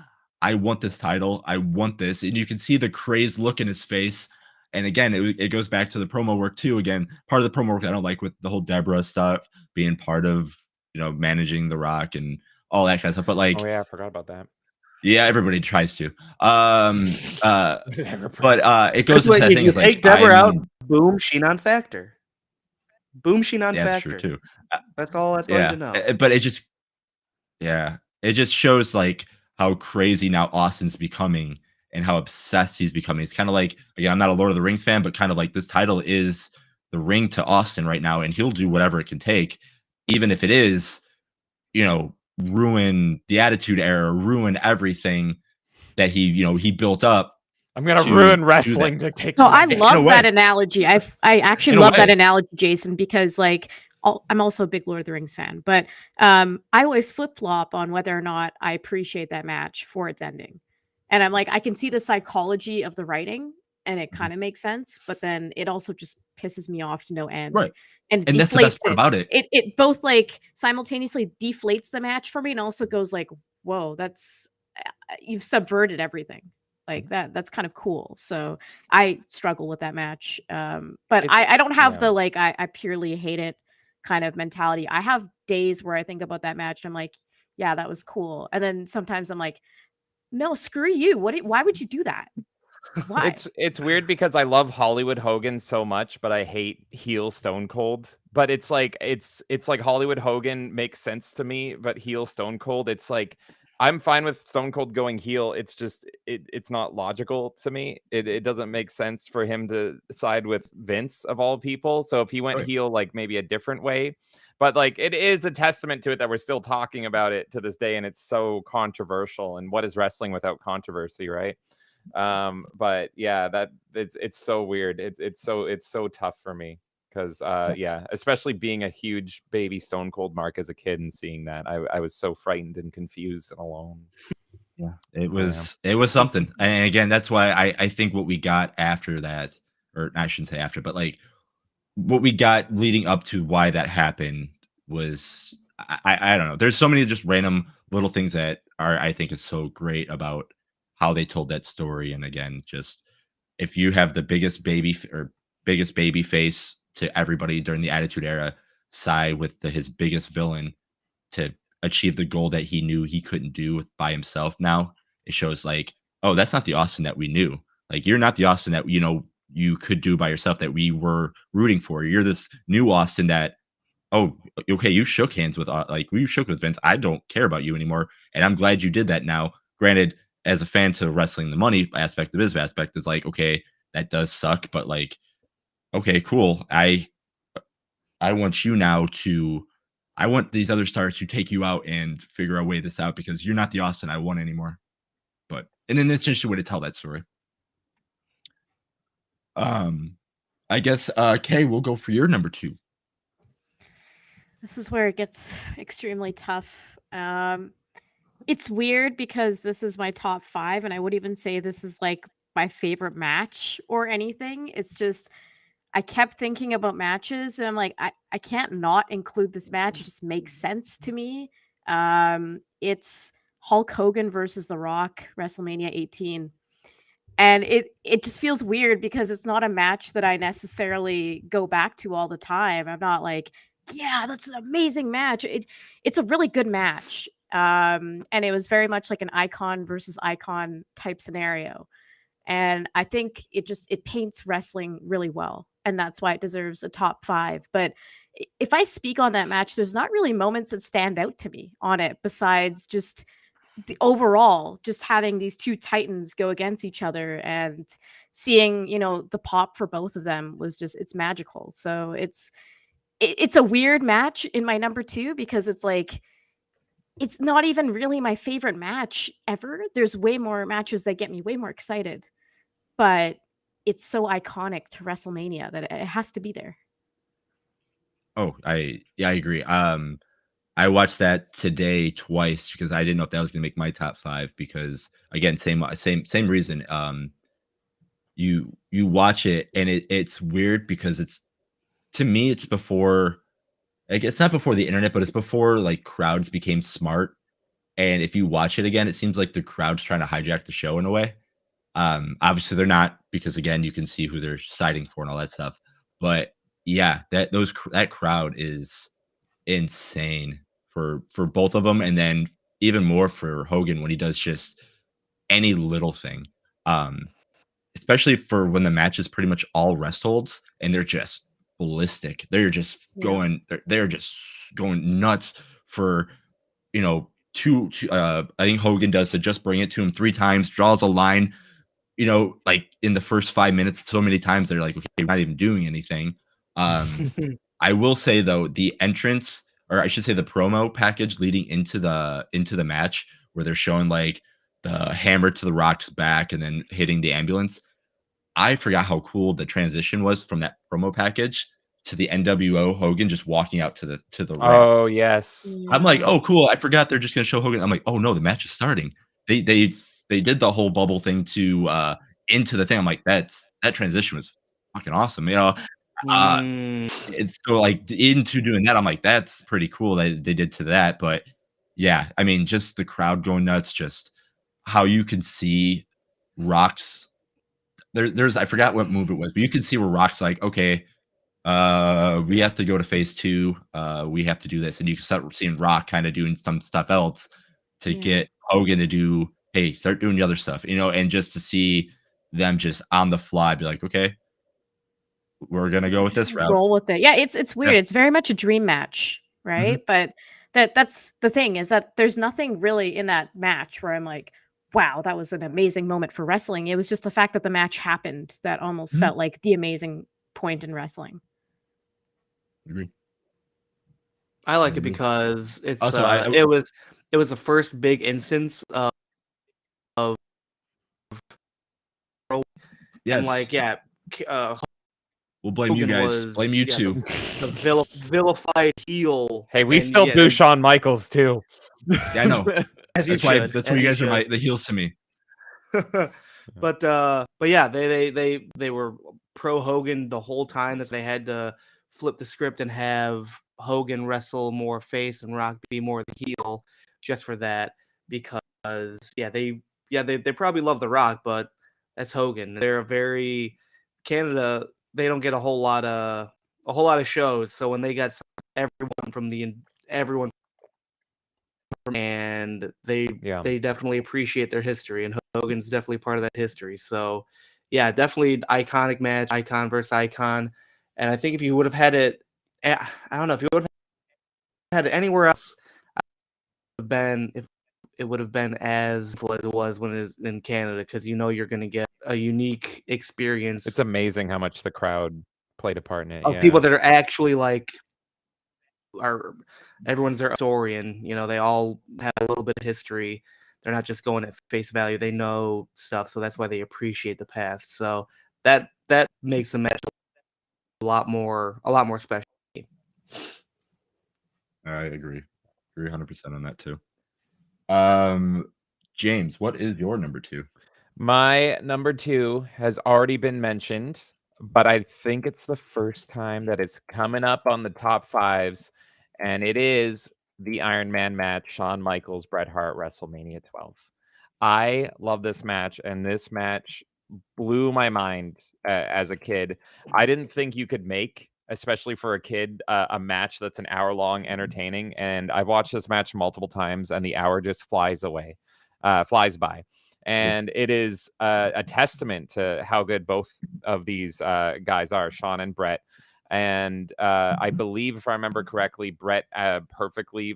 I want this title. I want this. And you can see the crazed look in his face. And again, it goes back to the promo work too. Again, part of the promo work I don't like, with the whole Deborah stuff being part of, managing The Rock and all that kind of stuff. But like, oh yeah, I forgot about that. Yeah, everybody tries to. But it goes into that if thing. You take Deborah out, boom, she non-factor. Boom, she non-factor. That's true too. That's all that's going to know. But it just shows like how crazy now Austin's becoming and how obsessed he's becoming. It's kind of like, again, I'm not a Lord of the Rings fan, but kind of like this title is the ring to Austin right now, and he'll do whatever it can take, even if it is, ruin the Attitude Era, ruin everything that he built up. I'm gonna ruin wrestling to take. No, I love that analogy. I actually love that analogy, Jason, because like I'm also a big Lord of the Rings fan, but I always flip flop on whether or not I appreciate that match for its ending. And I'm like, I can see the psychology of the writing, and it kind of makes sense, but then it also just pisses me off to no end. Right. And that's the best part about it. It both like simultaneously deflates the match for me, and also goes like, whoa, that's you've subverted everything. Like that's kind of cool. So I struggle with that match. But I don't have the like I purely hate it kind of mentality. I have days where I think about that match and I'm like, yeah, that was cool. And then sometimes I'm like, no, screw you. Why would you do that? Why? It's weird because I love Hollywood Hogan so much, but I hate heel Stone Cold. But it's like Hollywood Hogan makes sense to me, but heel Stone Cold, it's like I'm fine with Stone Cold going heel. It's just it's not logical to me. It doesn't make sense for him to side with Vince of all people. So if he went Right. heel like maybe a different way, but like it is a testament to it that we're still talking about it to this day, and it's so controversial. And what is wrestling without controversy, right? But yeah, that it's so weird. It's so tough for me because yeah, especially being a huge baby Stone Cold Mark as a kid and seeing that, I was so frightened and confused and alone. Yeah, it was something. And again, that's why I think what we got after that, or I shouldn't say after, but like what we got leading up to why that happened was I don't know. There's so many just random little things that are I think is so great about how they told that story. And again, just if you have the biggest baby face to everybody during the Attitude Era side with his biggest villain to achieve the goal that he knew he couldn't do by himself now, it shows like, oh, that's not the Austin that we knew. Like you're not the Austin that you could do by yourself that we were rooting for. You're this new Austin that, oh, okay, you shook hands with you shook with Vince. I don't care about you anymore, and I'm glad you did that now. Granted, as a fan to wrestling, the money aspect, the business aspect is like, okay, that does suck, but like, okay, cool. I want you now to I want these other stars to take you out and figure a way this out because you're not the Austin I want anymore. But and then it's just a way to tell that story. Um, I guess Kay, we'll go for your number 2. This is where it gets extremely tough. It's weird because this is my top 5, and I would even say this is like my favorite match or anything. It's just I kept thinking about matches, and I'm like, I can't not include this match. It just makes sense to me. It's Hulk Hogan versus The Rock, WrestleMania 18. And it just feels weird because it's not a match that I necessarily go back to all the time. I'm not like, yeah, that's an amazing match. It's a really good match. And it was very much like an icon versus icon type scenario. And I think it paints wrestling really well. And that's why it deserves a top 5. But if I speak on that match, there's not really moments that stand out to me on it besides just the overall just having these 2 titans go against each other and seeing, the pop for both of them was just it's magical. So it's a weird match in my number 2 because it's like it's not even really my favorite match ever. There's way more matches that get me way more excited, but it's so iconic to WrestleMania that it has to be there. Oh, I agree. I watched that today twice because I didn't know if that was gonna make my top 5 because again, same reason. You watch it and it's weird because it's to me it's before like it's not before the internet, but it's before like crowds became smart. And if you watch it again, it seems like the crowd's trying to hijack the show in a way. Obviously they're not because again, you can see who they're siding for and all that stuff. But yeah, that crowd is insane for both of them, and then even more for Hogan when he does just any little thing. Um, Especially for when the match is pretty much all rest holds and they're just ballistic. Yeah. They're just going nuts for two I think Hogan does to just bring it to him 3 times, draws a line, like in the first 5 minutes, so many times they're like, okay, we're not even doing anything. I will say though, the entrance, or I should say the promo package leading into the match where they're showing like the hammer to the Rock's back and then hitting the ambulance. I forgot how cool the transition was from that promo package to the NWO Hogan just walking out to the ramp. Oh yes. I'm like, Yeah. "Oh, cool. I forgot they're just gonna show Hogan." I'm like, "Oh, no, the match is starting." They did the whole bubble thing to, into the thing. I'm like, that transition was fucking awesome," Uh, Mm, it's so, like, into doing that, I'm like, "That's pretty cool that they did to that," but, yeah, I mean, just the crowd going nuts, just how you can see Rock's there's I forgot what move it was, but you can see where Rock's like, "Okay, we have to go to phase 2. We have to do this, and you can start seeing Rock kind of doing some stuff else to get Hogan to do. Hey, start doing the other stuff, and just to see them just on the fly, be like, okay, we're gonna go with Just this route. roll with it. Yeah, it's weird. Yeah. It's very much a dream match, right? But that's the thing, is that there's nothing really in that match where I'm like, wow, that was an amazing moment for wrestling. It was just the fact that the match happened that almost felt like the amazing point in wrestling. Agree. I like it agree. because it's Also, it was the first big instance of Yes. and like We'll blame you Hogan guys. Blame you too. the vilified heel. Hey, we and still boo Shawn Michaels too. Yeah, I know. As you That's why. should, That's as why you you guys are should. the heels to me. but yeah, they were pro Hogan the whole time. That they had to flip the script and have Hogan wrestle more face and Rock be more the heel, just for that. Because they probably love the Rock, but that's Hogan. They're a very Canada. They don't get a whole lot of shows. So when they got everyone and they definitely appreciate their history, and Hogan's definitely part of that history. So yeah, definitely iconic match, icon versus icon. And I think if you would have had it, I don't know, if you would have had it anywhere else, it would have been as it was when it was in Canada, because you're going to get a unique experience. It's amazing how much the crowd played a part in it. Of people that are actually like everyone's their historian. They all have a little bit of history. They're not just going at face value. They know stuff, so that's why they appreciate the past. So that makes the match a lot more special. I agree 100% on that too. James, what is your number 2? My number 2 has already been mentioned, but I think it's the first time that it's coming up on the top 5s, and it is the Iron Man match, Shawn Michaels, Bret Hart, WrestleMania 12. I love this match, and this match blew my mind as a kid. I didn't think you could make, especially for a kid, a match that's an hour long, entertaining. And I've watched this match multiple times, and the hour just flies by. And it is a testament to how good both of these guys are, Shawn and Bret. And I believe, if I remember correctly, Bret perfectly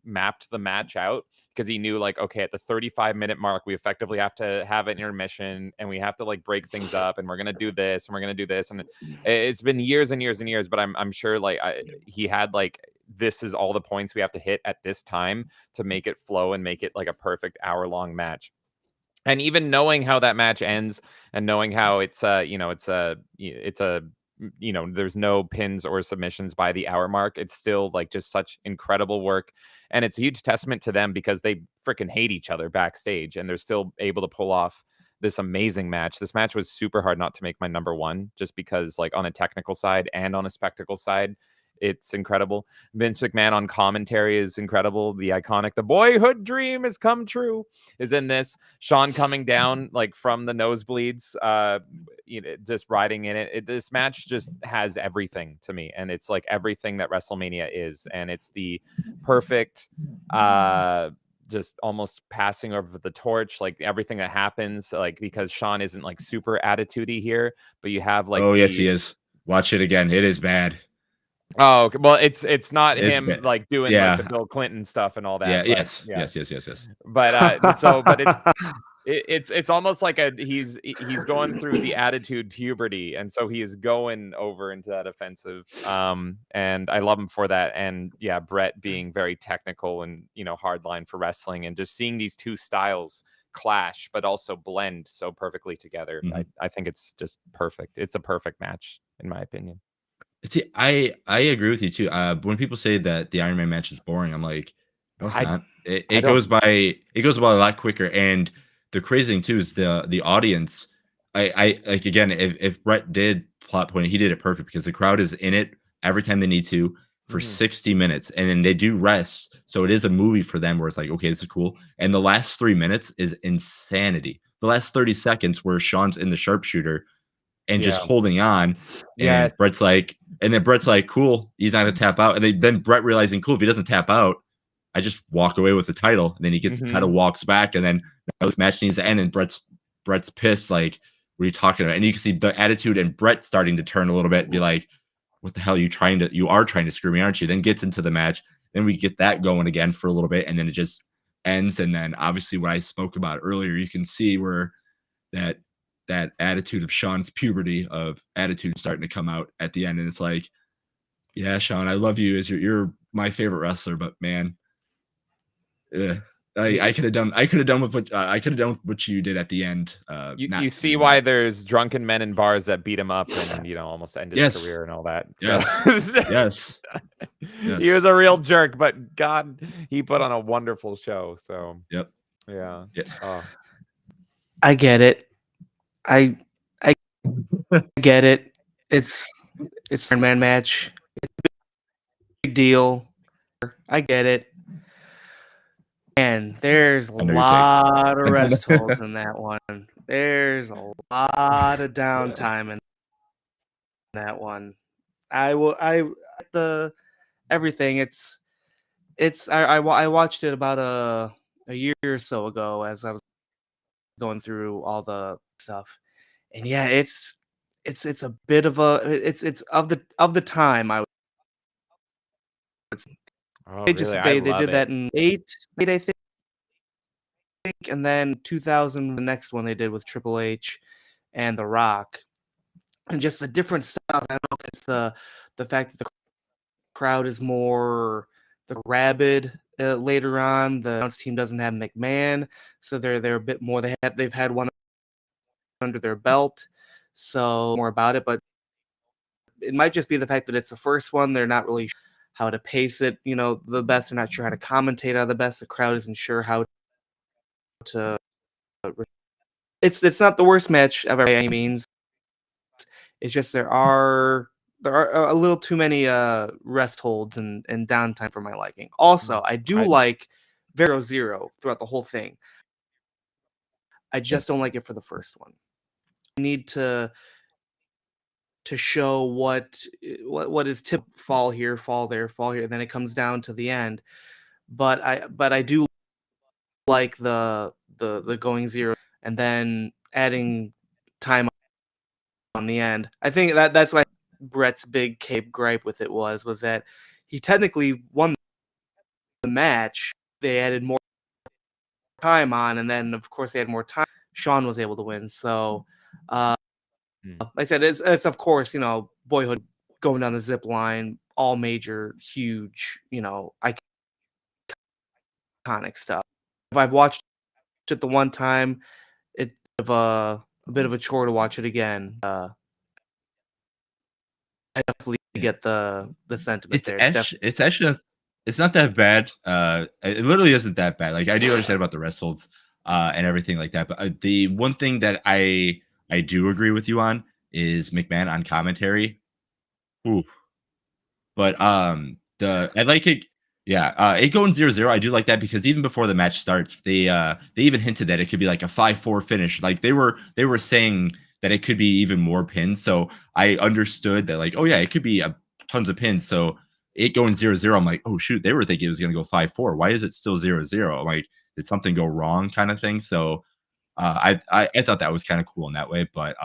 mapped the match out, because he knew, okay, at the 35-minute mark, we effectively have to have an intermission, and we have to break things up, and we're gonna do this, and we're gonna do this, and it's been years and years and years, but I'm sure he had this is all the points we have to hit at this time to make it flow and make it a perfect hour-long match. And even knowing how that match ends, and knowing how it's there's no pins or submissions by the hour mark, it's still just such incredible work. And it's a huge testament to them, because they freaking hate each other backstage, and they're still able to pull off this amazing match. This match was super hard not to make my number 1, just because on a technical side and on a spectacle side, it's incredible. Vince McMahon on commentary is incredible. The iconic "the boyhood dream has come true" is in this. Shawn coming down from the nosebleeds, just riding in it. This match just has everything to me, and it's everything that WrestleMania is, and it's the perfect just almost passing over the torch, everything that happens, because Shawn isn't super attitude-y here, but you have yes, he is. Watch it again. It is bad. Oh, okay. Well, it's not It's him bad. doing the Bill Clinton stuff and all that. Yeah. But, Yes. yeah. Yes. But it's almost like he's going through the attitude puberty, and so he is going over into that offensive. And I love him for that. And yeah, Bret being very technical and hardline for wrestling, and just seeing these two styles clash but also blend so perfectly together. I think it's just perfect. It's a perfect match, in my opinion. See, I agree with you too. When people say that the Iron Man match is boring, I'm like, no, it's not. It goes by a lot quicker. And the crazy thing too is the audience. I again, if Bret did plot point, he did it perfect, because the crowd is in it every time they need to for 60 minutes, and then they do rest. So it is a movie for them, where it's okay, this is cool. And the last 3 minutes is insanity. The last 30 seconds, where Shawn's in the sharpshooter, and just Yeah. holding on. Yes. And Brett's like, cool, he's not gonna tap out. And then Brett realizing, cool, if he doesn't tap out, I just walk away with the title. And then he gets the title, walks back, and then this match needs to end. And Brett's pissed, like, what are you talking about? And you can see the attitude and Brett starting to turn a little bit, and be like, what the hell are you trying to screw me, aren't you? Then gets into the match. Then we get that going again for a little bit, and then it just ends. And then obviously what I spoke about earlier, you can see where that attitude of Sean's puberty of attitude starting to come out at the end. And it's like, yeah, Sean, I love you as you're my favorite wrestler, but man, I could have done with what you did at the end. You see why there's drunken men in bars that beat him up and almost end his career and all that. Yes. So. Yes. He was a real jerk, but God, he put on a wonderful show. So yep. Yeah. Oh. I get it. I get it. It's Iron Man match. It's a big deal. I get it. And there's a lot of rest holds in that one. There's a lot of downtime in that one. Everything. I watched it about a year or so ago as I was going through all the stuff, and yeah, it's a bit of it's of the time. I would say. Oh, They did that in 8, I think, and then 2000, the next one they did with Triple H and The Rock, and just the different styles. I don't know if it's the fact that the crowd is more the rabid later on. The announce team doesn't have McMahon, so they're a bit more. They've had one under their belt, so more about it. But it might just be the fact that it's the first one. They're not really sure how to pace it, the best. They're not sure how to commentate out the best. The crowd isn't sure how to. It's not the worst match ever by any means. It's just there are a little too many rest holds and downtime for my liking. Also, I do like 0-0 throughout the whole thing. I just don't like it for the first one. You need to show what is typical, fall here, fall there, fall here, and then it comes down to the end. But I do like the going 0 and then adding time on the end. I think that's why Brett's big cape gripe with it was that he technically won the match. They added more time on, and then of course they had more time. Sean was able to win. So like I said, it's of course, boyhood, going down the zip line, all major, huge, iconic stuff. If I've watched it the one time, it's a bit of a chore to watch it again. I definitely get the sentiment there. It's actually it's not that bad. It literally isn't that bad. Like, I do understand about the rest holds and everything like that. But the one thing that I do agree with you on is McMahon on commentary. Ooh. But I like it. Yeah, it going 0-0. I do like that because even before the match starts, they even hinted that it could be like a 5-4 finish. Like they were saying that it could be even more pins. So I understood that, like, oh yeah, it could be tons of pins. So it going 0-0, I'm like, oh shoot, they were thinking it was gonna go 5-4. Why is it still 0-0? I'm like, did something go wrong, kind of thing. So I thought that was kind of cool in that way. But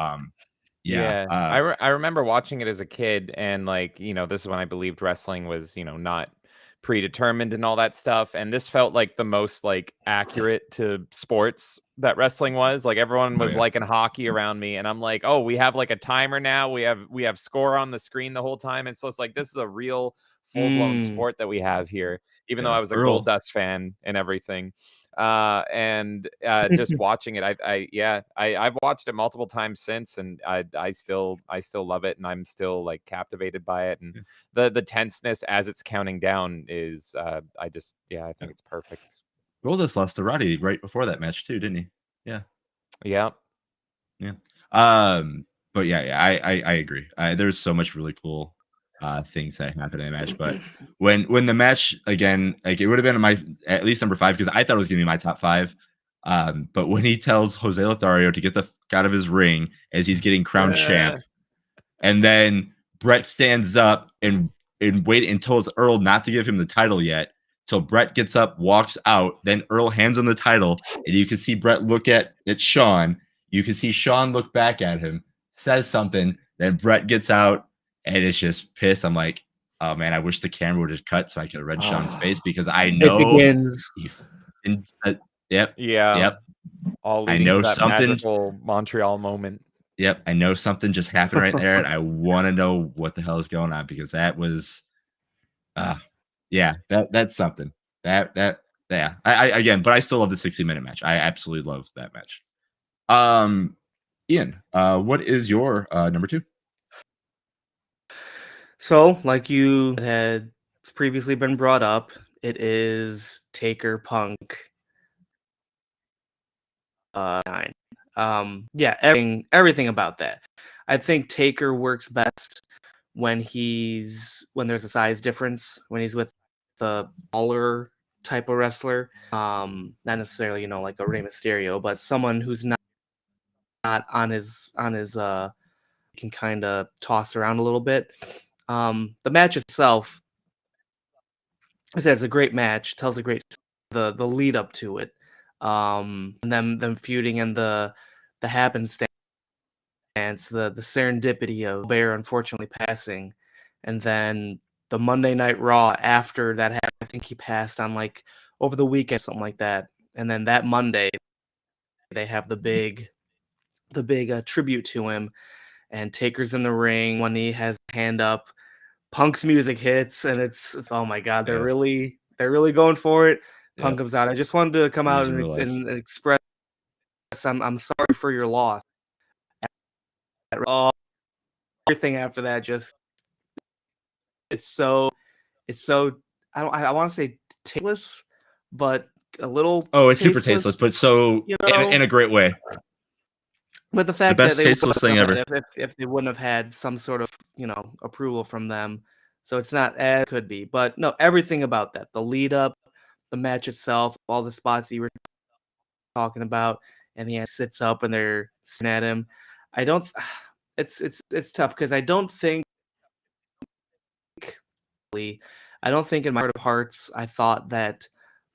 yeah. I remember watching it as a kid, and this is when I believed wrestling was not predetermined and all that stuff, and this felt like the most accurate to sports that wrestling was. Like, everyone was liking hockey around me, and I'm like, oh, we have like a timer now, we have score on the screen the whole time, and so it's like, this is a real full-blown sport that we have here, even though I was a Goldust fan and everything. Just watching it, I've watched it multiple times since, and I still love it, and I'm still captivated by it, and the tenseness as it's counting down is I think it's perfect. Goldust lost to Roddy right before that match too, didn't he? Yeah. But I agree. There's so much really cool things that happened in the match. But when the match, again, it would have been at least number 5, because I thought it was gonna be my top 5. But when he tells Jose Lothario to get the fuck out of his ring as he's getting crowned champ, and then Brett stands up and wait and tells Earl not to give him the title yet. Till Brett gets up, walks out, then Earl hands him the title, and you can see Brett look at Shawn. You can see Shawn look back at him, says something, then Brett gets out, and it's just pissed. I'm like, oh man, I wish the camera would have cut so I could have read Shawn's face because I It know. begins. Yep. Yeah. Yep. All I leading know to that something. magical Montreal moment. Yep, I know something just happened right there, and I want to know what the hell is going on because that was, yeah, that's something. Yeah. I again, but I still love the 60-minute match. I absolutely love that match. Ian, what is your number 2? So, like you had previously been brought up, it is Taker Punk 9. Yeah, everything about that. I think Taker works best when there's a size difference, when he's with the taller type of wrestler. Not necessarily, like a Rey Mysterio, but someone who's not on his can kind of toss around a little bit. The match itself, I said, it's a great match, tells a great the lead up to it. And them feuding and the happenstance, the serendipity of Bear unfortunately passing, and then the Monday Night Raw after that happened. I think he passed on like over the weekend, something like that. And then that Monday, they have the big tribute to him, and Taker's in the ring when he has a hand up. Punk's music hits, and it's oh my god, they're really going for it. Punk comes out. I just wanted to come out and express I'm sorry for your loss. Everything after that just it's so I want to say tasteless, but a little it's super tasteless, but so in a great way. But the fact best that they tasteless thing ever. If they wouldn't have had some sort of approval from them, so it's not as it could be. But no, everything about that, the lead up, the match itself, all the spots you were talking about, and he sits up and they're sitting at him. I don't. It's tough because I don't think in my heart of hearts I thought that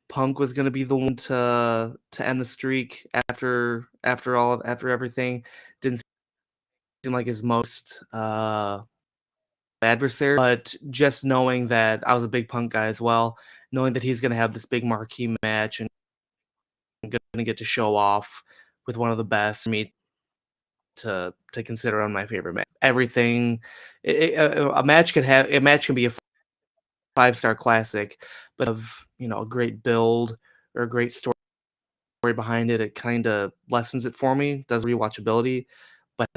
Punk was going to be the one to end the streak after everything. Didn't seem like his most adversary, but just knowing that I was a big Punk guy as well, knowing that he's going to have this big marquee match and going to get to show off with one of the best, for me to consider on my favorite match. Everything, a match can be a 5-star classic, but of a great build or a great story behind it, it kind of lessens it for me. Does rewatchability, but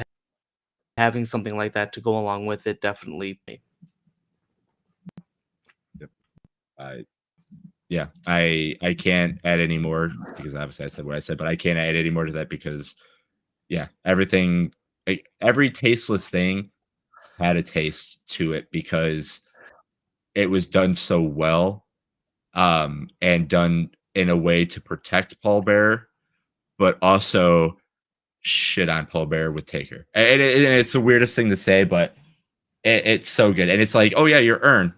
having something like that to go along with it definitely. Yep. I can't add any more because obviously I said what I said, but I can't add any more to that because everything, every tasteless thing had a taste to it because it was done so well, and done in a way to protect Paul Bearer, but also shit on Paul Bearer with Taker. And it's the weirdest thing to say, but it's so good. And it's like, oh yeah, your urn.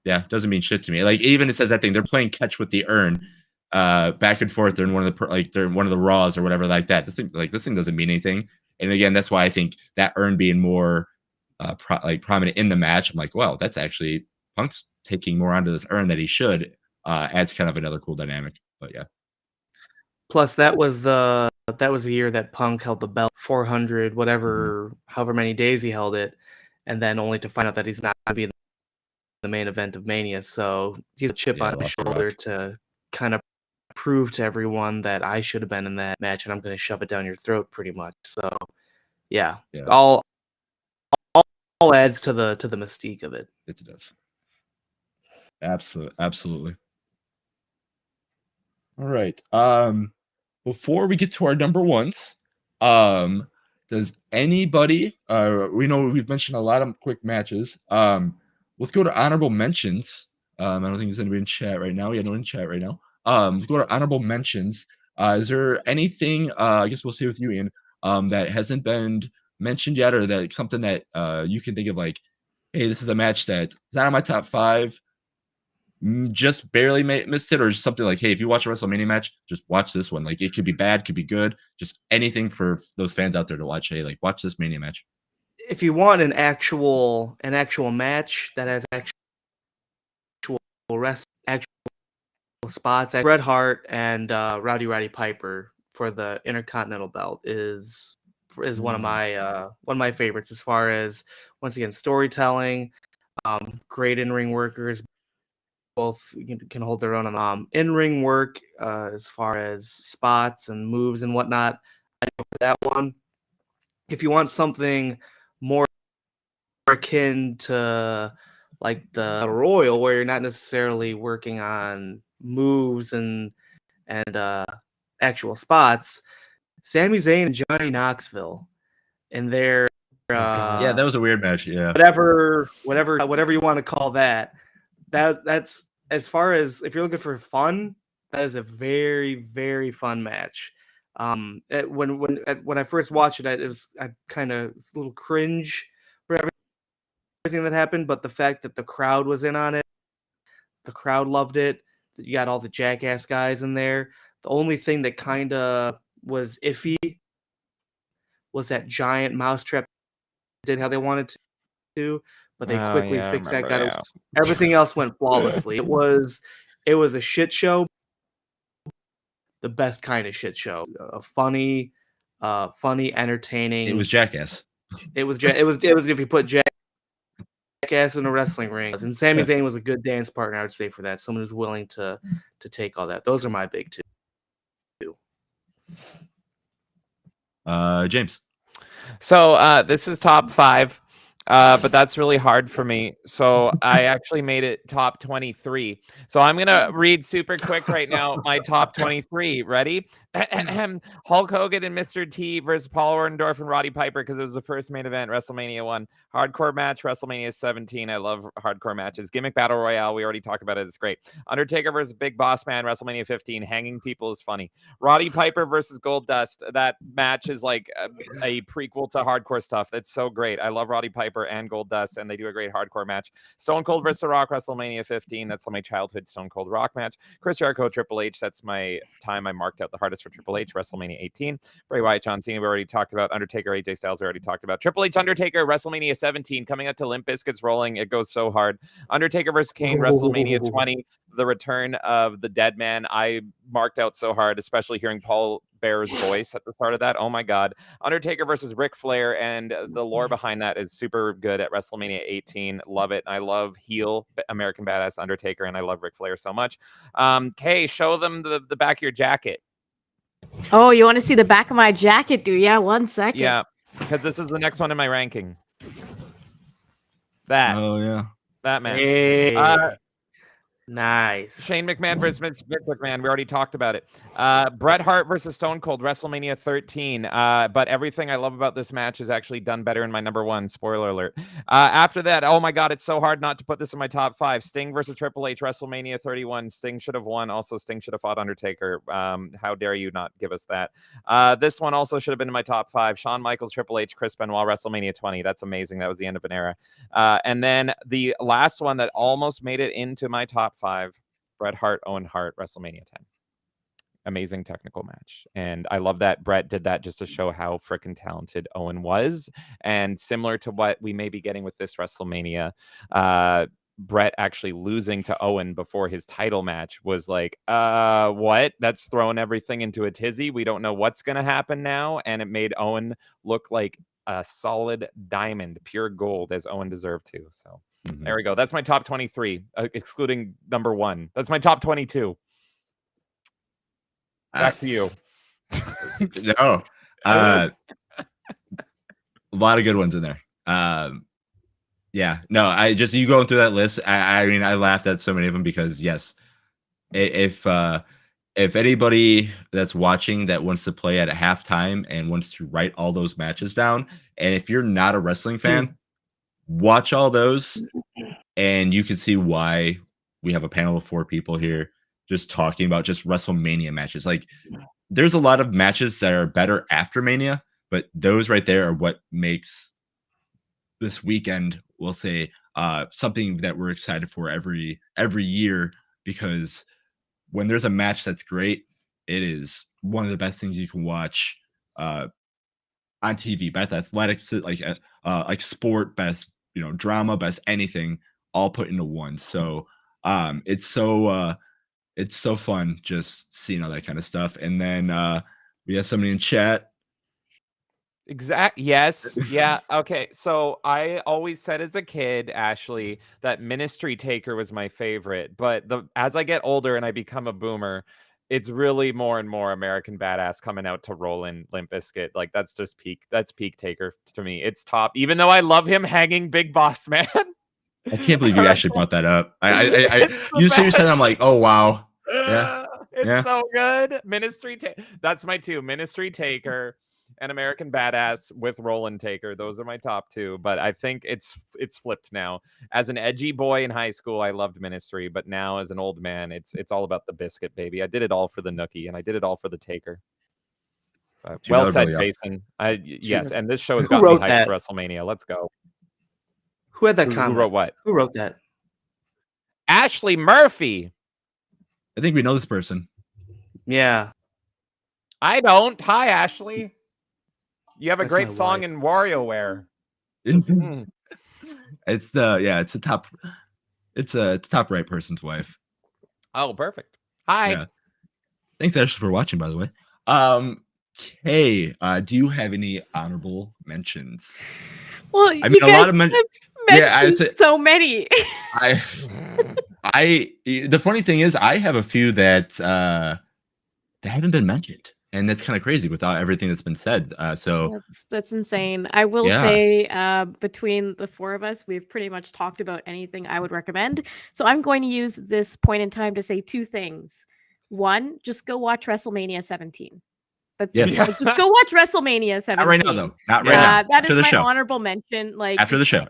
Yeah, doesn't mean shit to me. Like even it says that thing. They're playing catch with the urn, back and forth. They're in one of the Raws or whatever like that. This thing doesn't mean anything. And again, that's why I think that urn being more prominent in the match. I'm like, well, that's actually Punk's taking more onto this urn that he should. Adds kind of another cool dynamic. But yeah. Plus, that was the year that Punk held the belt 400, however many days he held it, and then only to find out that he's not going to be the main event of Mania. So he's a chip on his shoulder to kind of prove to everyone that I should have been in that match, and I'm going to shove it down your throat, pretty much. So, yeah. All adds to the mystique of it. It does. Absolutely. All right. Before we get to our number ones, does anybody? We know we've mentioned a lot of quick matches. Let's go to honorable mentions. I don't think there's anybody in chat right now. Yeah, no one in chat right now. Let's go to honorable mentions. Is there anything? I guess we'll see with you, Ian. That hasn't been mentioned yet, or that something that you can think of like, hey, this is a match that's not on my top 5. Just barely missed it, or just something like, hey, if you watch a WrestleMania match, just watch this one. Like, it could be bad, could be good, just anything for those fans out there to watch. Hey, like, watch this Mania match. If you want an actual match that has actual actual spots, Bret Hart and Roddy Piper for the Intercontinental belt is one of my favorites, as far as, once again, storytelling, great in-ring workers, both can hold their own on in-ring work, as far as spots and moves and whatnot. I go for that one. If you want something more akin to like the Royal, where you're not necessarily working on moves and actual spots, Sami Zayn and Johnny Knoxville and their Yeah, that was a weird match. Yeah, whatever you want to call that. That's, as far as if you're looking for fun, that is a very, very fun match. When I first watched it, I kind of a little cringe for everything that happened, but the fact that the crowd was in on it, the crowd loved it. You got all the Jackass guys in there. The only thing that kind of was iffy was that giant mousetrap did how they wanted to, but they quickly fixed that. Everything else went flawlessly. It was a shit show, the best kind of shit show. Funny, entertaining. it was Jackass. It was if you put Jackass in a wrestling ring. And Sami Zayn was a good dance partner, I would say, for that. Someone who's willing to take all that. Those are my big two. James. So this is top 5. But that's really hard for me. So I actually made it top 23. So I'm going to read super quick right now my top 23. Ready? Hulk Hogan and Mr. T versus Paul Orndorff and Roddy Piper, because it was the first main event, WrestleMania 1. Hardcore match, WrestleMania 17. I love hardcore matches. Gimmick Battle Royale, we already talked about it. It's great. Undertaker versus Big Boss Man, WrestleMania 15. Hanging people is funny. Roddy Piper versus Goldust. That match is like a prequel to hardcore stuff. It's so great. I love Roddy Piper and Goldust, and they do a great hardcore match. Stone Cold versus The Rock, WrestleMania 15. That's my childhood Stone Cold Rock match. Chris Jericho, Triple H. That's my time I marked out the hardest for Triple H, WrestleMania 18. Bray Wyatt, John Cena, we already talked about. Undertaker, AJ Styles, we already talked about. Triple H, Undertaker, WrestleMania 17, coming out to Limp Bizkit's Rolling. It goes so hard. Undertaker versus Kane, WrestleMania 20. The return of the dead man. I marked out so hard, especially hearing Paul Bear's voice at the start of that. Oh my God. Undertaker versus Ric Flair, and the lore behind that is super good at WrestleMania 18. Love it. I love heel American Badass Undertaker, and I love Ric Flair so much. Kay, show them the back of your jacket. Oh, you want to see the back of my jacket, do ya? 1 second. Yeah, because this is the next one in my ranking. That. Oh yeah. That match. Hey. Nice. Shane McMahon versus Vince McMahon. We already talked about it. Bret Hart versus Stone Cold, WrestleMania 13. But everything I love about this match is actually done better in my number 1. Spoiler alert. After that, oh my God, it's so hard not to put this in my top 5. Sting versus Triple H, WrestleMania 31. Sting should have won. Also, Sting should have fought Undertaker. How dare you not give us that? This one also should have been in my top 5. Shawn Michaels, Triple H, Chris Benoit, WrestleMania 20. That's amazing. That was the end of an era. And then the last one that almost made it into my top 5, Bret Hart, Owen Hart, WrestleMania 10. Amazing technical match. And I love that Bret did that just to show how freaking talented Owen was. And similar to what we may be getting with this WrestleMania, Bret actually losing to Owen before his title match was like, what? That's throwing everything into a tizzy. We don't know what's going to happen now. And it made Owen look like a solid diamond, pure gold, as Owen deserved to. So there we go. That's my top 23, excluding number 1. That's my top 22. Back to you. No. A lot of good ones in there. Yeah. No, you going through that list, I mean, I laughed at so many of them because, yes, if anybody that's watching that wants to play at a halftime and wants to write all those matches down, and if you're not a wrestling fan, watch all those, and you can see why we have a panel of 4 people here just talking about just WrestleMania matches. Like, there's a lot of matches that are better after Mania, but those right there are what makes this weekend, we'll say, something that we're excited for every year, because when there's a match that's great, it is one of the best things you can watch on TV. Best athletics, like sport, best drama, best anything, all put into one. So it's so fun just seeing all that kind of stuff. And then we have somebody in chat. Yes. Yeah. Okay. So I always said as a kid, Ashley, that Ministry Taker was my favorite. But as I get older and I become a boomer, it's really more and more American Badass coming out to roll in Limp Bizkit. Like that's just peak. That's peak Taker to me. It's top. Even though I love him hanging Big Boss Man. I can't believe you actually brought that up. You said I'm like, oh wow. Yeah. It's so good. That's my two. Ministry Taker and American Badass with Roland Taker. Those are my top two. But I think it's flipped now. As an edgy boy in high school, I loved Ministry, but now as an old man, it's all about the biscuit, baby. I did it all for the Nookie, and I did it all for the Taker. Well said, Jason. Yes, and this show has got me hyped for WrestleMania. Let's go. Who had that comment? Who wrote what? Who wrote that? Ashley Murphy. I think we know this person. Yeah. I don't. Hi, Ashley. You have a great song in WarioWare. It's a top right person's wife. Oh, perfect. Hi. Yeah. Thanks, Ashley, for watching, by the way. Kay, do you have any honorable mentions? Well, I mean, a lot of so many. The funny thing is, I have a few that haven't been mentioned, and that's kind of crazy without everything that's been said. So that's insane. I will say, between the four of us, we've pretty much talked about anything I would recommend. So I'm going to use this point in time to say two things. One, just go watch WrestleMania 17. Just go watch WrestleMania 17. Not right now, though. Not right now. That is my honorable mention. Like after the show.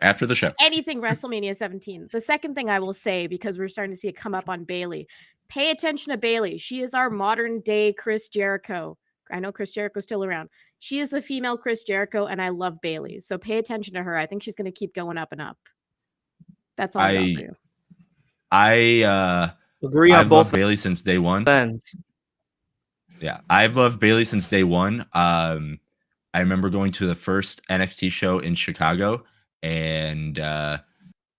Anything WrestleMania 17. The second thing I will say, because we're starting to see it come up on Bayley, pay attention to Bayley. She is our modern day Chris Jericho. I know Chris Jericho's still around. She is the female Chris Jericho, and I love Bayley. So pay attention to her. I think she's going to keep going up and up. That's all I got for you. I agree on both. Bayley since day one. Yeah, I've loved Bayley since day one. I remember going to the first NXT show in Chicago and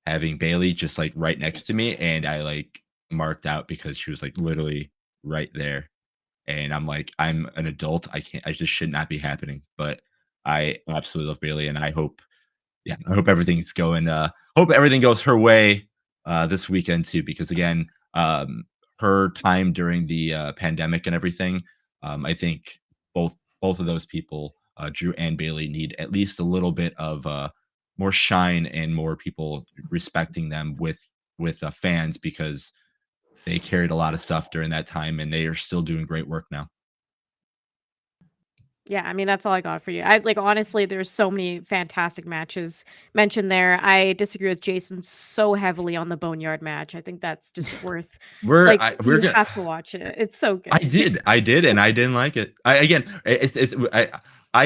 having Bayley just like right next to me, and I like marked out because she was like literally right there. And I'm like, I'm an adult. I just should not be happening. But I absolutely love Bayley, and I hope everything goes her way this weekend too, because again, her time during the pandemic and everything, I think both of those people, Drew and Bayley, need at least a little bit of more shine and more people respecting them with fans, because they carried a lot of stuff during that time, and they are still doing great work now. Yeah, I mean, that's all I got for you. I like, honestly, there's so many fantastic matches mentioned there. I disagree with Jason so heavily on the Boneyard match. I think that's just worth. You have to watch it. It's so good. I did, and I didn't like it. I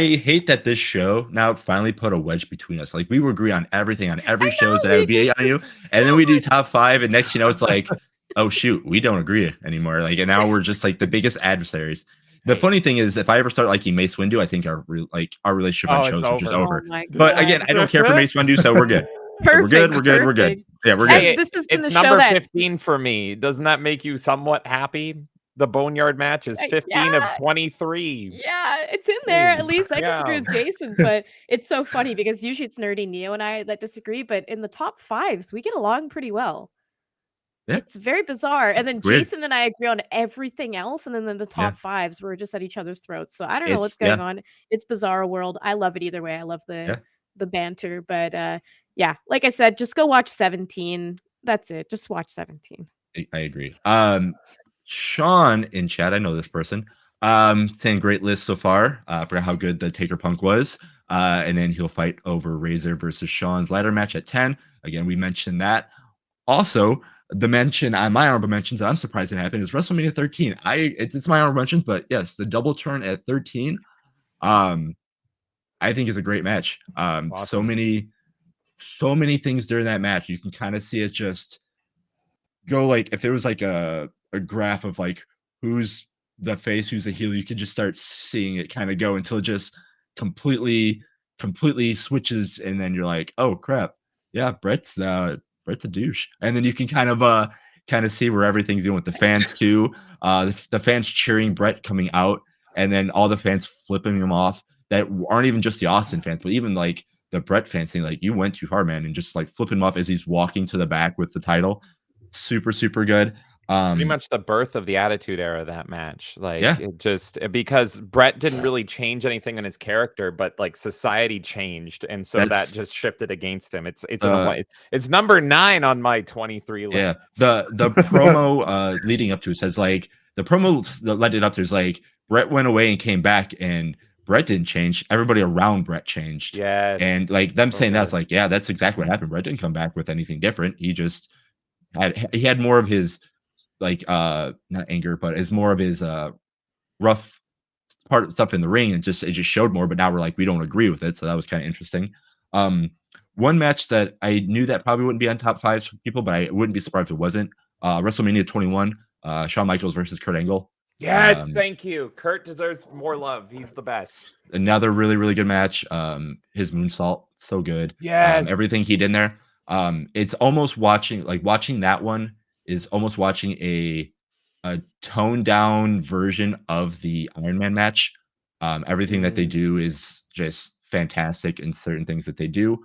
hate that this show now finally put a wedge between us. Like, we would agree on everything on every shows that I would be on you, and then we do top 5, and next it's like, oh shoot, we don't agree anymore. Like, and now we're just like the biggest adversaries. The funny thing is, if I ever start liking Mace Windu, I think our relationship on shows is just over. But again, I don't care for Mace Windu, so we're good. We're good. Yeah, we're good. This has been it's the number show 15 for me. Doesn't that make you somewhat happy? The Boneyard match is 15 of 23. Yeah, it's in there. At least I disagree with Jason, but it's so funny because usually it's Nerdy Neo and I that disagree, but in the top 5s, we get along pretty well. Yeah. It's very bizarre. And then Jason and I agree on everything else. And then in the top 5s, we're just at each other's throats. So I don't know what's going on. It's bizarre world. I love it either way. I love the banter. But like I said, just go watch 17. That's it. Just watch 17. I agree. Sean in chat, I know this person, saying great list so far for how good the Taker Punk was. And then he'll fight over Razor versus Sean's ladder match at 10. Again, we mentioned that. Also, the mention on my honorable mentions that I'm surprised it happened is WrestleMania 13. It's my honorable mentions, but yes, the double turn at 13, I think is a great match. Awesome. So many things during that match. You can kind of see it just go like if there was like a graph of like who's the face, who's the heel, you could just start seeing it kind of go until it just completely switches, and then you're like, oh crap, yeah, Brett's a douche, and then you can kind of see where everything's going with the fans too. The fans cheering Brett coming out, and then all the fans flipping him off that aren't even just the Austin fans, but even like the Brett fans saying like, you went too hard, man, and just like flipping him off as he's walking to the back with the title. Super good. Pretty much the birth of the Attitude Era, that match. Like, Yeah. it just because Brett didn't really change anything in his character, but like society changed, and so that just shifted against him. It's number 9 on my 23 list. Yeah. The promo leading up to it says like the promo that led it up to is like Brett went away and came back, and Brett didn't change. Everybody around Brett changed. Yes. And like them saying good. that's like, yeah, that's exactly what happened. Brett didn't come back with anything different. He just had more of his like not anger, but is more of his rough part of stuff in the ring, and it just showed more. But now we're like, we don't agree with it, so that was kind of interesting. One match that I knew that probably wouldn't be on top 5 for people, but I wouldn't be surprised if it wasn't. WrestleMania 21, Shawn Michaels versus Kurt Angle. Yes, thank you. Kurt deserves more love. He's the best. Another really good match. His moonsault, so good. Yes. Everything he did in there. It's almost watching that one is almost watching a toned down version of the Iron Man match. Everything that they do is just fantastic in certain things that they do.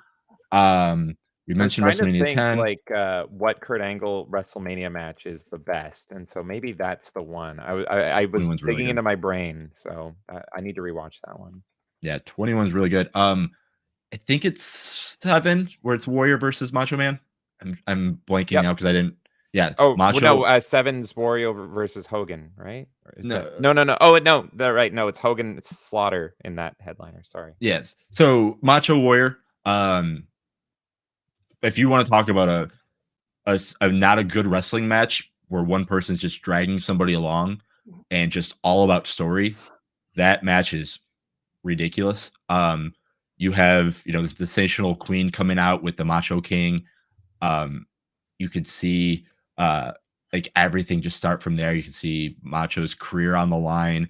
We mentioned WrestleMania 10. Like what Kurt Angle WrestleMania match is the best, and so maybe that's the one. I was digging really into my brain, so I need to rewatch that one. Yeah, 21 is really good. I think it's 7 where it's Warrior versus Macho Man. I'm blanking now because I didn't. Yeah. Oh Macho. no, 7's Warrior versus Hogan, right? No. No. Oh no, they're right. No, it's Hogan. It's Slaughter in that headliner. Sorry. Yes. So Macho Warrior. If you want to talk about a not a good wrestling match where one person's just dragging somebody along and just all about story, that match is ridiculous. You have this sensational Queen coming out with the Macho King. You could see like everything just start from there. You can see Macho's career on the line.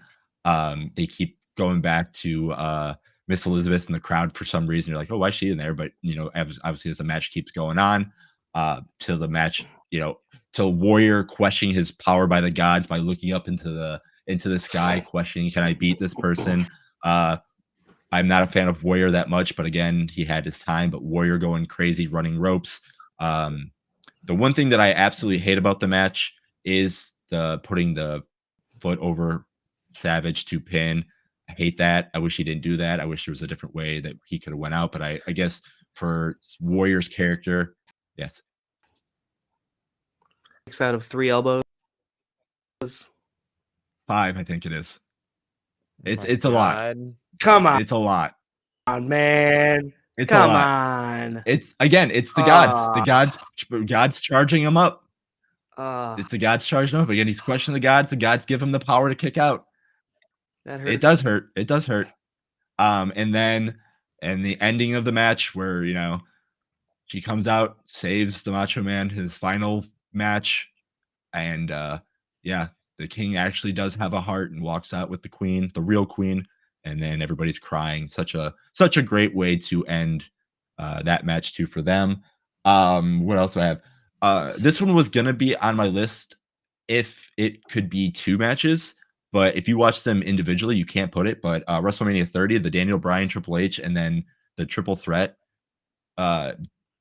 They keep going back to Miss Elizabeth in the crowd for some reason. You're like, oh, why is she in there? But obviously as the match keeps going on, till the match, till Warrior questioning his power by the gods by looking up into the sky, questioning, can I beat this person? I'm not a fan of Warrior that much, but again, he had his time. But Warrior going crazy, running ropes. The one thing that I absolutely hate about the match is putting the foot over Savage to pin. I hate that. I wish he didn't do that. I wish there was a different way that he could have went out. But I guess for Warrior's character, yes. 6 out of 3 elbows. 5, I think it is. It's a lot. Come on. It's a lot. Man. It's Come a lot. on. It's the gods. The gods charging him up. It's the gods charging him up. Again, he's questioning the gods. The gods give him the power to kick out. That hurts. It does hurt. It does hurt. And the ending of the match where, she comes out, saves the Macho Man, his final match. And the King actually does have a heart and walks out with the Queen, the real Queen. And then everybody's crying. Such a great way to end that match too for them. What else do I have? This one was gonna be on my list if it could be 2 matches, but if you watch them individually, you can't put it. But WrestleMania 30, the Daniel Bryan, Triple H, and then the Triple Threat.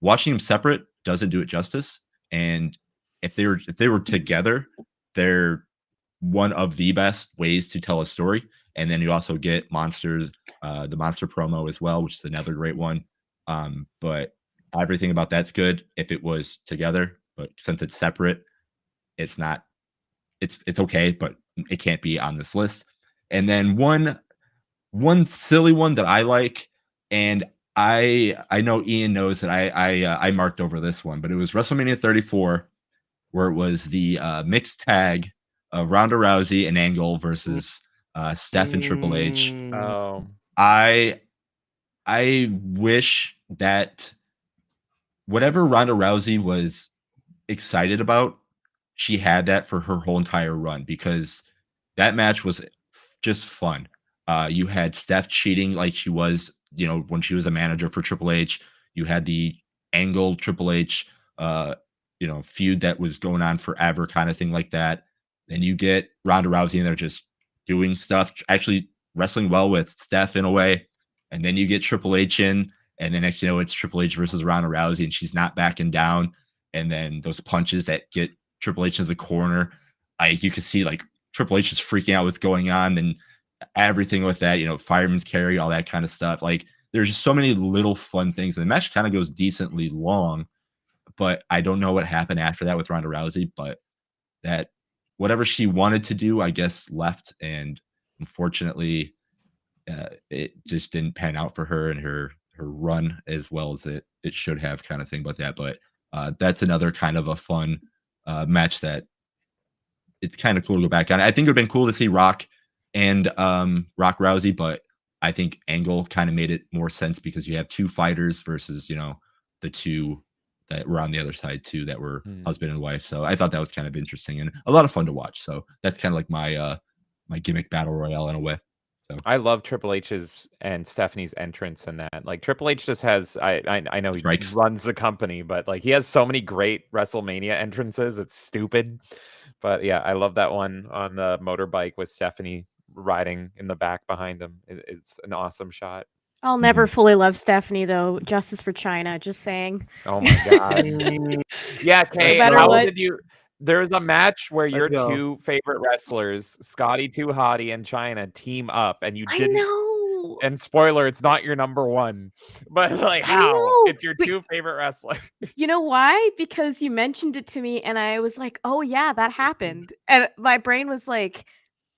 Watching them separate doesn't do it justice. And if they were together, they're one of the best ways to tell a story. And then you also get Monsters, the Monster promo as well, which is another great one. But everything about that's good if it was together. But since it's separate, it's not. It's okay, but it can't be on this list. And then one silly one that I like, and I know Ian knows that I marked over this one, but it was WrestleMania 34. where it was the mixed tag of Ronda Rousey and Angle versus Steph and Triple H. Oh, I wish that whatever Ronda Rousey was excited about, she had that for her whole entire run, because that match was just fun. You had Steph cheating like she was, when she was a manager for Triple H. You had the Angle Triple H, feud that was going on forever, kind of thing like that. Then you get Ronda Rousey in there just doing stuff, actually wrestling well with Steph in a way. And then you get Triple H in, and then next it's Triple H versus Ronda Rousey, and she's not backing down. And then those punches that get Triple H into the corner, you can see like Triple H is freaking out what's going on, and everything with that, fireman's carry, all that kind of stuff. Like, there's just so many little fun things. And the match kind of goes decently long, but I don't know what happened after that with Ronda Rousey, but that whatever she wanted to do, I guess, left. And unfortunately, it just didn't pan out for her and her run as well as it should have, kind of thing about that. But that's another kind of a fun match that it's kind of cool to go back on. I think it would have been cool to see Rock and Rock Rousey, but I think Angle kind of made it more sense because you have two fighters versus, the two that were on the other side too, that were husband and wife. So I thought that was kind of interesting and a lot of fun to watch. So that's kind of like my gimmick battle royale in a way. So I love Triple H's and Stephanie's entrance in that. Like, Triple H just has, I know he Strikes. runs the company, but like he has so many great WrestleMania entrances. It's stupid. But yeah, I love that one on the motorbike with Stephanie riding in the back behind him. It's an awesome shot. I'll never fully love Stephanie though. Justice for China, just saying. Oh my god. Yeah, Kay, matter how what- did you? There's a match where your go. two favorite wrestlers, Scotty 2 Hottie and China, team up, and you I didn't. know. And spoiler, it's not your number one. But like, I how? know, It's your but- two favorite wrestlers. You know why? Because you mentioned it to me and I was like, oh yeah, that happened. And my brain was like,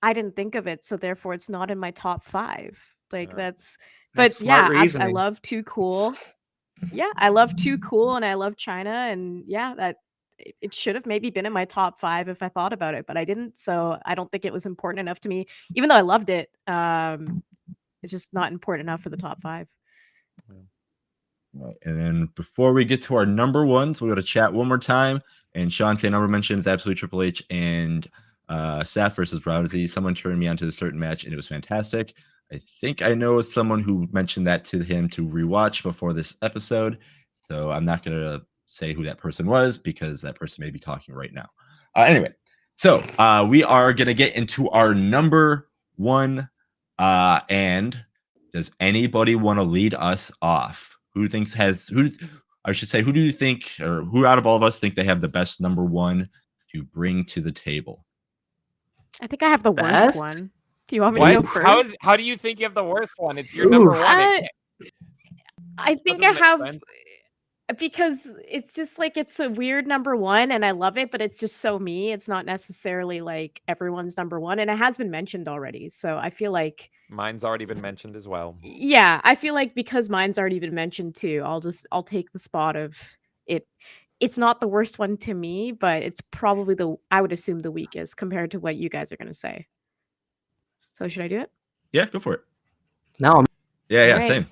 I didn't think of it, so therefore it's not in my top 5. Like That's That's but yeah, smart I reasoning. love Too Cool. Yeah, I love Too Cool and I love China, and yeah, that it should have maybe been in my top 5 if I thought about it, but I didn't, so I don't think it was important enough to me. Even though I loved it, it's just not important enough for the top 5. Right. And then before we get to our number ones, we're going to chat one more time. And Sean say number mentions absolutely Triple H and Steph versus Rousey. Someone turned me onto a certain match and it was fantastic. I think I know someone who mentioned that to him to rewatch before this episode. So I'm not going to say who that person was because that person may be talking right now. Anyway, so we are going to get into our number one. And does anybody want to lead us off? Who do you think, or who out of all of us think they have the best number one to bring to the table? I think I have the worst Best? one. Do you want me to What? go first? How do you think you have the worst one? It's your number Oof. one. It I think I doesn't make have sense. because it's just like it's a weird number one and I love it, but it's just so me. It's not necessarily like everyone's number one, and it has been mentioned already. So I feel like Mine's already been mentioned as well. yeah, I feel like because mine's already been mentioned too, I'll take the spot of it. It's not the worst one to me, but it's probably I would assume the weakest compared to what you guys are gonna say. So should I do it? Yeah, go for it. Now Yeah, All right. same.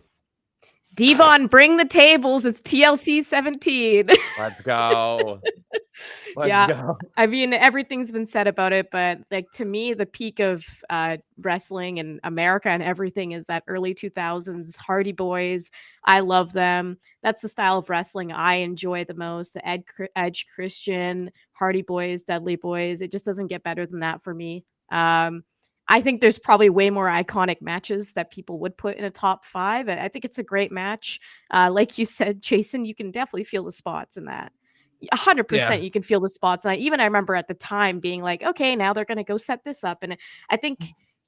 Devon, bring the tables. It's TLC 17. Let's go. Let's Yeah. go. I mean, everything's been said about it, but like to me, the peak of wrestling in America and everything is that early 2000s Hardy Boys. I love them. That's the style of wrestling I enjoy the most. The Edge Christian, Hardy Boys, Dudley Boys. It just doesn't get better than that for me. I think there's probably way more iconic matches that people would put in a top 5. I think it's a great match. Like you said, Jason, you can definitely feel the spots in that. 100% you can feel the spots. I remember at the time being like, okay, now they're going to go set this up. And I think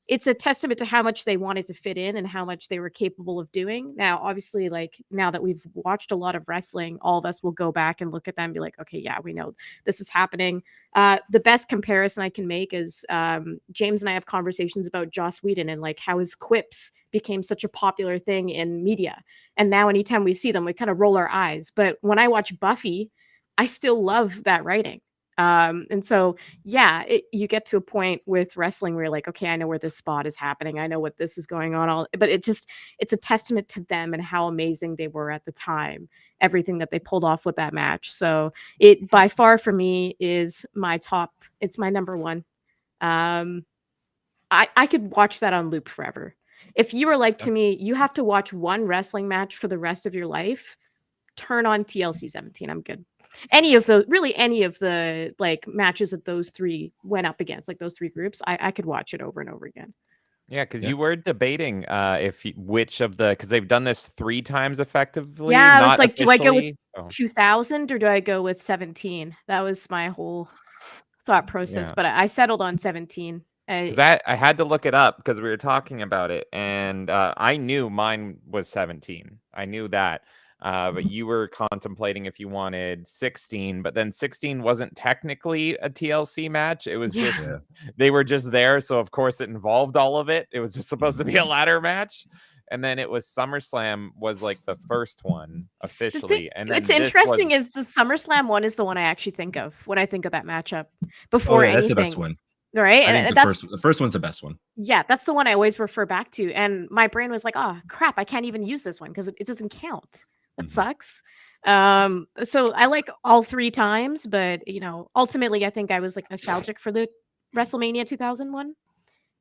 it's a testament to how much they wanted to fit in and how much they were capable of doing. Now, obviously, like now that we've watched a lot of wrestling, all of us will go back and look at them and be like, okay, yeah, we know this is happening. The best comparison I can make is James and I have conversations about Joss Whedon and like how his quips became such a popular thing in media. And now anytime we see them, we kind of roll our eyes. But when I watch Buffy, I still love that writing. And so, yeah, you get to a point with wrestling where you're like, okay, I know where this spot is happening. I know what this is going on. But it's a testament to them and how amazing they were at the time. Everything that they pulled off with that match. So it by far for me is my top. It's my number one. Um, I could watch that on loop forever. If you were like to me, you have to watch one wrestling match for the rest of your life, turn on TLC 17. I'm good. Any of the like matches that those three went up against, like those three groups, I could watch it over and over again. Yeah, because Yeah. you were debating which of the because they've done this 3 times effectively. Yeah, I was not like, do I go with officially. Oh, 2000 or do I go with 17? That was my whole thought process, Yeah. but I settled on 17. 'Cause that I had to look it up because we were talking about it, and I knew mine was 17. I knew that. But you were contemplating if you wanted 16, but then 16 wasn't technically a TLC match. It was Yeah. just Yeah. they were just there, so of course it involved all of it. It was just supposed to be a ladder match. And then it was SummerSlam was like the first one The officially. thing And then What's this interesting was is the SummerSlam one is the one I actually think of when I think of that matchup Oh before yeah, that's the best anything, one. right? I think And the first one's the best one. yeah, that's the one I always refer back to. And my brain was like, oh crap, I can't even use this one because it doesn't count. That Mhm. sucks. So I like all 3 times, but ultimately I think I was like nostalgic for the WrestleMania 2001.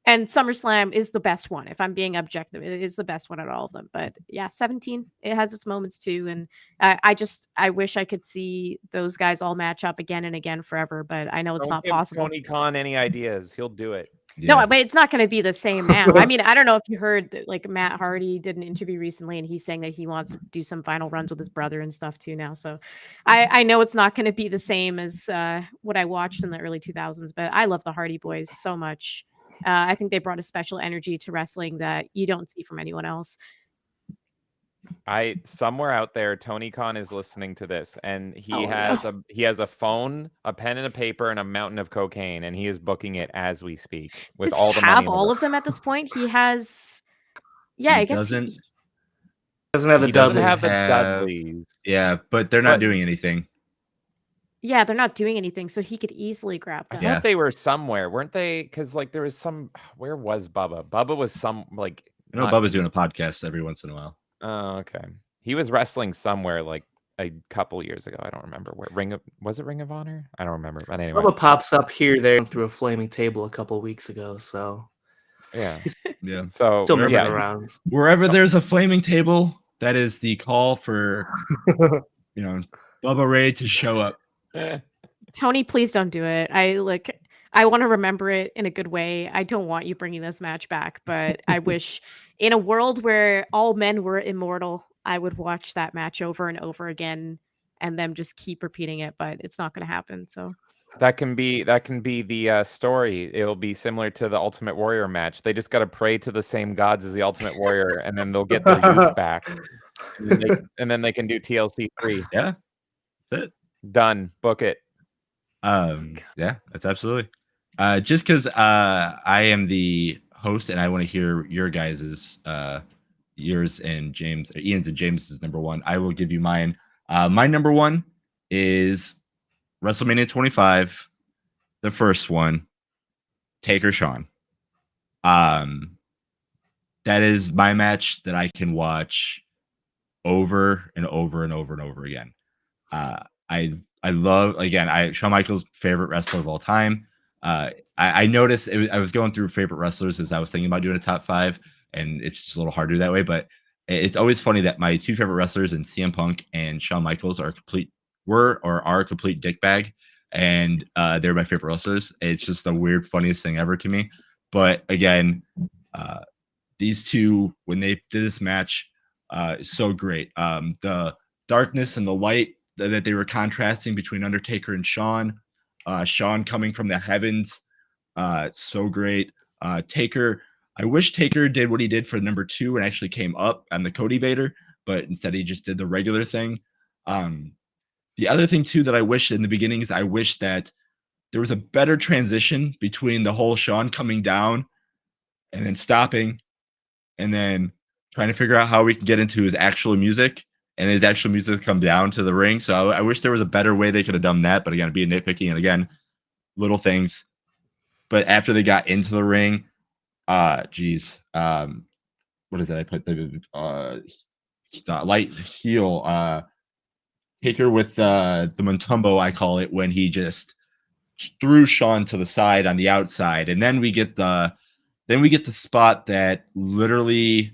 And SummerSlam is the best one. If I'm being objective, it is the best one out of all of them. But yeah, 17, it has its moments too. And I wish I could see those guys all match up again and again forever, but I know it's don't not give possible. Tony Khan any ideas. He'll do it. No, Yeah. but it's not going to be the same now. I mean, I don't know if you heard that, like Matt Hardy did an interview recently, and he's saying that he wants to do some final runs with his brother and stuff too now. So I know it's not going to be the same as what I watched in the early 2000s, but I love the Hardy Boys so much. I think they brought a special energy to wrestling that you don't see from anyone else. Somewhere out there, Tony Khan is listening to this, and he Oh, has no. he has a phone, a pen and a paper, and a mountain of cocaine, and he is booking it as we speak with Does all he the money have in the all world. of them at this point? He has. Yeah, He I guess doesn't. Doesn't have the He doesn't Dudleys. have the have- Dudleys. Yeah, but they're not But- doing anything. Yeah, they're not doing anything, so he could easily grab I them. Yeah. thought they were somewhere, weren't they? Because like there was some. Where was Bubba? Bubba was some like. I know not- Bubba's doing a podcast every once in a while. Oh, okay. He was wrestling somewhere like a couple years ago. I don't remember where. Was it Ring of Honor? I don't remember. But anyway, Bubba pops up here, there, through a flaming table a couple weeks ago. So yeah. Yeah. So still moving yeah, around. Wherever there's a flaming table, that is the call for Bubba Ray to show up. Tony, please don't do it. I want to remember it in a good way. I don't want you bringing this match back, but I wish in a world where all men were immortal, I would watch that match over and over again and them just keep repeating it, but it's not going to happen. So that can be the story. It'll be similar to the Ultimate Warrior match. They just got to pray to the same gods as the Ultimate Warrior, and then they'll get their youth back. And then they can do TLC 3. Yeah, that's it. Done. Book it. Yeah, that's absolutely. Just because I am the host and I want to hear your guys's yours and Ian's and James's number one, I will give you mine. My number one is WrestleMania 25, the first one, Taker Shawn. That is my match that I can watch over and over and over and over again. I love, again, Shawn Michaels' favorite wrestler of all time. I noticed I was going through favorite wrestlers as I was thinking about doing a top 5, and it's just a little hard to do that way. But it's always funny that my 2 favorite wrestlers in CM Punk and Shawn Michaels are a complete dickbag, and they're my favorite wrestlers. It's just the weird, funniest thing ever to me. But again, these two, when they did this match, so great. The darkness and the light that they were contrasting between Undertaker and Shawn. Shawn coming from the heavens, so great. Taker, I wish Taker did what he did for number 2 and actually came up on the Cody Vader, but instead he just did the regular thing. The other thing too that I wish in the beginning is I wish that there was a better transition between the whole Shawn coming down and then stopping and then trying to figure out how we can get into his actual music and his actual music come down to the ring. So I wish there was a better way they could have done that. But again, being nitpicky, and again, little things. But after they got into the ring, geez, what is that? I put the light heel, Taker with the Montumbo, I call it, when he just threw Shawn to the side on the outside, and then we get the spot that literally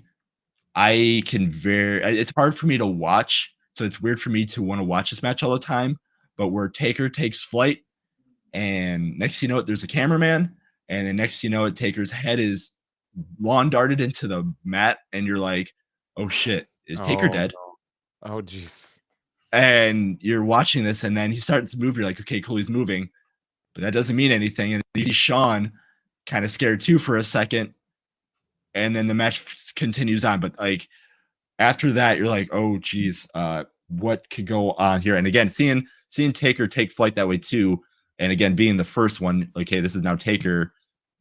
it's hard for me to watch, so it's weird for me to want to watch this match all the time. But where Taker takes flight, and next you know it, there's a cameraman, and then next you know it, Taker's head is lawn darted into the mat, and you're like, oh shit, is Taker dead? No. Oh jeez. And you're watching this, and then he starts to move. You're like, okay, cool, he's moving, but that doesn't mean anything. And you see Shawn kind of scared too for a second, and then the match continues on. But like after that, you're like, oh geez, what could go on here? And again, seeing Taker take flight that way too, and again being the first one, okay, this is now Taker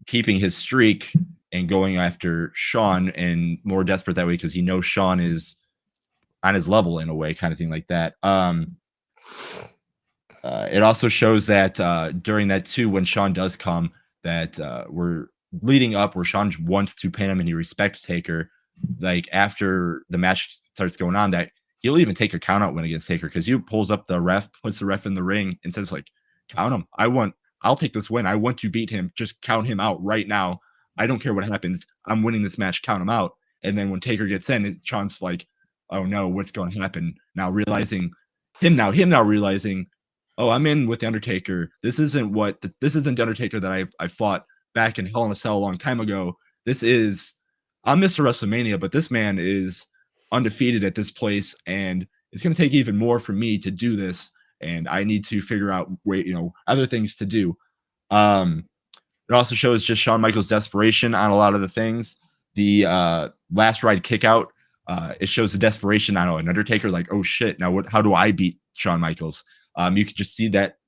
keeping his streak and going after Shawn, and more desperate that way because he knows Shawn is on his level in a way, kind of thing like that. It also shows that during that too, when Shawn does come, that we're leading up where Shawn wants to pin him and he respects Taker. Like after the match starts going on, that he'll even take a count out win against Taker because he pulls up the ref, puts the ref in the ring, and says like, "Count him. I'll take this win. I want to beat him. Just count him out right now. I don't care what happens. I'm winning this match. Count him out." And then when Taker gets in, Shawn's like, "Oh no, what's going to happen?" Now realizing him now realizing, oh, I'm in with the Undertaker. This isn't the Undertaker that I fought back in Hell in a Cell a long time ago. I'm Mr. WrestleMania, but this man is undefeated at this place, and it's going to take even more for me to do this. And I need to figure out other things to do. It also shows just Shawn Michaels' desperation on a lot of the things. The last ride kick out, it shows the desperation on an Undertaker, like, oh shit, now how do I beat Shawn Michaels? You could just see that,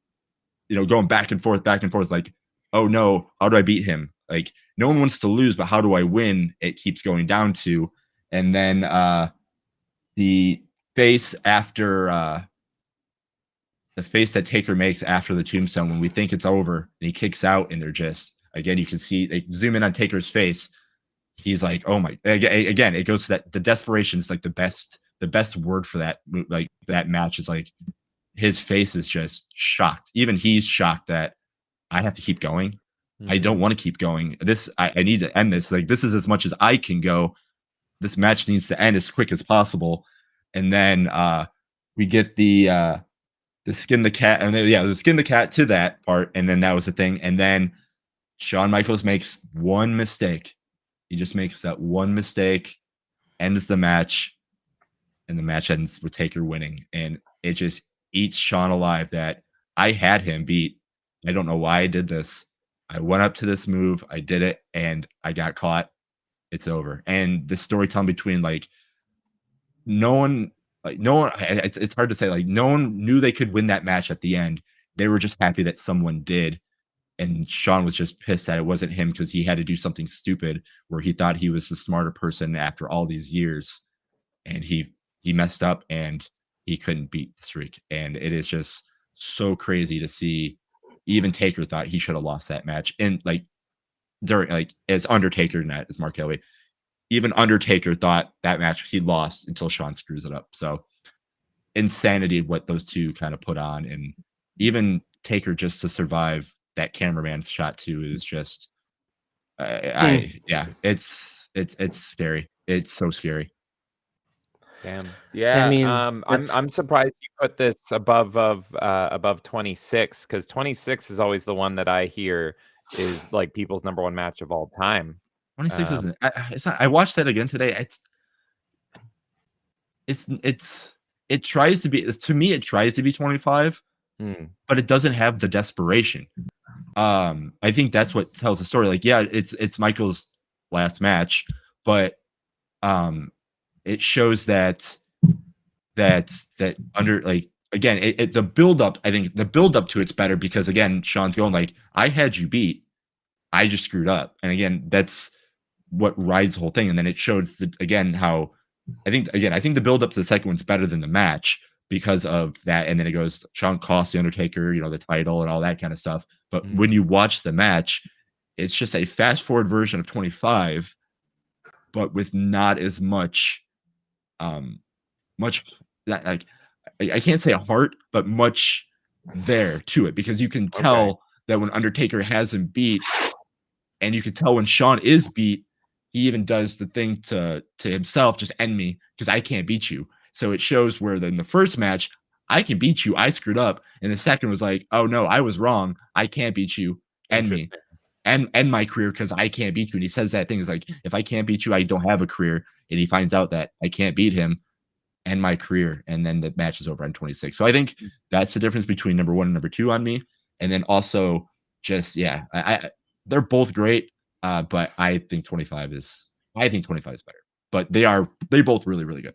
going back and forth, like, oh no, how do I beat him? Like, no one wants to lose, but how do I win? It keeps going down to. And then the face that Taker makes after the tombstone, when we think it's over and he kicks out, and they're just, again, you can see, they zoom in on Taker's face. He's like, oh my, again, it goes to that, the desperation is like the best word for that. Like that match is like, his face is just shocked. Even he's shocked that I have to keep going. I don't want to keep going. I need to end this. Like, this is as much as I can go. This match needs to end as quick as possible. And then we get the skin the cat, and then, the skin the cat to that part, and then that was the thing. And then Shawn Michaels makes one mistake. He just makes that one mistake, ends the match, and the match ends with Taker winning. And it just eats Shawn alive that I had him beat. I don't know why I did this. I went up to this move, I did it, and I got caught. It's over. And the storytelling between it's hard to say, like, no one knew they could win that match at the end. They were just happy that someone did. And Shawn was just pissed that it wasn't him because he had to do something stupid where he thought he was the smarter person after all these years. And he messed up and he couldn't beat the streak. And it is just so crazy to see. Even Taker thought he should have lost that match. And as Undertaker, not as Mark Kelly, even Undertaker thought that match he lost until Shawn screws it up. So insanity what those two kind of put on. And even Taker just to survive that cameraman shot too is just it's scary. It's so scary. Damn. Yeah. I mean, I'm surprised you put this above 26, because 26 is always the one that I hear is like people's number one match of all time. 26 isn't. It's not. I watched that again today. It tries to be, to me, it tries to be 25, but it doesn't have the desperation. I think that's what tells the story. Like, yeah, it's Michael's last match, but it shows that under, like, again, the build up. I think the build up to it's better because, again, Shawn's going like, I had you beat, I just screwed up, and again, that's what rides the whole thing. And then it shows again how I think the build up to the second one's better than the match because of that. And then it goes Shawn costs the Undertaker, the title and all that kind of stuff. But when you watch the match, it's just a fast forward version of 25, but with not as much, much that like I can't say a heart, but much there to it because you can tell that when Undertaker has him beat, and you can tell when Shawn is beat, he even does the thing to himself, just end me because I can't beat you. So it shows where in the first match, I can beat you, I screwed up. And the second was like, oh no, I was wrong. I can't beat you, end me. End my career because I can't beat you. And he says that thing is like, if I can't beat you, I don't have a career. And he finds out that I can't beat him, end my career. And then the match is over on 26. So I think that's the difference between number 1 and number 2 on me. And then also just, yeah, they're both great. But I think 25 is better. But they both really, really good.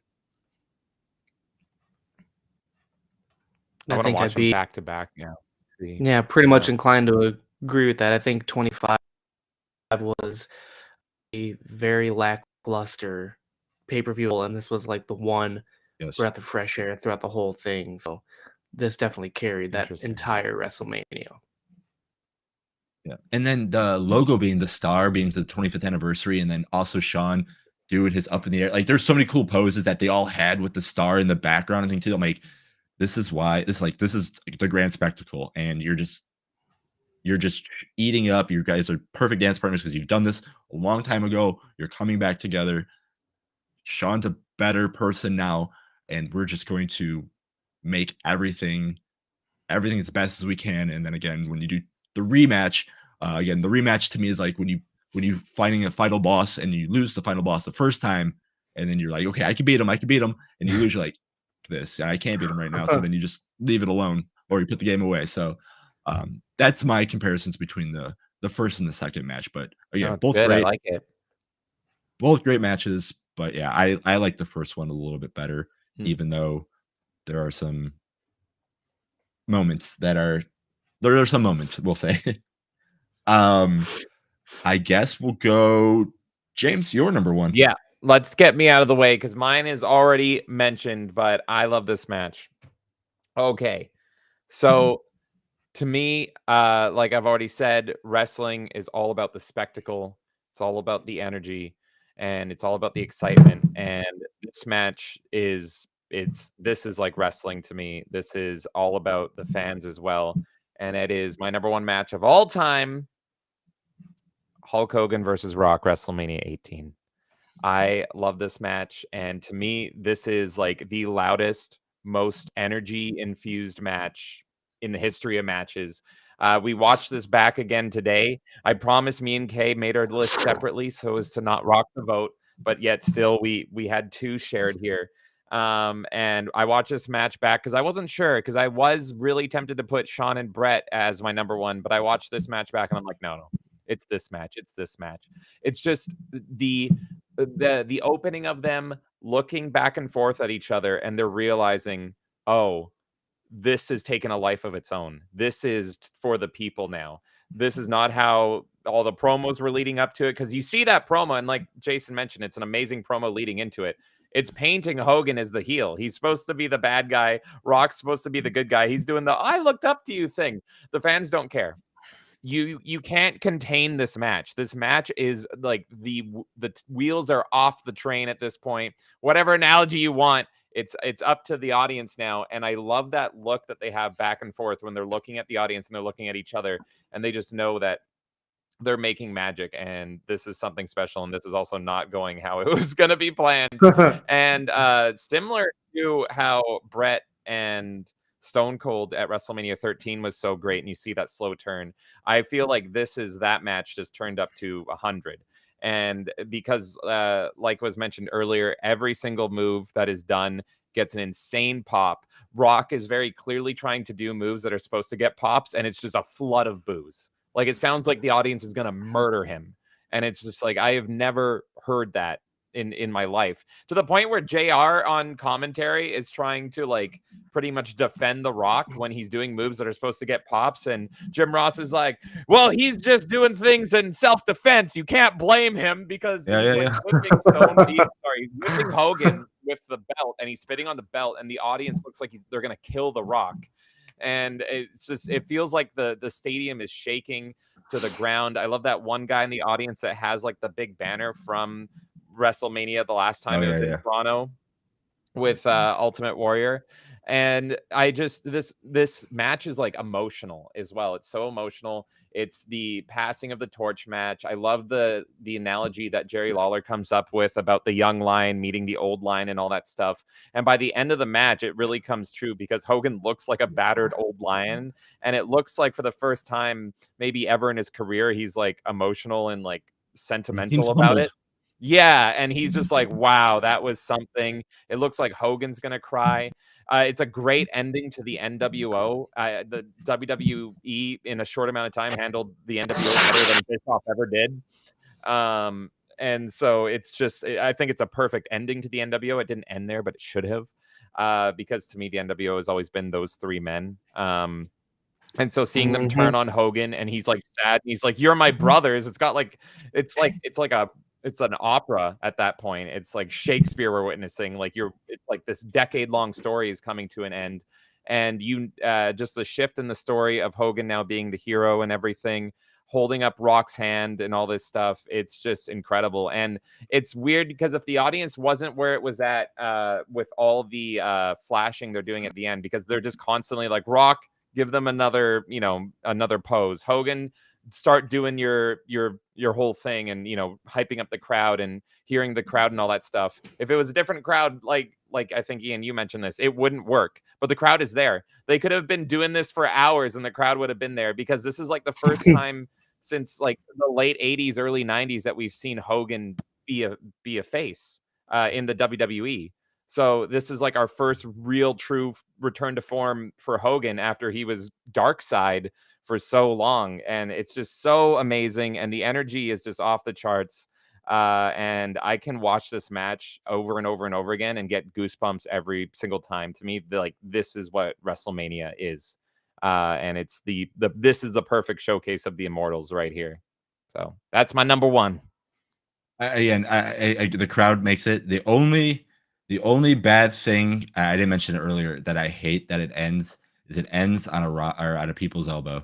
I want to watch them back to back now. Yeah, pretty much inclined to agree with that. I think 25 was a very lackluster pay-per-view, and this was like the one breath of fresh air throughout the whole thing. So this definitely carried that entire WrestleMania. Yeah. And then the logo being the star, being the 25th anniversary, and then also Shawn doing his up in the air. Like there's so many cool poses that they all had with the star in the background and thing too. I'm like, this is the grand spectacle, and you're just eating up. You guys are perfect dance partners because you've done this a long time ago. You're coming back together. Shawn's a better person now, and we're just going to make everything as best as we can. And then again, when you do the rematch, again, the rematch to me is like when you fighting a final boss and you lose the final boss the first time, and then you're like, okay, I can beat him, and you lose, you're like, this, I can't beat him right now. So then you just leave it alone, or you put the game away. So that's my comparisons between the first and the second match. But again, both great. I like it. Both great matches. But yeah, I like the first one a little bit better, even though there are some moments we'll say. I guess we'll go James, your number 1. Yeah, let's get me out of the way because mine is already mentioned, but I love this match. Okay, so to me, like I've already said, wrestling is all about the spectacle. It's all about the energy, and it's all about the excitement. And this match this is like wrestling to me. This is all about the fans as well. And it is my number 1 match of all time. Hulk Hogan versus Rock, WrestleMania 18. I love this match. And to me, this is like the loudest, most energy infused match in the history of matches. We watched this back again today. I promise me and Kay made our list separately so as to not rock the vote, but yet still we had 2 shared here. And I watched this match back because I wasn't sure, because I was really tempted to put Shawn and Brett as my number 1, but I watched this match back and I'm like, no, it's this match. It's this match. It's just the opening of them looking back and forth at each other, and they're realizing, oh, this has taken a life of its own. This is for the people now. This is not how all the promos were leading up to it, because you see that promo, and like Jason mentioned, it's an amazing promo leading into it. It's painting Hogan as the heel. He's supposed to be the bad guy. Rock's supposed to be the good guy. He's doing the I looked up to you thing. The fans don't care. You can't contain this match. This match is like the wheels are off the train at this point. Whatever analogy you want, it's up to the audience now. And I love that look that they have back and forth when they're looking at the audience and they're looking at each other, and they just know that they're making magic, and this is something special, and this is also not going how it was going to be planned. And similar to how Brett and Stone Cold at WrestleMania 13 was so great, and you see that slow turn, I feel like this is that match just turned up to 100. And because like was mentioned earlier, every single move that is done gets an insane pop. Rock is very clearly trying to do moves that are supposed to get pops, and it's just a flood of boos. Like, it sounds like the audience is going to murder him. And it's just like, I have never heard that in my life, to the point where JR on commentary is trying to like pretty much defend The Rock when he's doing moves that are supposed to get pops, and Jim Ross is like, well, he's just doing things in self-defense. You can't blame him because he's whipping he's whipping Hogan with the belt, and he's spitting on the belt, and the audience looks like they're gonna kill The Rock. And it's just, it feels like the stadium is shaking to the ground. I love that one guy in the audience that has like the big banner from WrestleMania the last time it was in Toronto with Ultimate Warrior. And I just, this match is like emotional as well. It's so emotional. It's the passing of the torch match. I love the analogy that Jerry Lawler comes up with about the young lion meeting the old lion and all that stuff. And by the end of the match, it really comes true because Hogan looks like a battered old lion. And it looks like for the first time, maybe ever in his career, he's like emotional and like sentimental about it. Yeah, and he's just like, wow, that was something. It looks like Hogan's gonna cry. It's a great ending to the NWO. The WWE in a short amount of time handled the NWO better than Bischoff ever did. And so it's just, I think it's a perfect ending to the NWO. It didn't end there, but it should have, because to me, the NWO has always been those three men. And so seeing them turn on Hogan, and he's like sad, and he's like, "You're my brothers." It's got like, it's an opera at that point. It's like Shakespeare we're witnessing. Like it's like this decade-long story is coming to an end, and just the shift in the story of Hogan now being the hero and everything, holding up Rock's hand and all this stuff. It's just incredible. And it's weird because if the audience wasn't where it was at with all the flashing they're doing at the end, because they're just constantly like, Rock, give them another pose. Hogan, start doing your whole thing, and hyping up the crowd and hearing the crowd and all that stuff. If it was a different crowd, like I think Ian, you mentioned this, it wouldn't work. But the crowd is there. They could have been doing this for hours and the crowd would have been there, because this is like the first time since like the late 80s, early 90s that we've seen Hogan be a face in the WWE. So this is like our first real true return to form for Hogan after he was dark side for so long. And it's just so amazing. And the energy is just off the charts. And I can watch this match over and over and over again and get goosebumps every single time. To me, this is what WrestleMania is. And it's this is the perfect showcase of the Immortals right here. So that's my number one. The crowd makes it. The only bad thing, I didn't mention it earlier, that I hate that it ends on a people's elbow.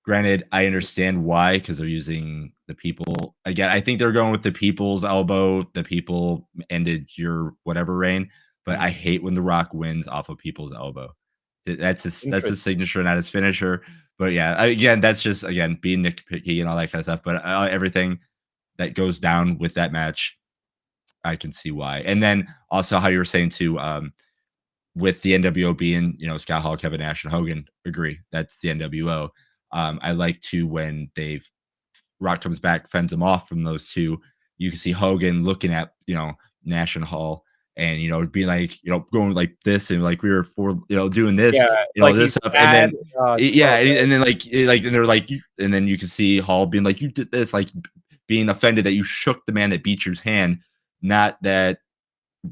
Granted, I understand why, because they're using the people again. I think they're going with the people's elbow. The people ended your whatever reign, but I hate when The Rock wins off of people's elbow. That's his signature, not his finisher. But yeah, again, that's just being nitpicky and all that kind of stuff. But everything that goes down with that match, I can see why. And then also how you were saying too, with the NWO being, Scott Hall, Kevin Nash, and Hogan, agree. That's the NWO. I like to when Rock comes back, fends him off from those two. You can see Hogan looking at, Nash and Hall, and being like, going like this, and like we were doing this, this stuff, and then and then and they're like, and then you can see Hall being like, you did this, like being offended that you shook the man that beat your hand, not that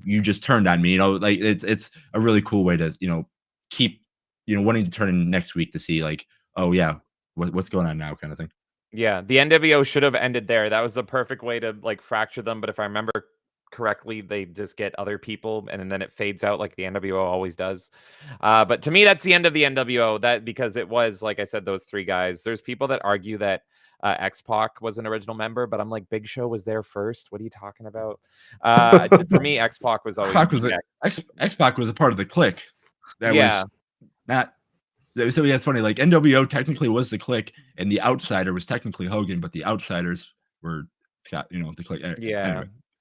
you just turned on me. Like it's a really cool way to keep wanting to turn in next week to see like, oh yeah, what's going on now, kind of thing. Yeah, the NWO should have ended there. That was the perfect way to like fracture them. But if I remember correctly, they just get other people, and then it fades out like the NWO always does. But to me, that's the end of the NWO. That because it was, like I said, those three guys. There's people that argue that X-Pac was an original member, but I'm like, Big Show was there first. What are you talking about? For me, X-Pac was always X-Pac was a part of the clique. That was not. So yeah, it's funny. Like NWO technically was the clique, and the outsider was technically Hogan, but the outsiders were Scott. The clique.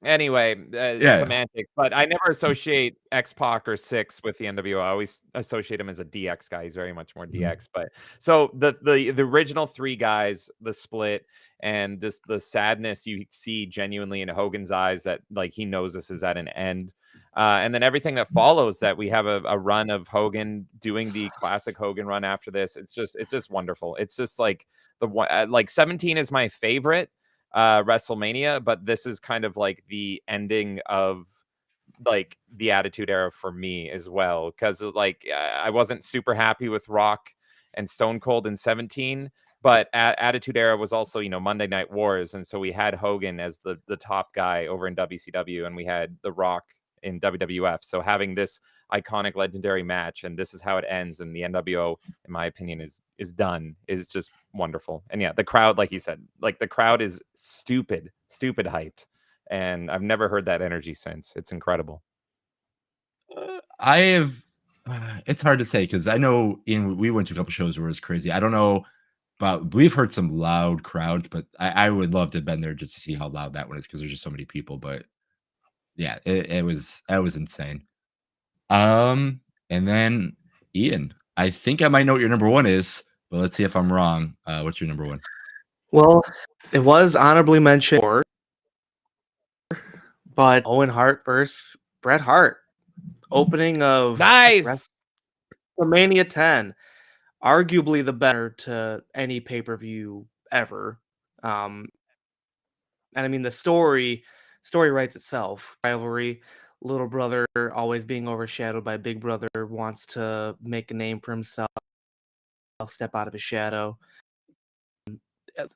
Anyway, semantics. But I never associate X-Pac or Six with the NWO. I always associate him as a DX guy. He's very much more DX. But so the original three guys, the split, and just the sadness you see genuinely in Hogan's eyes that like he knows this is at an end. And then everything that follows, that we have a run of Hogan doing the classic Hogan run after this. It's just wonderful. It's just like 17 is my favorite. WrestleMania, but this is kind of like the ending of like the Attitude Era for me as well, because like I wasn't super happy with Rock and Stone Cold in 17, but Attitude Era was also, you know, Monday Night Wars, and so we had Hogan as the top guy over in WCW, and we had The Rock in WWF. So having this iconic legendary match, and this is how it ends, and the NWO, in my opinion, is done, is just wonderful. And yeah, the crowd, like you said, like the crowd is stupid hyped, and I've never heard that energy since. It's incredible. I have. It's hard to say because I know we went to a couple shows where it was crazy. I don't know, but we've heard some loud crowds. But I would love to have been there just to see how loud that one is because there's just so many people. But yeah, it was insane. And then Ian, I think I might know what your number one is, but let's see if I'm wrong. What's your number one? Well, it was honorably mentioned, before, but Owen Hart versus Bret Hart, opening of Nice. WrestleMania 10, arguably the better to any pay-per-view ever. And I mean the story writes itself. Rivalry, little brother always being overshadowed by big brother, wants to make a name for himself, step out of his shadow.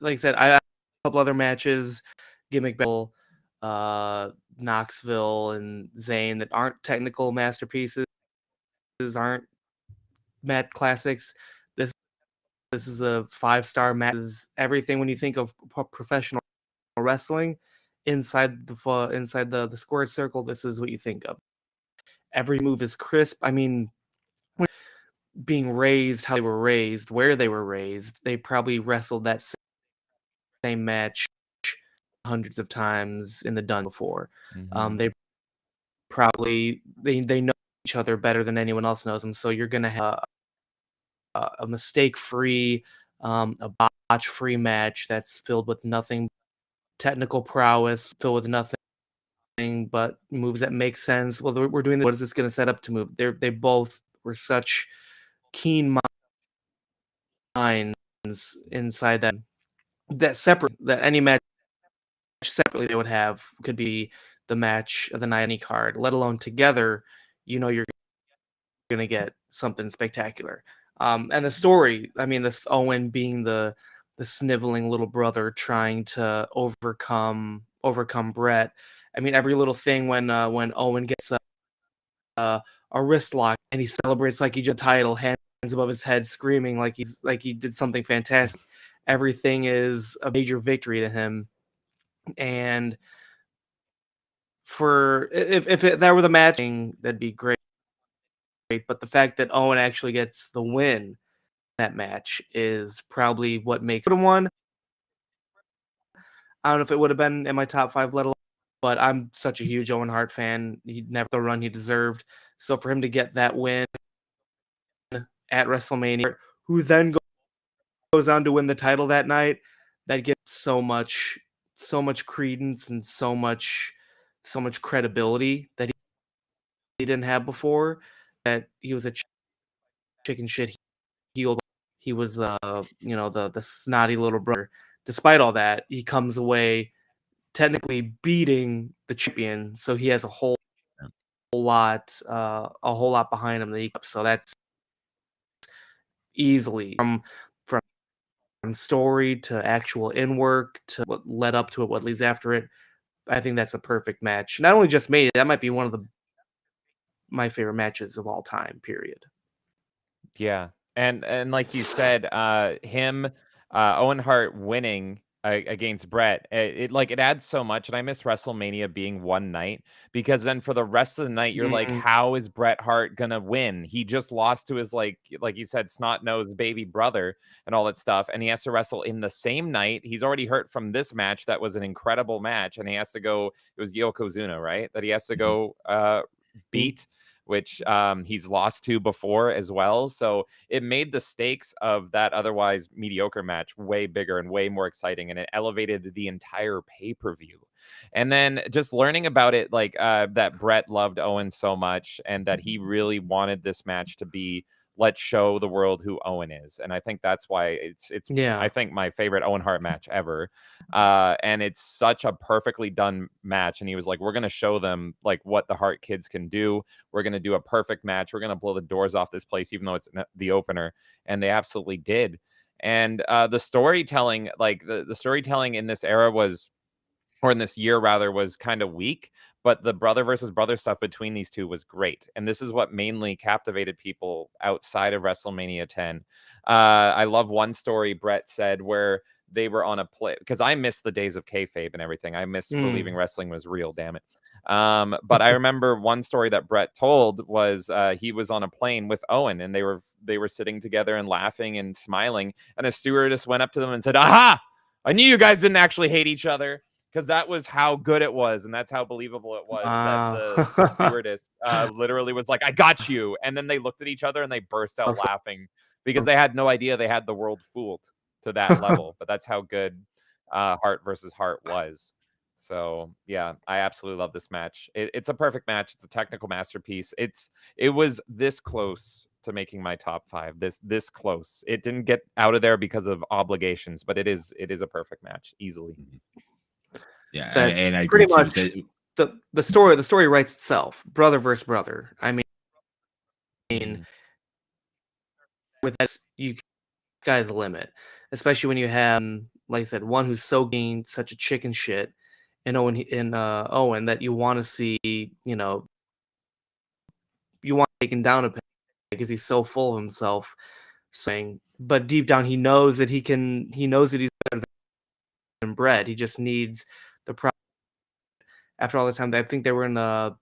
Like I said, I have a couple other matches, gimmick battle, Knoxville and Zayn, that aren't technical masterpieces, aren't mat classics. This is a 5-star match. This is everything when you think of professional wrestling inside the squared circle. This is what you think of. Every move is crisp. I mean, being raised how they were raised, where they were raised, they probably wrestled that same match hundreds of times in the dun before. They probably they know each other better than anyone else knows them. So you're gonna have a mistake-free, a botch-free match that's filled with nothing technical prowess, filled with nothing but moves that make sense. Well, we're doing this. What is this going to set up to move? They both were such keen minds inside that separate, that any match separately they would have could be the match of the night, any card, let alone together. You know, you're going to get something spectacular. And the story, I mean, this Owen being the sniveling little brother trying to overcome Bret. I mean, every little thing when Owen gets a wrist lock and he celebrates like he just title, hands above his head, screaming like he did something fantastic. Everything is a major victory to him. And for if that were the match, that'd be great. But the fact that Owen actually gets the win that match is probably what makes it one. I don't know if it would have been in my top 5, let alone, but I'm such a huge Owen Hart fan. He never the run he deserved. So for him to get that win at WrestleMania, who then goes on to win the title that night, that gets so much credence and so much credibility that he didn't have before. That he was a chicken shit heel. He was the snotty little brother. Despite all that, he comes away technically beating the champion, so he has a whole lot behind him. So that's easily from story to actual in work to what led up to it, what leads after it. I think that's a perfect match. Not only just me, that might be one of my favorite matches of all time. Period. Yeah. And like you said, Owen Hart winning against Bret, it adds so much. And I miss WrestleMania being one night, because then for the rest of the night, you're like, how is Bret Hart gonna win? He just lost to his like you said, snot-nosed baby brother and all that stuff, and he has to wrestle in the same night. He's already hurt from this match that was an incredible match, and he has to go. It was Yokozuna, right? That he has to go beat, which he's lost to before as well. So it made the stakes of that otherwise mediocre match way bigger and way more exciting, and it elevated the entire pay-per-view. And then just learning about it, like that Bret loved Owen so much, and that he really wanted this match to be let's show the world who Owen is. And I think that's why it's Yeah. I think my favorite Owen Hart match ever. And it's such a perfectly done match. And he was like, we're gonna show them like what the Hart kids can do. We're gonna do a perfect match. We're gonna blow the doors off this place, even though it's the opener. And they absolutely did. And the storytelling, like the storytelling in this era was, or in this year rather, was kind of weak, but the brother versus brother stuff between these two was great. And this is what mainly captivated people outside of WrestleMania 10. I love one story Brett said where they were on a play, because I miss the days of kayfabe and everything. I miss believing wrestling was real, damn it. But I remember one story that Brett told was he was on a plane with Owen, and they were sitting together and laughing and smiling, and a stewardess went up to them and said, "Aha! I knew you guys didn't actually hate each other." Because that was how good it was, and that's how believable it was. That the stewardess literally was like, "I got you," and then they looked at each other and they burst out laughing because they had no idea they had the world fooled to that level. But that's how good Hart versus Hart was. So yeah, I absolutely love this match. It's a perfect match. It's a technical masterpiece. It was this close to making my top 5. This close. It didn't get out of there because of obligations, but it is a perfect match easily. Yeah, That and I agree pretty too. much the story writes itself. Brother versus brother. I mean, Mhm. with that, you sky's the limit, especially when you have, like I said, one who's so gained such a chicken shit, and Owen that you want to see, you want taken down a peg because he's so full of himself, saying, but deep down he knows that he knows that he's better than Brett. He just needs the pride. After all the time, I think they were in what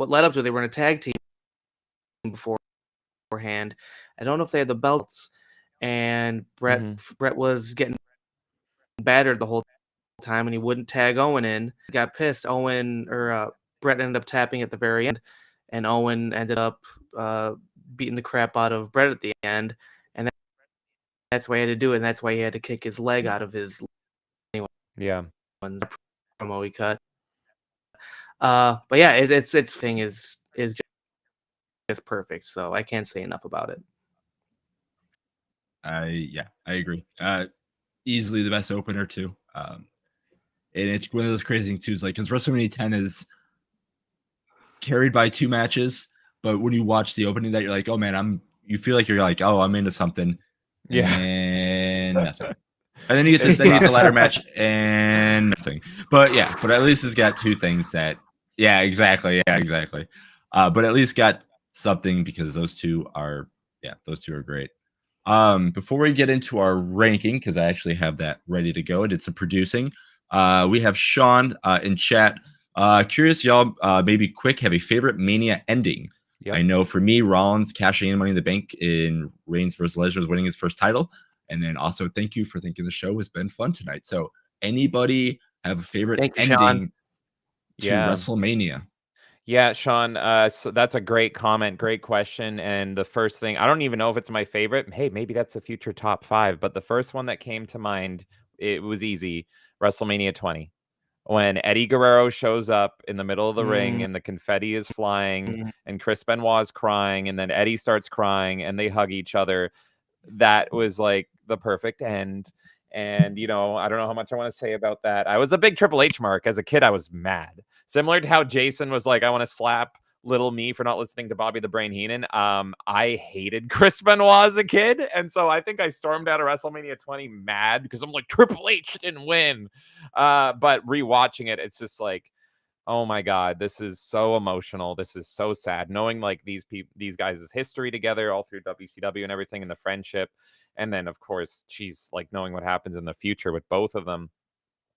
led up to it, they were in a tag team beforehand. I don't know if they had the belts, and Brett was getting battered the whole time, and he wouldn't tag Owen in. He got pissed. Brett ended up tapping at the very end, and Owen ended up beating the crap out of Brett at the end, and that's why he had to do it, and that's why he had to kick his leg out of his Yeah. promo he cut. But yeah, its thing is just perfect. So I can't say enough about it. I agree. Easily the best opener too. And it's one of those crazy things too, is like, because WrestleMania 10 is carried by 2 matches, but when you watch the opening, that you're like, oh man, you feel like you're like, oh, I'm into something, and nothing. And then you get the ladder match and nothing. But at least it's got 2 things that, exactly. But at least got something, because those two are great. Before we get into our ranking, because I actually have that ready to go, and it's a producing. We have Sean in chat. Curious, y'all, maybe quick, have a favorite Mania ending? Yep. I know for me, Rollins cashing in Money in the Bank in Reigns versus Lesnar, winning his first title. And then also, thank you for thinking the show has been fun tonight. So, anybody have a favorite ending to WrestleMania? Yeah, Sean, so that's a great comment, great question. And the first thing, I don't even know if it's my favorite. Hey, maybe that's a future top 5. But the first one that came to mind, it was easy. WrestleMania 20. When Eddie Guerrero shows up in the middle of the ring and the confetti is flying and Chris Benoit is crying, and then Eddie starts crying and they hug each other. That was like the perfect end. And, I don't know how much I want to say about that. I was a big Triple H mark. As a kid, I was mad. Similar to how Jason was like, I want to slap little me for not listening to Bobby the Brain Heenan. I hated Chris Benoit as a kid. And so I think I stormed out of WrestleMania 20 mad because I'm like, Triple H didn't win. But rewatching it, it's just like, oh my God, this is so emotional. This is so sad. Knowing like these guys' history together all through WCW and everything, and the friendship. And then of course she's like knowing what happens in the future with both of them.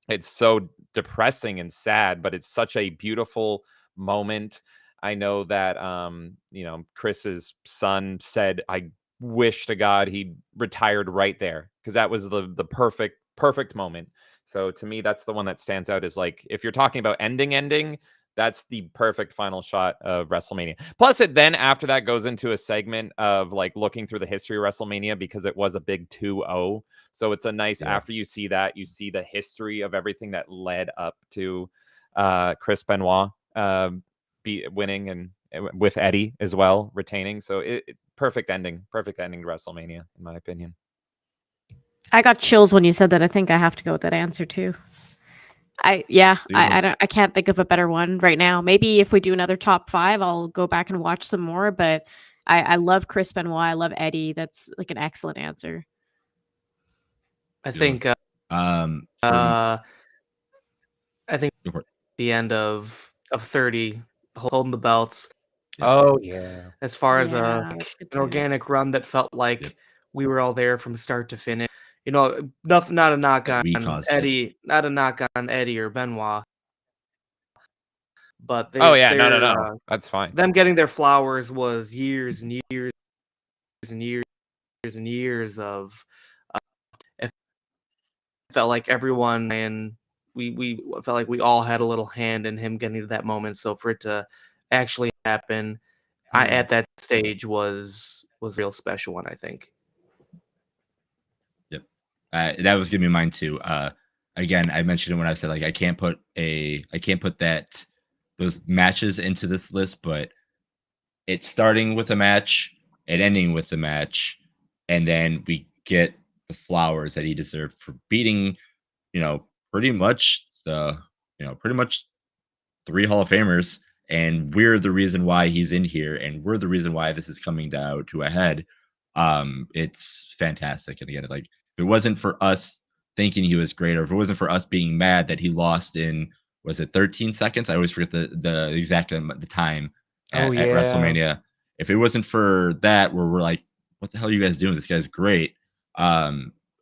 It's so depressing and sad, but it's such a beautiful moment. I know that Chris's son said, I wish to God he retired right there, because that was the perfect moment. So to me, that's the one that stands out, is like, if you're talking about ending, that's the perfect final shot of WrestleMania. Plus, it then after that goes into a segment of like looking through the history of WrestleMania, because it was a big 2-0. So it's a nice, after you see that, you see the history of everything that led up to Chris Benoit winning, and with Eddie as well retaining. So perfect ending to WrestleMania in my opinion. I got chills when you said that. I think I have to go with that answer too. I can't think of a better one right now. Maybe if we do another top 5, I'll go back and watch some more. But I love Chris Benoit. I love Eddie. That's like an excellent answer. I think For I think Go for it. the end of 30, holding the belts. Oh yeah. As far as Yeah, that's good an too. organic run that felt like Yep. we were all there from start to finish. You know, not a knock That we on caused it. Eddie, not a knock on Eddie or Benoit, but Oh yeah, no. That's fine. them getting their flowers was years and years and years and years of. It felt like everyone and we felt like we all had a little hand in him getting to that moment. So for it to actually happen, at that stage was a real special one, I think. Yep. That was gonna be mine too. Again, I mentioned it when I said like I can't put those matches into this list, but it's starting with a match and ending with a match, and then we get the flowers that he deserved for beating, pretty much pretty much 3 Hall of Famers, and we're the reason why he's in here, and we're the reason why this is coming down to a head. It's fantastic, and again, like if it wasn't for us thinking he was great, or if it wasn't for us being mad that he lost in, was it 13 seconds? I always forget the exact the time at WrestleMania. If it wasn't for that, where we're like, what the hell are you guys doing? This guy's great.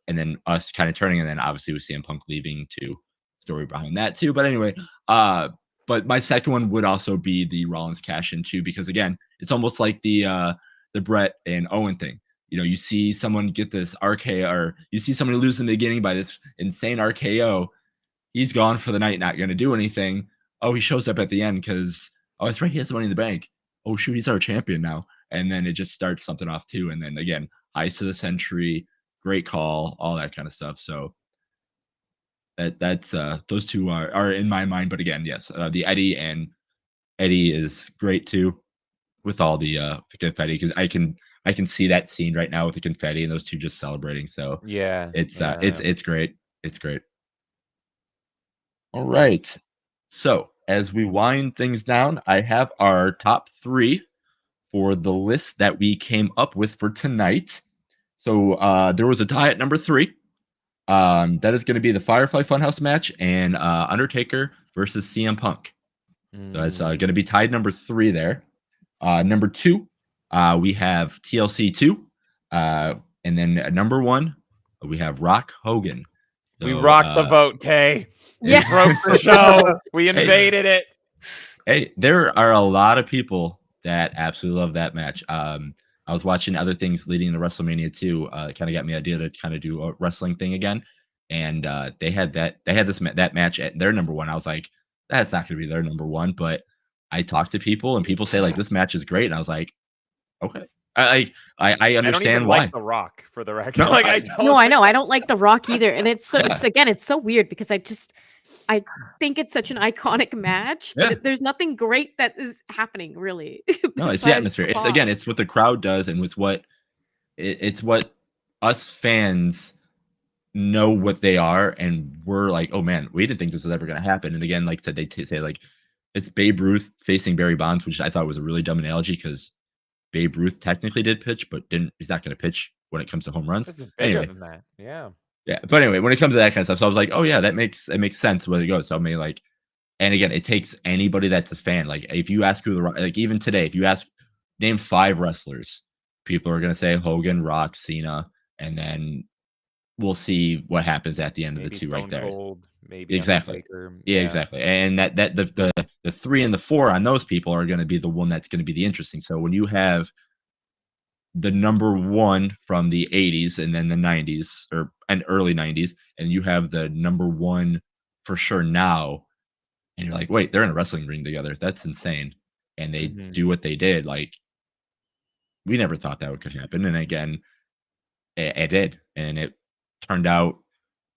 And then us kind of turning, and then obviously with CM Punk leaving too. Story behind that too. But anyway, but my second one would also be the Rollins cash in too, because again, it's almost like the Brett and Owen thing. You see someone get this RKO, or you see somebody lose in the beginning by this insane RKO. He's gone for the night, not going to do anything. Oh, he shows up at the end because, oh, that's right, he has the Money in the Bank. Oh, shoot, he's our champion now. And then it just starts something off too. And then again, Ice to the Century, great call, all that kind of stuff. So that's those two are in my mind. But again, yes, the Eddie is great too, with all the confetti, because I can see that scene right now with the confetti and those two just celebrating. So it's great. It's great. All right. So as we wind things down, I have our top 3 for the list that we came up with for tonight. So there was a tie at number 3. That is going to be the Firefly Funhouse match and Undertaker versus CM Punk. So that's going to be tied number 3 there. Number 2, we have TLC 2. And then at number 1, we have Rock Hogan. So, we rocked the vote, Kay. Yeah. We broke the show. We invaded it. Hey, there are a lot of people that absolutely love that match. I was watching other things leading to WrestleMania 2. Kind of got me the idea to kind of do a wrestling thing again. And they had that match at their number 1. I was like, that's not going to be their number 1. But I talked to people, and people say like this match is great, and I was like, okay. I understand I don't even why. like The Rock, for the record. No, I don't. No, I know. I don't like The Rock either. And it's so weird because I think it's such an iconic match, but there's nothing great that is happening, really. No, it's the atmosphere. It's what the crowd does, and it's what us fans know what they are, and we're like, oh man, we didn't think this was ever going to happen. And again, like I said, they say like it's Babe Ruth facing Barry Bonds, which I thought was a really dumb analogy, because Babe Ruth technically did pitch, but he's not going to pitch when it comes to home runs. This is bigger than that. Yeah. Yeah. But anyway, when it comes to that kind of stuff, so I was like, oh yeah, it makes sense where it goes. So I mean, like, and again, it takes anybody that's a fan. Like, if you ask like even today, if you ask, name 5 wrestlers, people are going to say Hogan, Rock, Cena, and then we'll see what happens at the end of the 2 right there. Cold, maybe exactly. Undertaker. Yeah, exactly. And that the 3 and the 4 on those people are going to be the one that's going to be the interesting. So when you have the number 1 from the 80s and then the 90s and early 90s, and you have the number 1 for sure now, and you're like, wait, they're in a wrestling ring together. That's insane. And they do what they did. Like, we never thought that could happen. And again, it did. And it turned out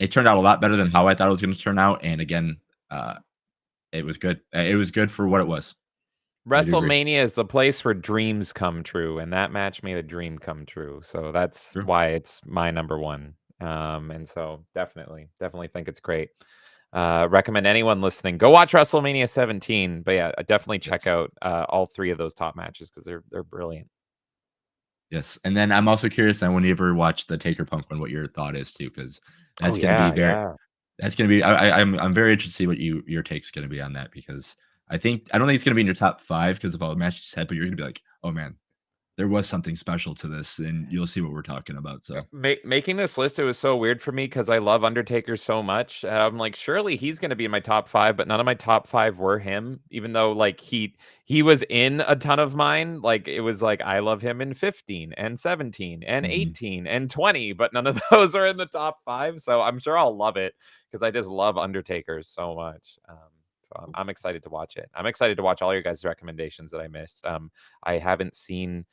a lot better than how I thought it was going to turn out. And again, it was good. It was good for what it was. I do agree. WrestleMania is the place where dreams come true, and that match made a dream come true. So that's True. why it's my number one. And so definitely think it's great. Recommend anyone listening go watch WrestleMania 17. But yeah, definitely check Yes. out all three of those top matches because they're brilliant. Yes, and then I'm also curious now when you ever watch the Taker Punk one, what your thought is too, because Oh that's gonna be yeah, very yeah. that's gonna be I'm very interested to see what your take's gonna be on that because I don't think it's gonna be in your top 5 because of all the matches you said, but you're gonna be like, "Oh, man, there was something special to this," and you'll see what we're talking about, so Making this list, it was so weird for me because I love Undertaker so much. I'm like, surely he's going to be in my top 5, but none of my top 5 were him. Even though like he was in a ton of mine. Like it was like I love him in 15 and 17 and Mhm. 18 and 20, but none of those are in the top 5. So I'm sure I'll love it because I just love Undertaker so much. So I'm excited to watch it. I'm excited to watch all your guys' recommendations that I missed. I haven't seen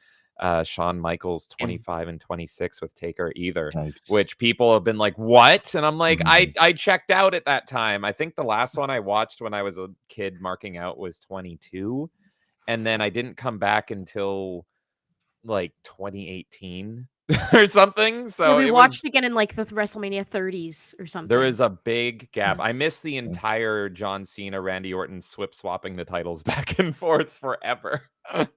Shawn Michaels 25 and 26 with Taker either, Yikes. which people have been like, what? And I'm like, Mhm. I checked out at that time. I think the last one I watched when I was a kid marking out was 22. And then I didn't come back until like 2018 or something. Yeah, So we it was watched again in like the WrestleMania 30s or there something. is a big gap. Yeah. I missed the entire John Cena, Randy Orton swapping the titles back and forth forever.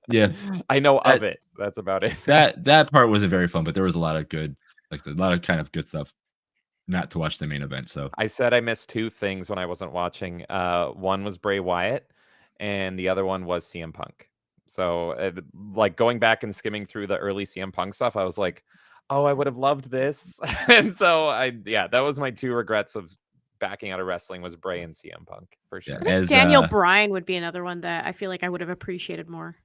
Yeah. I know of That it. That's about it. that part wasn't very fun, but there was a lot of good like I said, a lot of kind of good stuff not to watch the main event, so I said I missed 2 things when I wasn't watching. One was Bray Wyatt, and the other one was CM Punk. So, like going back and skimming through the early CM Punk stuff, I was like, "Oh, I would have loved this." And so that was my 2 regrets of backing out of wrestling was Bray and CM Punk for yeah, sure. I think as, Daniel Bryan would be another one that I feel like I would have appreciated more.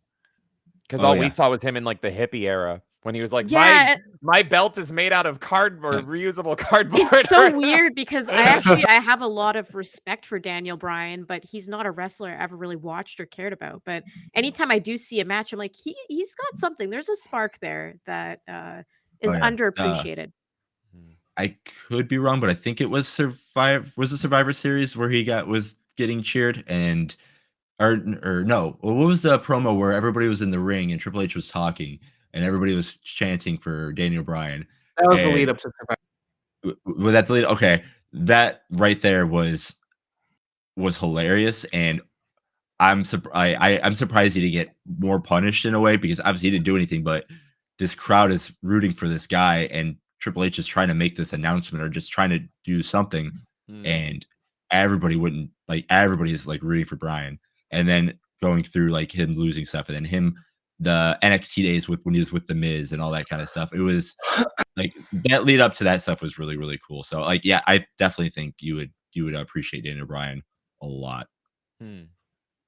Because oh, all we yeah. saw was him in like the hippie era when he was like, Yeah, my belt is made out of cardboard, reusable cardboard. it's so weird because I have a lot of respect for Daniel Bryan, but he's not a wrestler I ever really watched or cared about. But anytime I do see a match, I'm like, he's got something. There's a spark there that Oh, is yeah. underappreciated. I could be wrong, but I think it was the Survivor Series where he was getting cheered and or no, what was the promo where everybody was in the ring and Triple H was talking and everybody was chanting for Daniel Bryan? That was the lead And up to Survivor. was that the lead? Okay, that right there was hilarious, and I'm surprised he didn't get more punished in a way because obviously he didn't do anything, but this crowd is rooting for this guy, and Triple H is trying to make this announcement or just trying to do something, and everybody is like rooting for Brian, and then going through like him losing stuff, and then him the NXT days with when he was with the Miz and all that kind of stuff. It was like that lead up to that stuff was really really cool. So like yeah, I definitely think you would appreciate Daniel Bryan a lot. Hmm.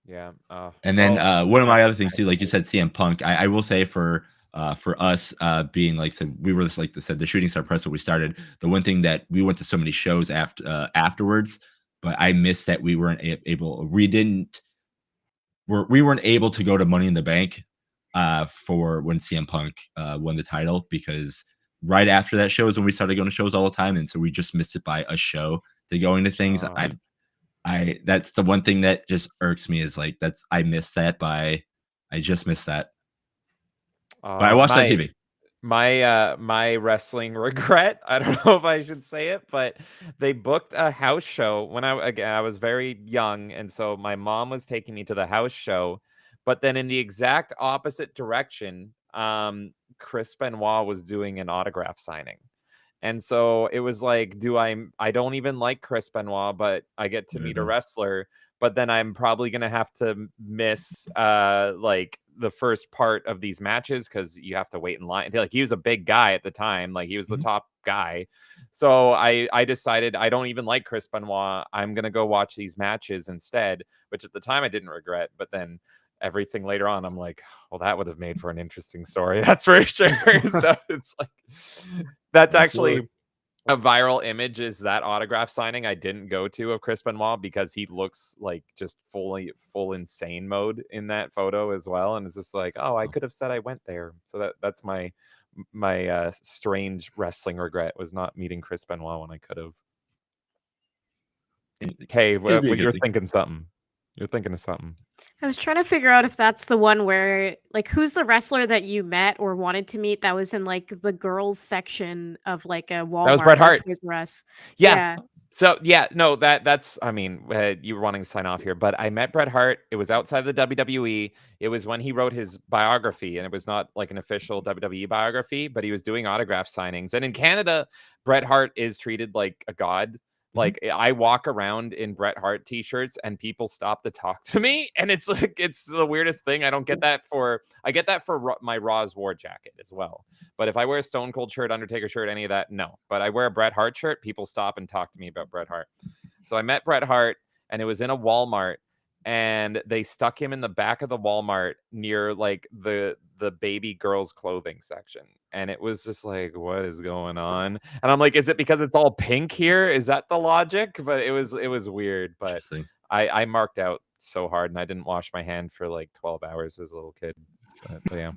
Yeah. And then Well, one of my that's other things too, like you said, CM Punk. I will say for us being like said, we were just like I said, the shooting star press when we started. The one thing that we went to so many shows afterwards, but I missed that we weren't able. We weren't able to go to Money in the Bank for when CM Punk won the title because right after that show is when we started going to shows all the time, and so we just missed it by a show to going to things. I that's the one thing that just irks me is like I just missed that. But I watched on my TV. my wrestling regret. I don't know if I should say it, but they booked a house show when I was very young, and so my mom was taking me to the house show, but then in the exact opposite direction, Chris Benoit was doing an autograph signing. And so it was like, I don't even like Chris Benoit, but I get to meet a Mhm. wrestler, but then I'm probably gonna have to miss like the first part of these matches because you have to wait in line. Like he was a big guy at the time, like he was the Mhm. top guy. So I decided I don't even like Chris Benoit. I'm gonna go watch these matches instead, which at the time I didn't regret, but then everything later on, I'm like, well, that would have made for an interesting story. That's for sure. So it's like that's Absolutely. actually a viral image is that autograph signing I didn't go to of Chris Benoit because he looks like just full insane mode in that photo as well. And it's just like, oh, I could have said I went there. So that's my strange wrestling regret was not meeting Chris Benoit when I could have. It Hey, could be a what good you're thing. thinking something. You're thinking of something. I was trying to figure out if that's the one where, like, who's the wrestler that you met or wanted to meet that was in like the girls section of like a Walmart That was Bret or Hart. Toys R Us? Yeah. Yeah. So yeah, no, that's. I mean, you were wanting to sign off here, but I met Bret Hart. It was outside the WWE. It was when he wrote his biography, and it was not like an official WWE biography, but he was doing autograph signings. And in Canada, Bret Hart is treated like a god. Like I walk around in Bret Hart t-shirts and people stop to talk to me, and it's like it's the weirdest thing. I don't get that for I get that for my Raw's War jacket as well. But if I wear a Stone Cold shirt, Undertaker shirt, any of that, no. But I wear a Bret Hart shirt, people stop and talk to me about Bret Hart. So I met Bret Hart, and it was in a Walmart, and they stuck him in the back of the Walmart near like the baby girls clothing section. And it was just like, what is going on? And I'm like, is it because it's all pink here? Is that the logic? But it was weird. But I marked out so hard, and I didn't wash my hand for like 12 hours as a little kid. But yeah,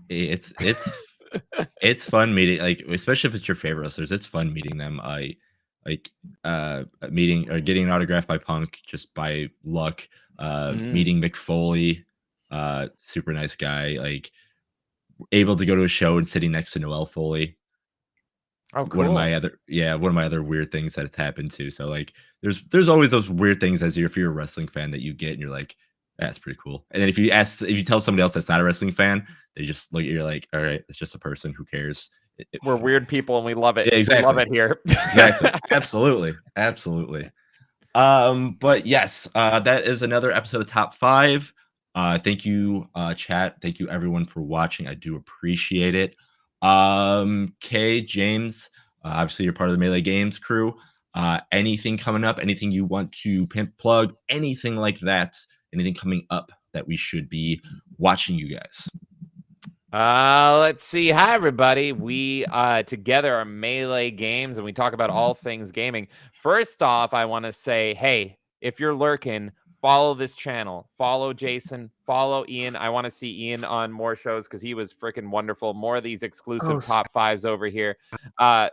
it's fun meeting, like, especially if it's your favorite wrestlers. It's fun meeting them. Meeting or getting an autograph by Punk just by luck. Meeting Mick Foley, super nice guy. Like, able to go to a show and sitting next to Noelle Foley. Oh, cool. One of my other weird things that it's happened to. So like, there's always those weird things if you're a wrestling fan that you get, and you're like, that's pretty cool. And then if you tell somebody else that's not a wrestling fan, they just look at you like, all right, it's just a person. Who cares? We're weird people, and we love it. Yeah, exactly. We love it here. Exactly. Absolutely. But yes, that is another episode of Top 5. Thank you, chat. Thank you everyone for watching. I do appreciate it. Kay, James, obviously you're part of the Melee Games crew. Anything coming up, anything you want to pimp plug, anything like that, anything coming up that we should be watching, you guys? Let's see. Hi, everybody. We together are Melee Games, and we talk about all things gaming. First off, I want to say, hey, if you're lurking, follow this channel. Follow Jason. Follow Ian. I want to see Ian on more shows because he was freaking wonderful. More of these exclusive top 5s over here. They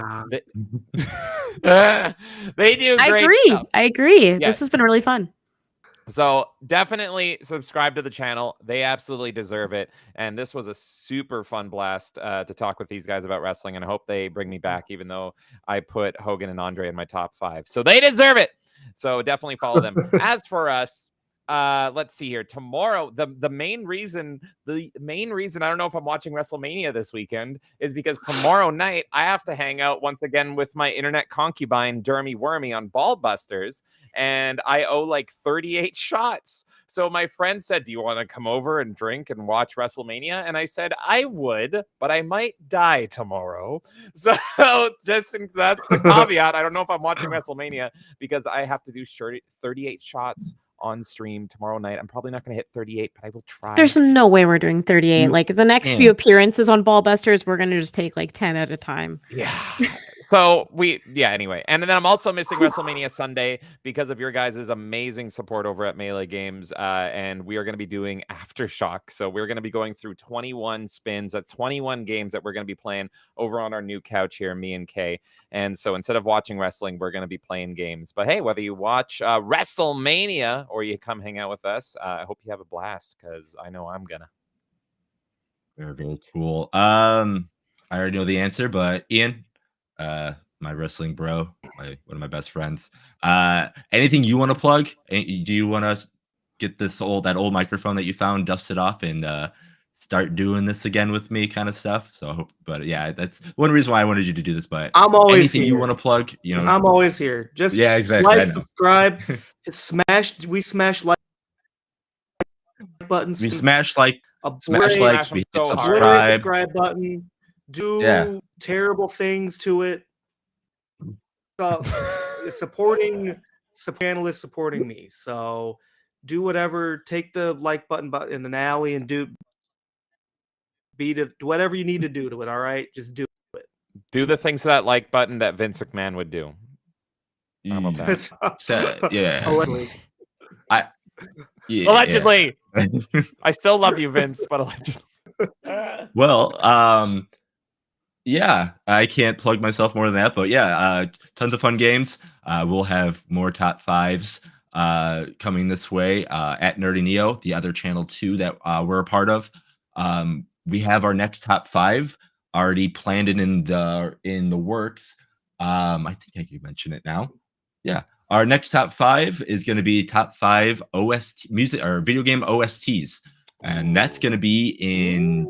do great stuff. I agree. Yeah. This has been really fun. So definitely subscribe to the channel. They absolutely deserve it. And this was a super fun blast to talk with these guys about wrestling. And I hope they bring me back, even though I put Hogan and Andre in my top 5. So they deserve it. So definitely follow them. As for us, let's see here. Tomorrow, the main reason I don't know if I'm watching WrestleMania this weekend is because tomorrow night I have to hang out once again with my internet concubine Dermy Wormy on Ballbusters, and I owe like 38 shots. So my friend said, do you want to come over and drink and watch WrestleMania? And I said, I would, but I might die tomorrow. So that's the caveat. I don't know if I'm watching WrestleMania because I have to do 38 shots on stream tomorrow night. I'm probably not going to hit 38, but I will try. There's no way we're doing 38. Like the next few appearances on Ballbusters, we're going to just take like 10 at a time. Yeah. So anyway. And then I'm also missing WrestleMania Sunday because of your guys' amazing support over at Melee Games. And we are going to be doing Aftershock. So we're going to be going through 21 spins. That's 21 games that we're going to be playing over on our new couch here, me and Kay. And so instead of watching wrestling, we're going to be playing games. But hey, whether you watch WrestleMania or you come hang out with us, I hope you have a blast because I know I'm going to. Very cool. I already know the answer, but Ian, my wrestling bro, one of my best friends. Anything you want to plug? Do you want to get that old microphone that you found, dust it off, and start doing this again with me, kind of stuff? So I hope, but yeah, that's one reason why I wanted you to do this. But I'm always anything here. You want to plug? I'm always here. Just exactly. Like, subscribe, we smash like buttons. We smash likes. We hit subscribe button. Do terrible things to it. Supporting channel is supporting me. So do whatever. Take the like button in an alley and do whatever you need to do to it. All right, just do it. Do the things to that like button that Vince McMahon would do. How about that? Allegedly. I still love you, Vince, but allegedly. Well, yeah, I can't plug myself more than that, but yeah, tons of fun games. We'll have more top 5s coming this way at Nerdy Neo, the other channel too that we're a part of. We have our next top 5 already planned and in the works. I think I can mention it now. Yeah. Our next top 5 is going to be top 5 OST music or video game OSTs. And that's going to be in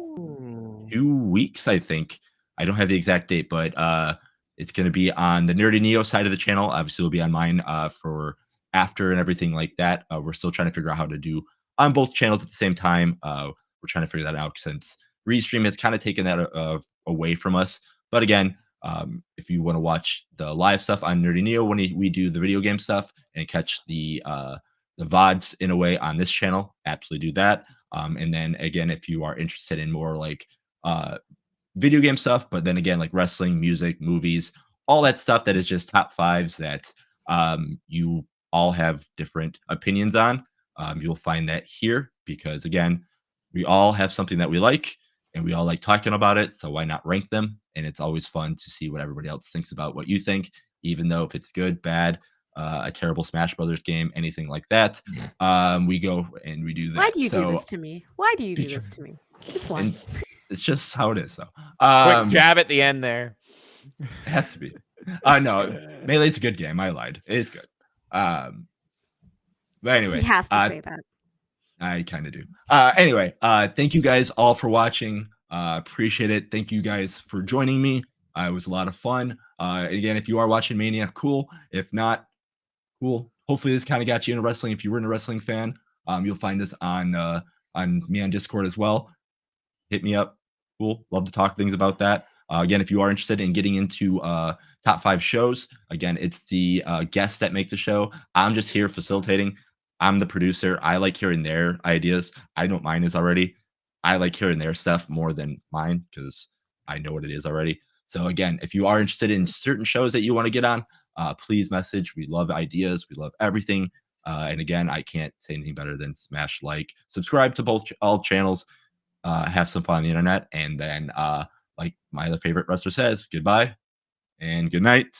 2 weeks, I think. I don't have the exact date, but it's going to be on the Nerdy Neo side of the channel. Obviously, it'll be on mine for after and everything like that. We're still trying to figure out how to do on both channels at the same time. We're trying to figure that out since Restream has kind of taken that away from us. But again, if you want to watch the live stuff on Nerdy Neo when we do the video game stuff and catch the VODs in a way on this channel, absolutely do that. And then again, if you are interested in more like video game stuff, but then again, like wrestling, music, movies, all that stuff that is just top 5s that you all have different opinions on, you'll find that here because again, we all have something that we like and we all like talking about it. So why not rank them? And it's always fun to see what everybody else thinks about what you think, even though if it's good, bad, a terrible Smash Brothers game, anything like that, we go and we do that. Why do you do this to me? Why do you do this to me? Just one. It's just how it is. So quick jab at the end there. It has to be. No, Melee's a good game. I lied. It is good. But anyway, He has to say that. I kind of do. Anyway, thank you guys all for watching. Appreciate it. Thank you guys for joining me. It was a lot of fun. Again, if you are watching Mania, cool. If not, cool. Hopefully this kind of got you into wrestling. If you were a wrestling fan, you'll find us on me on Discord as well. Hit me up. Cool. Love to talk things about that. Again, if you are interested in getting into top 5 shows, again, it's the guests that make the show. I'm just here facilitating. I'm the producer. I like hearing their ideas. I know mine is already. I like hearing their stuff more than mine because I know what it is already. So again, if you are interested in certain shows that you want to get on, please message. We love ideas. We love everything. And again, I can't say anything better than smash like, subscribe to all channels, have some fun on the internet, and then like my other favorite wrestler says, goodbye and good night.